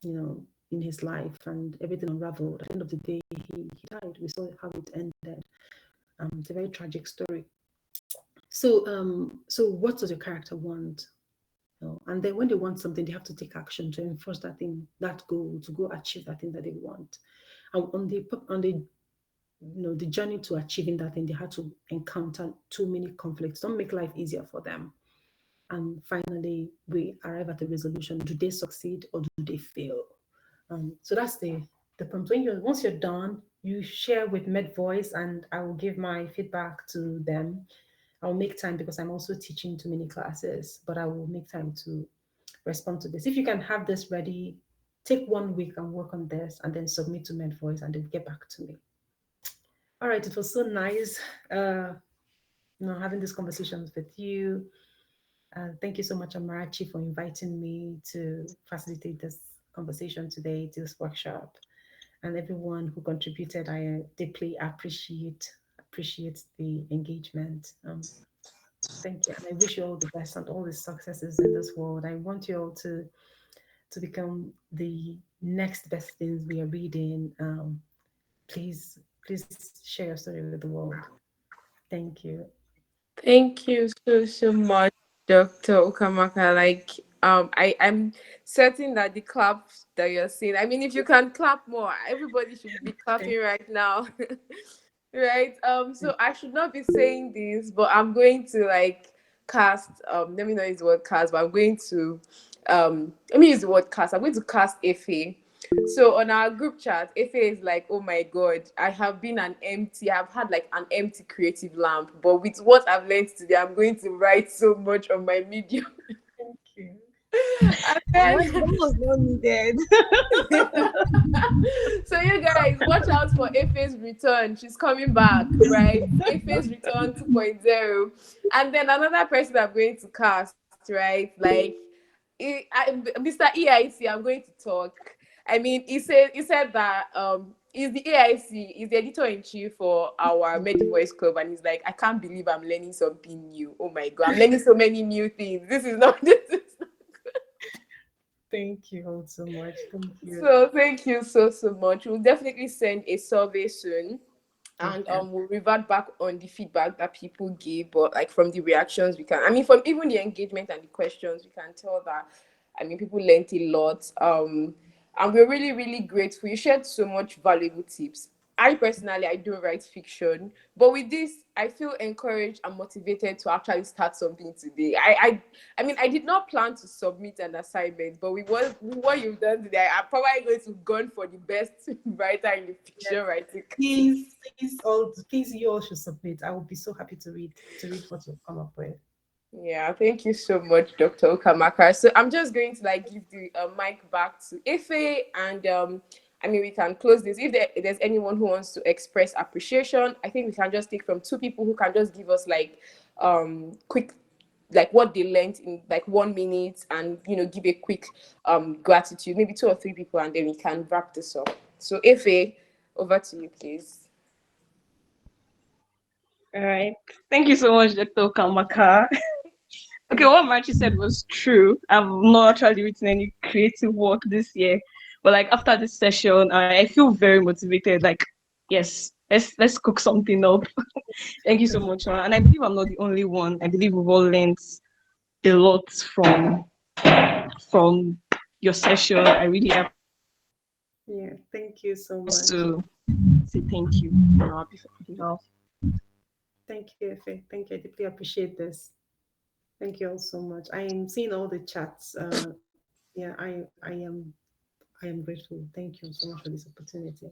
you know, in his life, and everything unraveled. At the end of the day, he died. We saw how it ended. It's a very tragic story. So what does your character want? You know, and then when they want something, they have to take action to enforce that thing, that goal, to go achieve that thing that they want. And on the the journey to achieving that thing, they had to encounter too many conflicts. Don't make life easier for them. And finally, we arrive at a resolution. Do they succeed or do they fail? So that's the prompt. Once you're done, you share with Med Voice, and I will give my feedback to them. I'll make time because I'm also teaching too many classes, but I will make time to respond to this. If you can have this ready, take 1 week and work on this, and then submit to Med Voice, and they'll get back to me. All right, it was so nice, having these conversations with you. Thank you so much, Amarachi, for inviting me to facilitate this conversation today, this workshop, and everyone who contributed. I deeply appreciate the engagement. Thank you, and I wish you all the best and all the successes in this world. I want you all to become the next best things we are reading. Please share your story with the world. Thank you. Thank you so much, Dr. Ukamaka. Like, I'm certain that the clap that you're saying, I mean, if you can clap more, everybody should be Thank clapping right now. Right. So I should not be saying this, but I'm going to like cast let me not use the word cast, but I'm going to let me use the word cast. I'm going to cast Efe. So on our group chat, Efe is like, oh my god, I've had like an empty creative lamp, but with what I've learned today, I'm going to write so much on my medium. you. And What, then that was not needed. so you guys watch out for Efe's return. She's coming back, right? Efe's return 2.0. And then another person I'm going to cast, right? Like Mr. EIC, I'm going to talk. I mean, he said that he's the AIC, he's the editor in chief for our Medi Voice Club, and he's like, I can't believe I'm learning something new. Oh my god, I'm learning so many new things. This is not this is Thank you all so much. Thank you. So thank you so much. We'll definitely send a survey soon, and Okay. we'll revert back on the feedback that people gave. But like from the reactions, we can. I mean, from even the engagement and the questions, we can tell that. I mean, people learned a lot. And we're really grateful. You shared so much valuable tips. I personally, I don't write fiction, but with this, I feel encouraged and motivated to actually start something today. I mean, I did not plan to submit an assignment, but with what you've done today, I'm probably going to go for the best writer in the Yes. fiction writing category. Please, you all should submit. I will be so happy to read what you've come up with. Yeah, thank you so much, Dr. Ukamaka. So I'm just going to like give the mic back to Ife, and I mean we can close this. If there's anyone who wants to express appreciation, I think we can just take from two people who can just give us like quick like what they learned in like 1 minute, and give a quick gratitude, maybe two or three people, and then we can wrap this up. So Ife, over to you, please. All right. Thank you so much, Dr. Kamaka. Okay, what Marchi said was true. I've not actually written any creative work this year, but like after this session, I feel very motivated. Like, yes, let's cook something up. Thank you so much, Ma. And I believe I'm not the only one. I believe we've all learned a lot from your session. I really have Yeah, thank you so much. to say thank you on our behalf. Thank you, Efe. Thank you. I deeply appreciate this. Thank you all so much. I am seeing all the chats. Yeah, I am grateful. Thank you so much for this opportunity.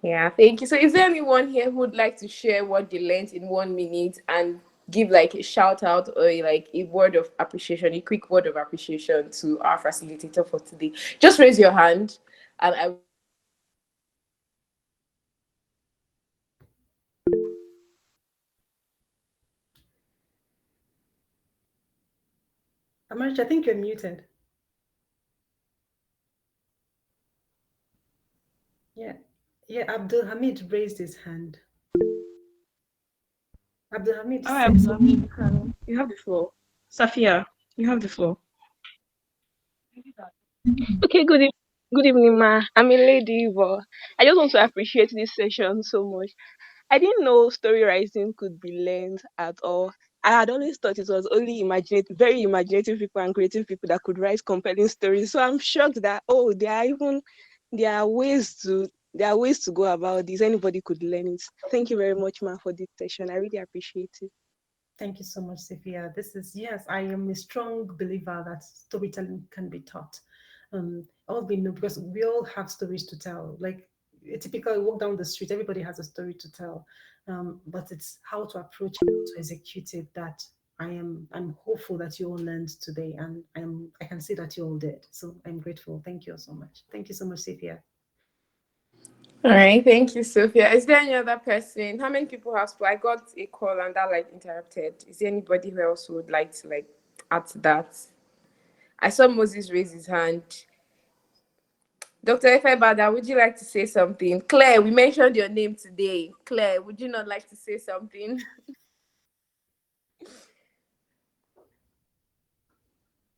Yeah, thank you. So, is there anyone here who would like to share what they learned in 1 minute and give like a shout out or like a word of appreciation, a quick word of appreciation to our facilitator for today? Just raise your hand, and I will call on you. Amarch, I think you're muted. Yeah. Yeah, Abdul Hamid raised his hand. Abdul Hamid, All right, say something. you have the floor. Safia, you have the floor. Okay, good evening, ma. I'm a lady, but I just want to appreciate this session so much. I didn't know story writing could be learned at all. I had always thought it was only imaginative, very imaginative people and creative people that could write compelling stories. So I'm shocked that there are ways to go about this. Anybody could learn it. Thank you very much, ma, for this session. I really appreciate it. Thank you so much, Sophia. This is, yes, I am a strong believer that storytelling can be taught. All we know, because we all have stories to tell. Like a typical walk down the street, everybody has a story to tell. But it's how to approach it, to execute it, that I'm hopeful that you all learned today, and I can see that you all did. So I'm grateful. Thank you all so much. Thank you so much, Sophia. All right, thank you, Sophia. Is there any other person? How many people have spoken? I got a call and that like interrupted. Is there anybody who else would like to like add to that? I saw Moses raise his hand. Dr. Efebada, would you like to say something? Claire, we mentioned your name today. Claire, would you not like to say something?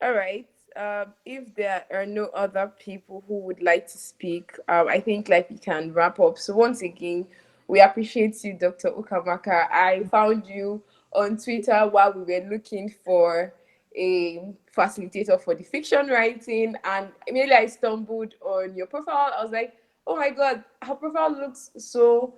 All right. If there are no other people who would like to speak, I think like we can wrap up. So once again, we appreciate you, Dr. Ukamaka. I found you on Twitter while we were looking for a facilitator for the fiction writing, and immediately I stumbled on your profile. I was like, oh my god, her profile looks so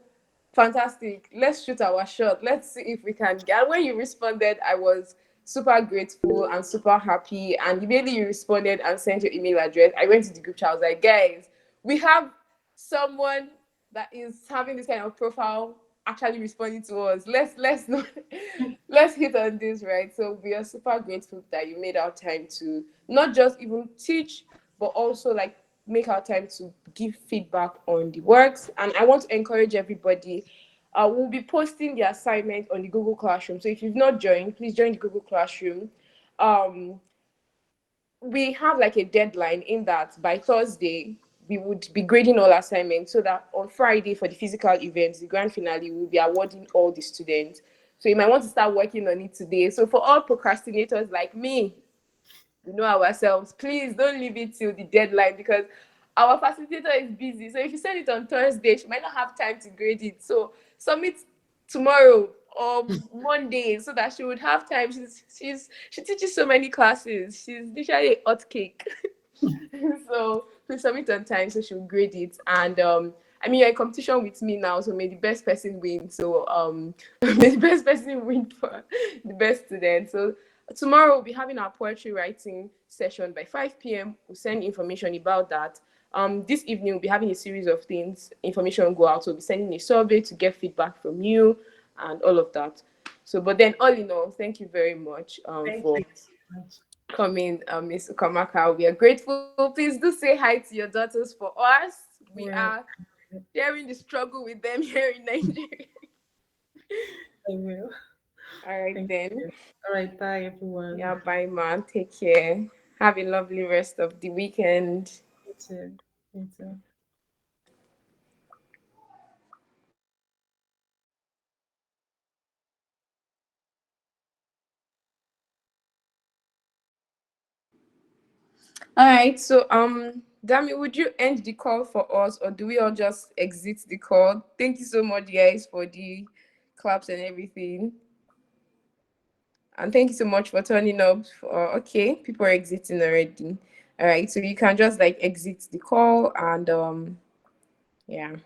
fantastic. Let's shoot our shot. Let's see if we can get. And when you responded, I was super grateful and super happy. And immediately you responded and sent your email address. I went to the group chat. I was like, guys, we have someone that is having this kind of profile actually responding to us. Let's not, let's hit on this, right? So we are super grateful that you made our time to not just even teach, but also like make our time to give feedback on the works. And I want to encourage everybody. We'll be posting the assignment on the Google Classroom. So if you've not joined, please join the Google Classroom. Um, we have like a deadline in that by Thursday we would be grading all assignments, so that on Friday for the physical events, the grand finale, we'll be awarding all the students. So you might want to start working on it today. So for all procrastinators like me, we know ourselves. Please don't leave it till the deadline, because our facilitator is busy. So if you send it on Thursday, she might not have time to grade it. So submit tomorrow or Monday so that she would have time. She teaches so many classes. She's literally a hot cake. So please submit on time so she'll grade it. And I mean, you're in competition with me now, so may the best person win. So may the best person win for the best student. So tomorrow we'll be having our poetry writing session by 5 p.m. We'll send information about that. This evening we'll be having a series of things. Information will go out. So we'll be sending a survey to get feedback from you and all of that. So, but then all in all, thank you very much Thank for you so much. coming, Miss Ukamaka. We are grateful. Please do say hi to your daughters for us. We are Well, sharing the struggle with them here in Nigeria. I will. All right Thank then. you. All right, bye everyone. Yeah, bye, man. Take care. Have a lovely rest of the weekend. You too. You too. All right. So, Dami, would you end the call for us, or do we all just exit the call? Thank you so much, guys, for the claps and everything. And thank you so much for turning up. Okay, people are exiting already. All right, so you can just like exit the call and yeah.